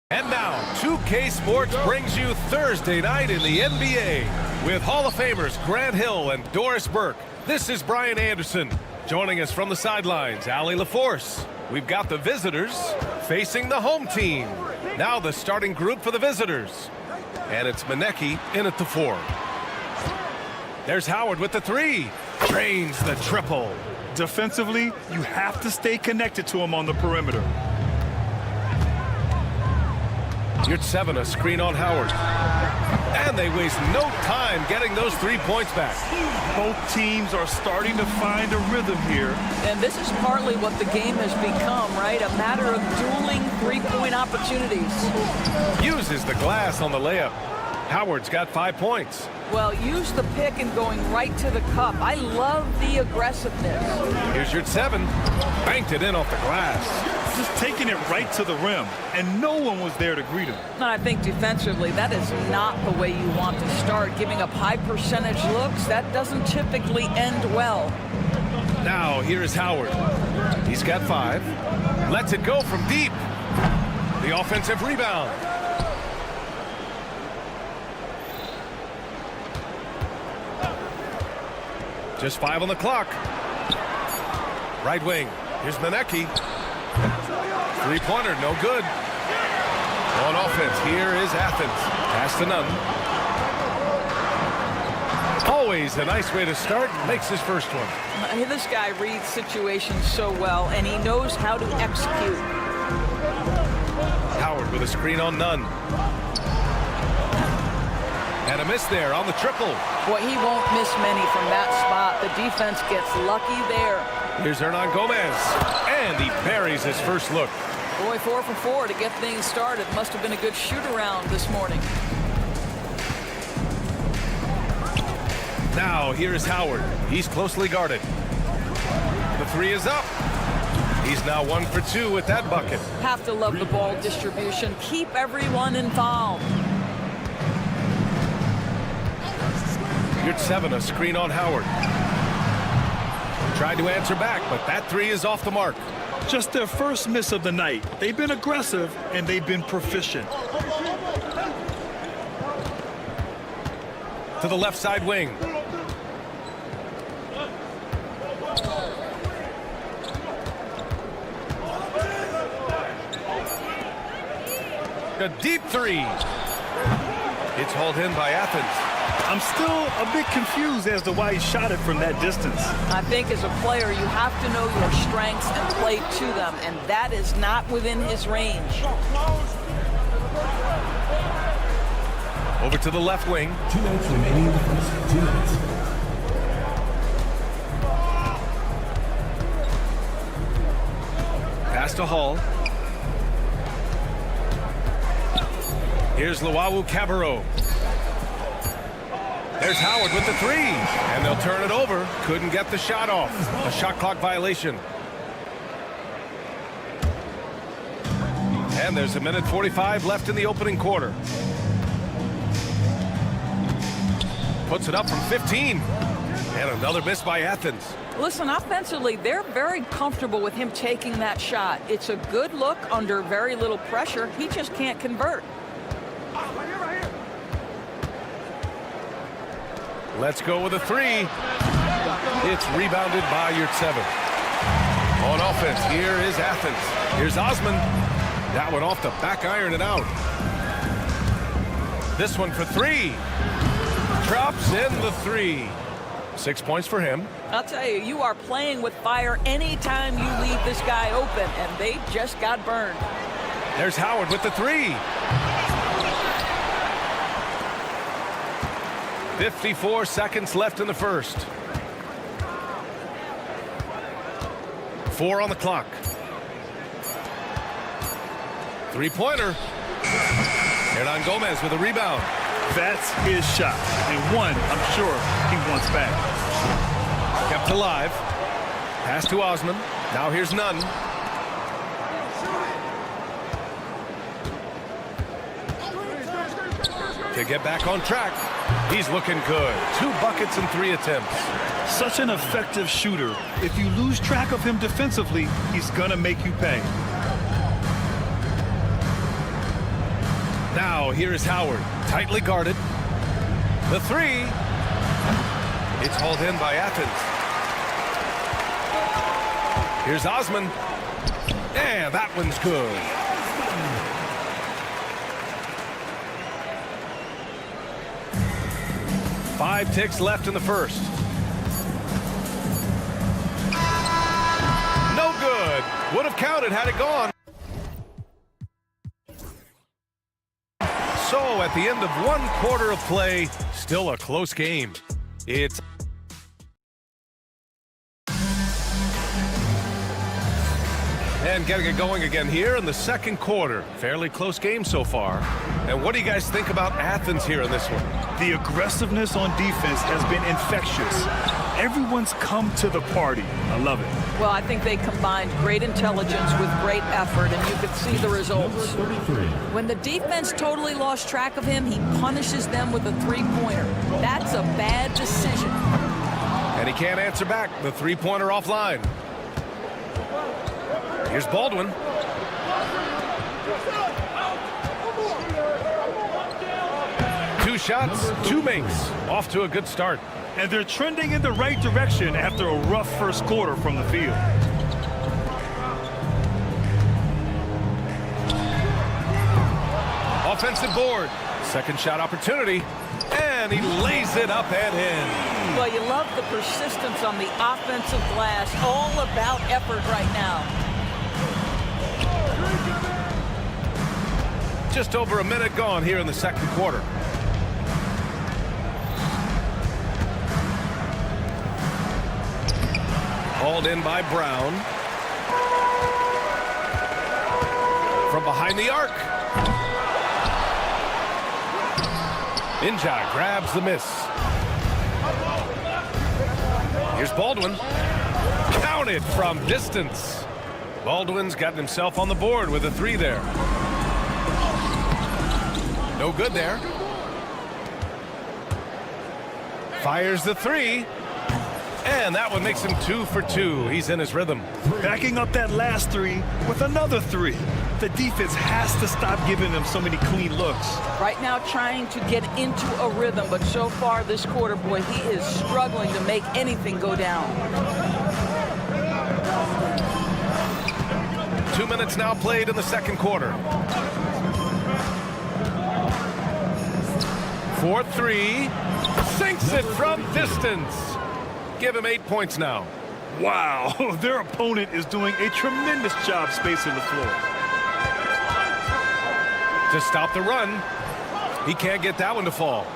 And now, 2K Sports brings you Thursday night in the NBA with Hall of Famers Grant Hill and Doris Burke. This is Brian Anderson. Joining us from the sidelines, Allie LaForce. We've got the visitors facing the home team. Now the starting group for the visitors. And it's Manecki in at the 4. There's Howard with the 3. Drains the triple. Defensively, you have to stay connected to him on the perimeter. Yurtseven, a screen on Howard. And they waste no time getting those 3 points back. Both teams are starting to find a rhythm here. And this is partly what the game has become, right? A matter of dueling 3-point opportunities. Uses the glass on the layup. Howard's got 5 points. Well, use the pick and going right to the cup. I love the aggressiveness. Here's Yurtseven. Banked it in off the glass. Just taking it right to the rim, and no one was there to greet him. And I think defensively, that is not the way you want to start. Giving up high percentage looks, that doesn't typically end well. Now, here is Howard. He's got 5. Lets it go from deep. The offensive rebound. Just 5 on the clock. Right wing. Here's Manecki. 3-pointer, no good. On offense, here is Athens. Pass to Nunn. Always a nice way to start. Makes his first one. This guy reads situations so well, and he knows how to execute. Howard with a screen on Nunn. And a miss there on the triple. Boy, he won't miss many from that spot. The defense gets lucky there. Here's Hernan Gomez. And he buries his first look. Boy, 4 for 4 to get things started. Must have been a good shoot-around this morning. Now, here is Howard. He's closely guarded. The 3 is up. He's now 1 for 2 with that bucket. Have to love the ball distribution. Keep everyone involved. Yurtseven, a screen on Howard. Tried to answer back, but that 3 is off the mark. Just their first miss of the night. They've been aggressive, and they've been proficient. To the left side wing. A deep 3. It's hauled in by Athens. I'm still a bit confused as to why he shot it from that distance. I think as a player, you have to know your strengths and play to them, and that is not within his range. Over to the left wing. 2 minutes remaining in the first 2 minutes. Pass to Hall. Here's Luau Cabarro. There's Howard with the 3, and they'll turn it over. Couldn't get the shot off. A shot clock violation. And there's 1:45 left in the opening quarter. Puts it up from 15. And another miss by Athens. Listen, offensively, they're very comfortable with him taking that shot. It's a good look under very little pressure. He just can't convert. Let's go with a 3. It's rebounded by Yurtseven. On offense, here is Athens. Here's Osman. That one off the back iron and out. This one for 3. Drops in the 3. 6 points for him. I'll tell you, you are playing with fire anytime you leave this guy open, and they just got burned. There's Howard with the 3. 54 seconds left in the first. 4 on the clock. 3-pointer. Hernan Gomez with a rebound. That's his shot, and one I'm sure he wants back. Kept alive. Pass to Osman. Now here's Nunn. To get back on track. He's looking good. 2 buckets and 3 attempts. Such an effective shooter. If you lose track of him defensively, he's going to make you pay. Now here is Howard. Tightly guarded. The 3. It's hauled in by Athens. Here's Osman. And that one's good. Five ticks left in the first. No good. Would have counted had it gone. So at the end of one quarter of play, still a close game. It's and getting it going again here in the second quarter. Fairly close game so far. And what do you guys think about Athens here in this one? The aggressiveness on defense has been infectious. Everyone's come to the party. I love it. Well, I think they combined great intelligence with great effort, and you could see the results. When the defense totally lost track of him, he punishes them with a three-pointer. That's a bad decision. And he can't answer back. The three-pointer offline. Here's Baldwin. Two shots, two makes. Off to a good start. And they're trending in the right direction after a rough first quarter from the field. Offensive board. Second shot opportunity. And he lays it up and in. Well, you love the persistence on the offensive glass. All about effort right now. Just over a minute gone here in the second quarter. Hauled in by Brown. From behind the arc. Inja grabs the miss. Here's Baldwin. Counted from distance. Baldwin's gotten himself on the board with a three there. No good there. Fires the three. And that one makes him 2 for 2. He's in his rhythm. Backing up that last three with another three. The defense has to stop giving them so many clean looks. Right now trying to get into a rhythm, but so far this quarter, boy, he is struggling to make anything go down. 2 minutes now played in the second quarter. 4-3. Sinks it from distance. Give him 8 points now. Wow, their opponent is doing a tremendous job spacing the floor. To stop the run. He can't get that one to fall.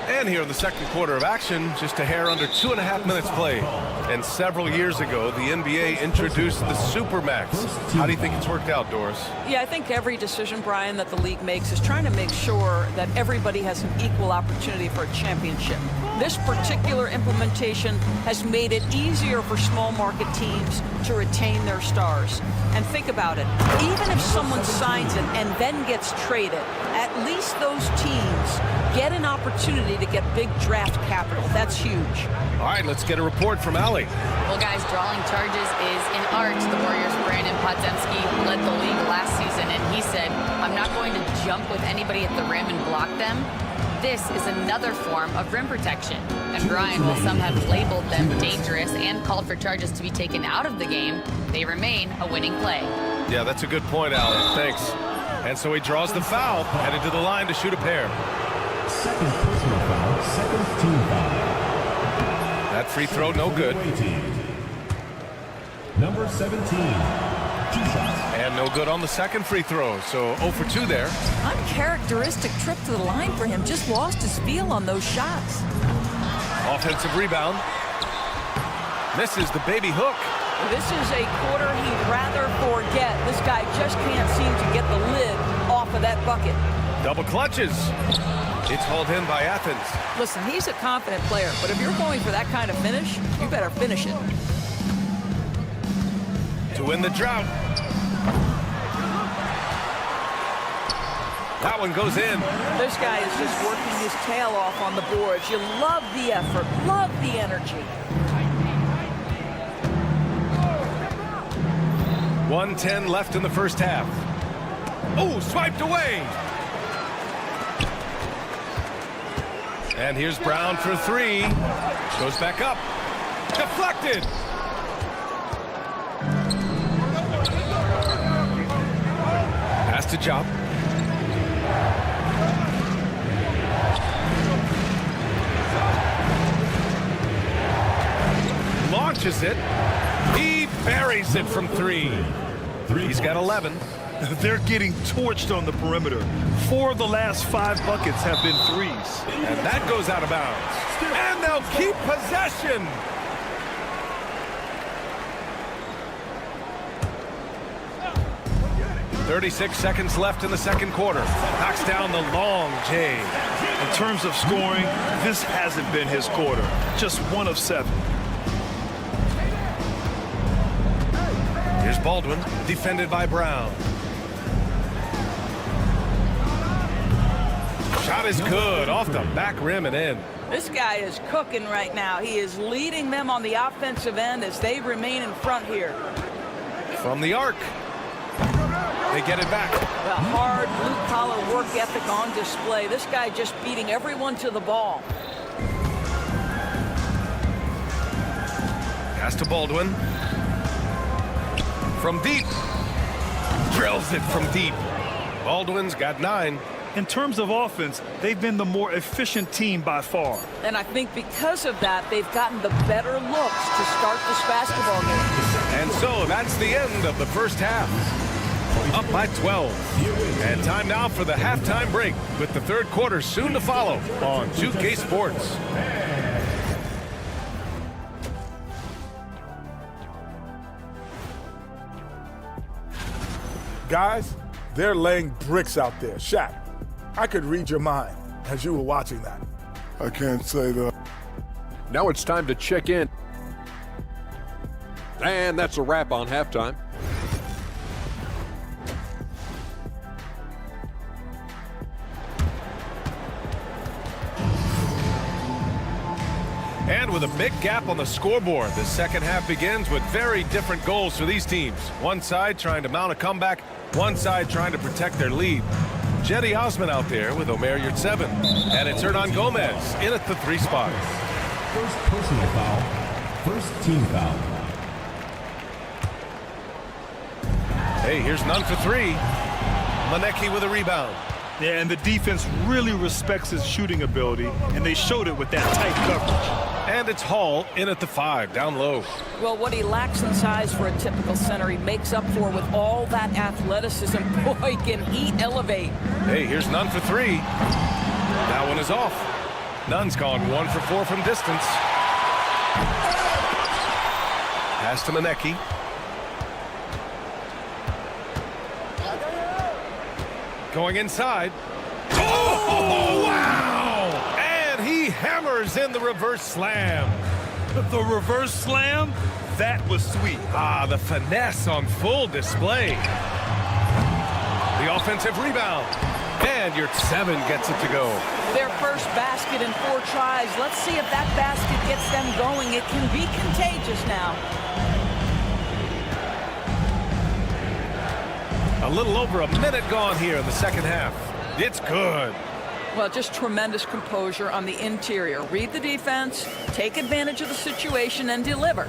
And here in the second quarter of action, just a hair under 2.5 minutes played. And several years ago, the NBA introduced the Supermax. How do you think it's worked out, Doris? Yeah, I think every decision, Brian, that the league makes is trying to make sure that everybody has an equal opportunity for a championship. This particular implementation has made it easier for small market teams to retain their stars. And think about it. Even if someone signs it and then gets traded, at least those teams get an opportunity to get big draft capital. That's huge. All right, let's get a report from Allie. Well, guys, drawing charges is in art. The Warriors' Brandon Podziemski led the league last season, and he said, I'm not going to jump with anybody at the rim and block them. This is another form of rim protection. And Brian, while some have labeled them dangerous and called for charges to be taken out of the game, they remain a winning play. Yeah, that's a good point, Allie. Thanks. And so he draws the foul, headed to the line to shoot a pair. Second personal foul, second team foul. That free throw, no good. Number 17, 2 shots. And no good on the second free throw, so 0 for 2 there. Uncharacteristic trip to the line for him. Just lost his feel on those shots. Offensive rebound. Misses the baby hook. This is a quarter he'd rather forget. This guy just can't seem to get the lid off of that bucket. Double clutches. It's hauled in by Athens. Listen, he's a confident player, but if you're going for that kind of finish, you better finish it. To win the drought. That one goes in. This guy is just working his tail off on the boards. You love the effort, love the energy. 1:10 left in the first half. Oh, swiped away. And here's Brown for 3. Goes back up. deflected. Pass to Job. Launches it. He buries it from three. He's got 11. They're getting torched on the perimeter. 4 of the last 5 buckets have been threes. And that goes out of bounds. And they'll keep possession. .36 seconds left in the second quarter. Knocks down the long J. In terms of scoring, this hasn't been his quarter. Just 1 of 7. Here's Baldwin, defended by Brown. Shot is good, off the back rim and in. This guy is cooking right now. He is leading them on the offensive end as they remain in front here. From the arc. They get it back. The hard blue-collar work ethic on display. This guy just beating everyone to the ball. Pass to Baldwin. From deep. Drills it from deep. Baldwin's got 9. In terms of offense, they've been the more efficient team by far. And I think because of that, they've gotten the better looks to start this basketball game. And so that's the end of the first half. Up by 12. And time now for the halftime break, with the third quarter soon to follow on 2K Sports. Guys, they're laying bricks out there. Shaq, I could read your mind as you were watching that. I can't say that. Now it's time to check in. And that's a wrap on halftime. And with a big gap on the scoreboard, the second half begins with very different goals for these teams. One side trying to mount a comeback, one side trying to protect their lead. Jetty Osman out there with Omer Yurtseven. And it's Hernan Gomez in at the 3 spot. First personal foul. First team foul. Hey, here's none for 3. Manecki with a rebound. Yeah, and the defense really respects his shooting ability, and they showed it with that tight coverage. And it's Hall in at the 5, down low. Well, what he lacks in size for a typical center, he makes up for with all that athleticism. Boy, can he elevate. Hey, here's none for 3. That one is off. Nunn's gone 1 for 4 from distance. Pass to Manecki. Going inside. Oh, wow! And he hammers in the reverse slam. The reverse slam? That was sweet. Ah, the finesse on full display. The offensive rebound. And Yurtseven gets it to go. Their first basket in 4 tries. Let's see if that basket gets them going. It can be contagious now. A little over a minute gone here in the second half. It's good. Well, just tremendous composure on the interior. Read the defense, take advantage of the situation, and deliver.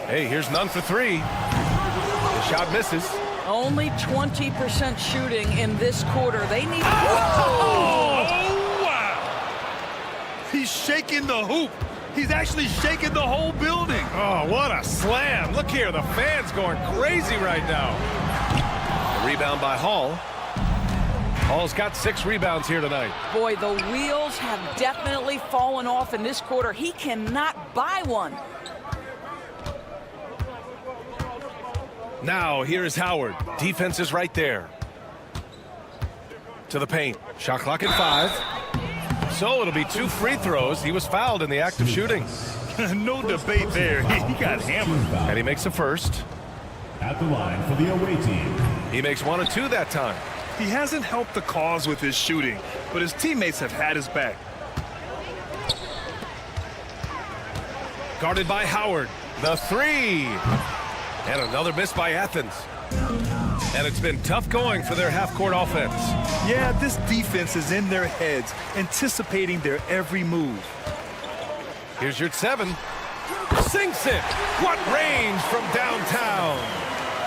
Hey, here's none for 3. The shot misses. Only 20% shooting in this quarter. They need... Oh, wow! He's shaking the hoop. He's actually shaking the whole building. Oh, what a slam. Look here, the fans going crazy right now. A rebound by Hall. Hall's got 6 rebounds here tonight. Boy, the wheels have definitely fallen off in this quarter. He cannot buy one. Now, here is Howard. Defense is right there. To the paint. Shot clock at 5. So it'll be 2 free throws. He was fouled in the act of shooting. No debate there. He got hammered. And he makes the first. At the line for the away team. He makes 1 of 2 that time. He hasn't helped the cause with his shooting, but his teammates have had his back. Guarded by Howard. The 3. And another miss by Athens. And it's been tough going for their half-court offense. Yeah, this defense is in their heads, anticipating their every move. Here's your 7. Sinks it. What range from downtown.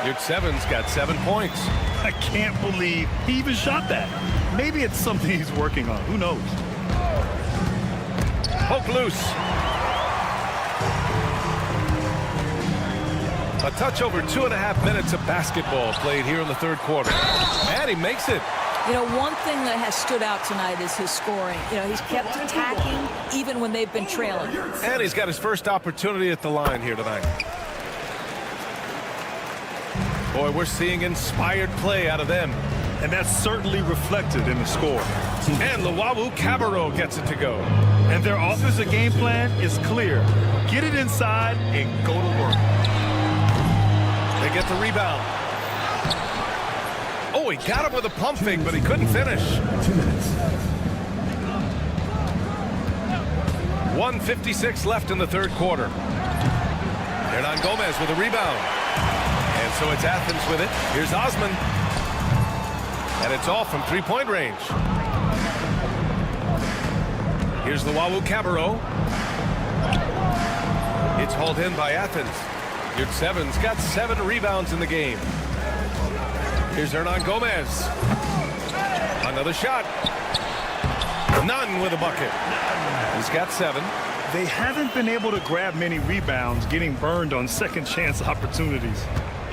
Your 7's got 7 points. I can't believe he even shot that. Maybe it's something he's working on. Who knows? Poke loose. A touch over 2.5 minutes of basketball played here in the third quarter. And he makes it. You know, one thing that has stood out tonight is his scoring. You know, he's kept attacking even when they've been trailing. And he's got his first opportunity at the line here tonight. Boy, we're seeing inspired play out of them. And that's certainly reflected in the score. And Luwawu Cabarro gets it to go. And their offensive game plan is clear. Get it inside and go to work. They get the rebound. Oh, he got him with a pump fake, but he couldn't finish. 1:56 left in the third quarter. Hernan Gomez with a rebound. And so it's Athens with it. Here's Osman. And it's all from three-point range. Here's Luwawu Cabarro. It's hauled in by Athens. Your 7's got 7 rebounds in the game. Here's Hernan Gomez. Another shot. Nunn with a bucket. He's got 7. They haven't been able to grab many rebounds, getting burned on second chance opportunities.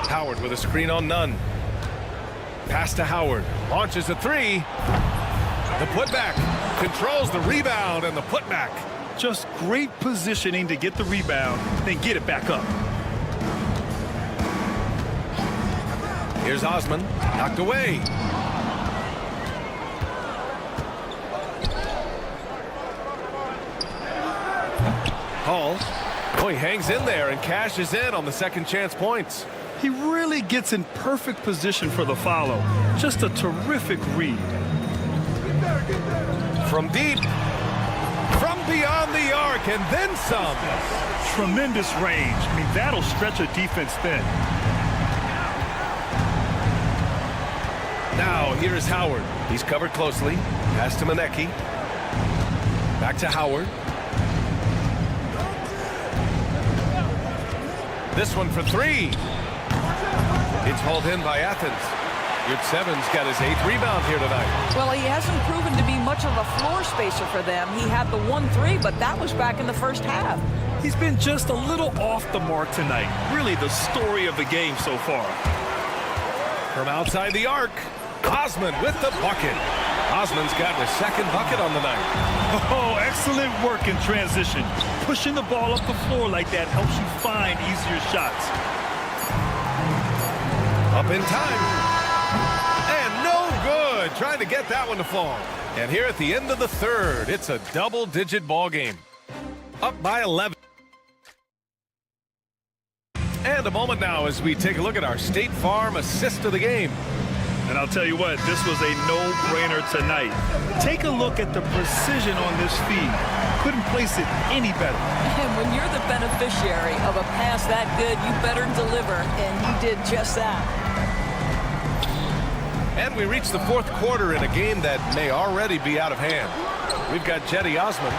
Howard with a screen on Nunn. Pass to Howard. Launches a 3. The putback. Controls the rebound and the putback. Just great positioning to get the rebound, then get it back up. Here's Osman. Knocked away. Hall. Oh, he hangs in there and cashes in on the second chance points. He really gets in perfect position for the follow. Just a terrific read. From deep. From beyond the arc and then some. Tremendous range. I mean, that'll stretch a defense thin. Now, here's Howard. He's covered closely. Pass to Manecki. Back to Howard. This one for 3. It's hauled in by Athens. Your 7's got his 8th rebound here tonight. Well, he hasn't proven to be much of a floor spacer for them. He had the 1-3, but that was back in the first half. He's been just a little off the mark tonight. Really the story of the game so far. From outside the arc, Osman with the bucket. Osman's got his 2nd bucket on the night. Oh, excellent work in transition. Pushing the ball up the floor like that helps you find easier shots. Up in time. And no good. Trying to get that one to fall. And here at the end of the third, it's a double-digit ball game. Up by 11. And a moment now as we take a look at our State Farm assist of the game. And I'll tell you what, this was a no-brainer tonight. Take a look at the precision on this feed. Couldn't place it any better. And when you're the beneficiary of a pass that good, you better deliver, and he did just that. And we reach the fourth quarter in a game that may already be out of hand. We've got Jetty Osman,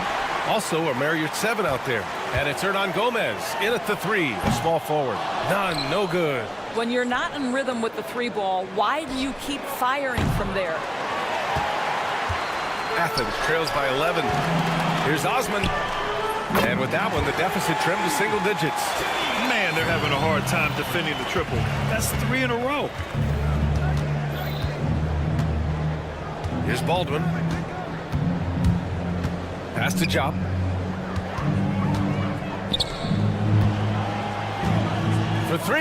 also a Marriott 7 out there. And it's Hernan Gomez in at the 3, a small forward. None, no good. When you're not in rhythm with the 3 ball, why do you keep firing from there? Athens trails by 11. Here's Osman. And with that one, the deficit trimmed to single digits. Man, they're having a hard time defending the triple. That's 3 in a row. Here's Baldwin. Pass to Jop. For 3.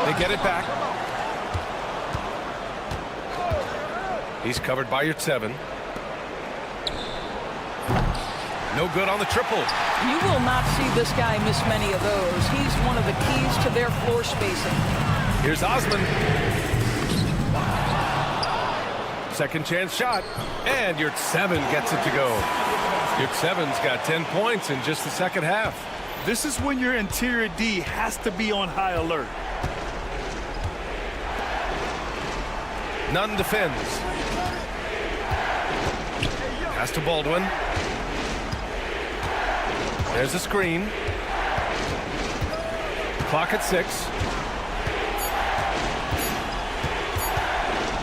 They get it back. He's covered by your 7. No good on the triple. You will not see this guy miss many of those. He's one of the keys to their floor spacing. Here's Osman. Second chance shot. And your 7 gets it to go. Your 7's got 10 points in just the second half. This is when your interior D has to be on high alert. Nunn defends. Pass to Baldwin. There's a screen. Clock at 6.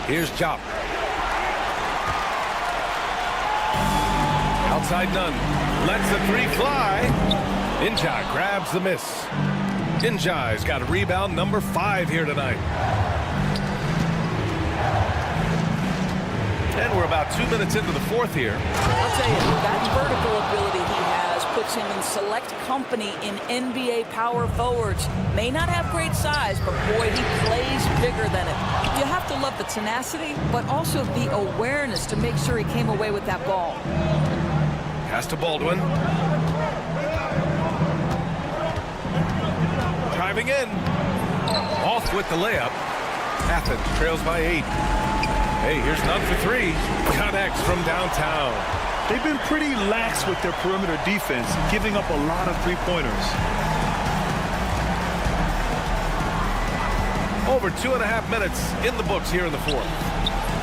Here's Jop. Outside none. Lets the 3 fly. Injai grabs the miss. Injai's got a rebound number 5 here tonight. And we're about 2 minutes into the fourth here. I'll tell you, that vertical ability he has puts him in select company in NBA power forwards. May not have great size, but boy, he plays bigger than it. You have to love the tenacity, but also the awareness to make sure he came away with that ball. Pass to Baldwin. Driving in. Off with the layup. Athens trails by 8. Hey, here's none for 3. Connects from downtown. They've been pretty lax with their perimeter defense, giving up a lot of three-pointers. Over 2.5 minutes in the books here in the fourth.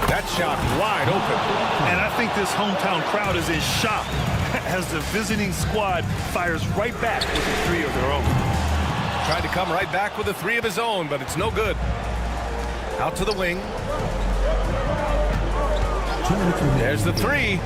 That shot wide open. And I think this hometown crowd is in shock as the visiting squad fires right back with a 3 of their own. Tried to come right back with a 3 of his own, but it's no good. Out to the wing. There's the 3.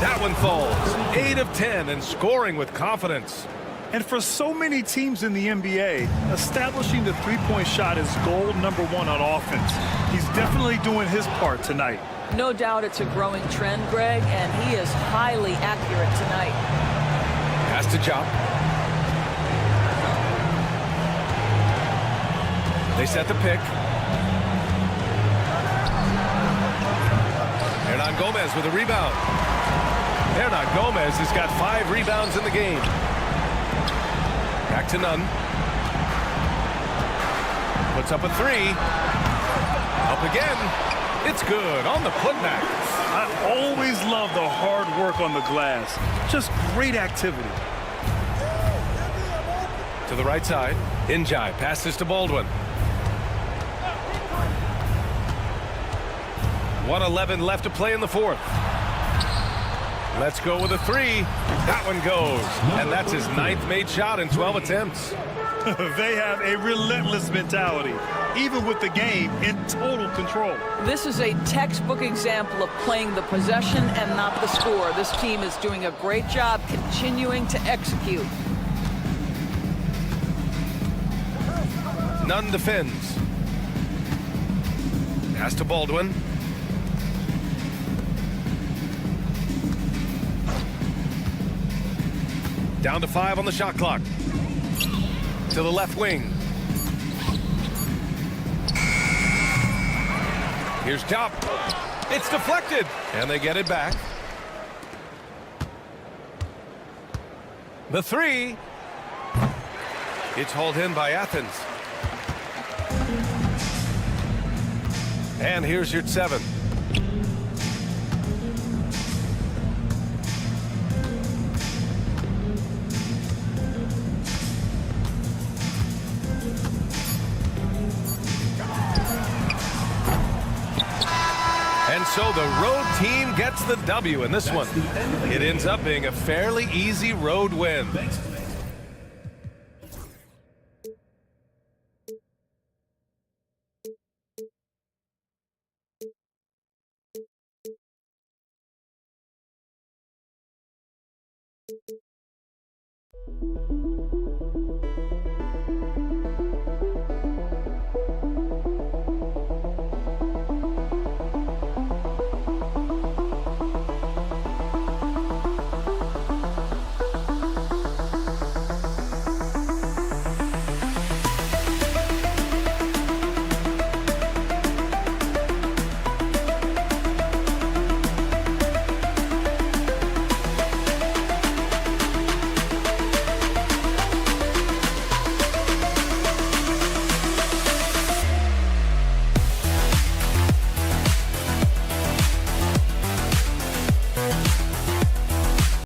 That one falls. 8 of 10 and scoring with confidence. And for so many teams in the NBA, establishing the three-point shot is goal number 1 on offense. He's definitely doing his part tonight. No doubt it's a growing trend, Greg, and he is highly accurate tonight. Pass to Jop. They set the pick. Hernan Gomez with a rebound. Hernan Gomez has got 5 rebounds in the game. Back to Nunn. Puts up a 3. Up again. It's good on the putback. I always love the hard work on the glass. Just great activity. To the right side. Injai passes to Baldwin. 1:11 left to play in the fourth. Let's go with a 3. That one goes. And that's his 9th made shot in 12 attempts. They have a relentless mentality, even with the game in total control. This is a textbook example of playing the possession and not the score. This team is doing a great job continuing to execute. Nunn defends. Pass to Baldwin. Down to 5 on the shot clock. To the left wing. Here's Jop. It's deflected. And they get it back. The 3. It's hauled in by Athens. And here's your 7. And so the road team gets the W in this one. It ends up being a fairly easy road win.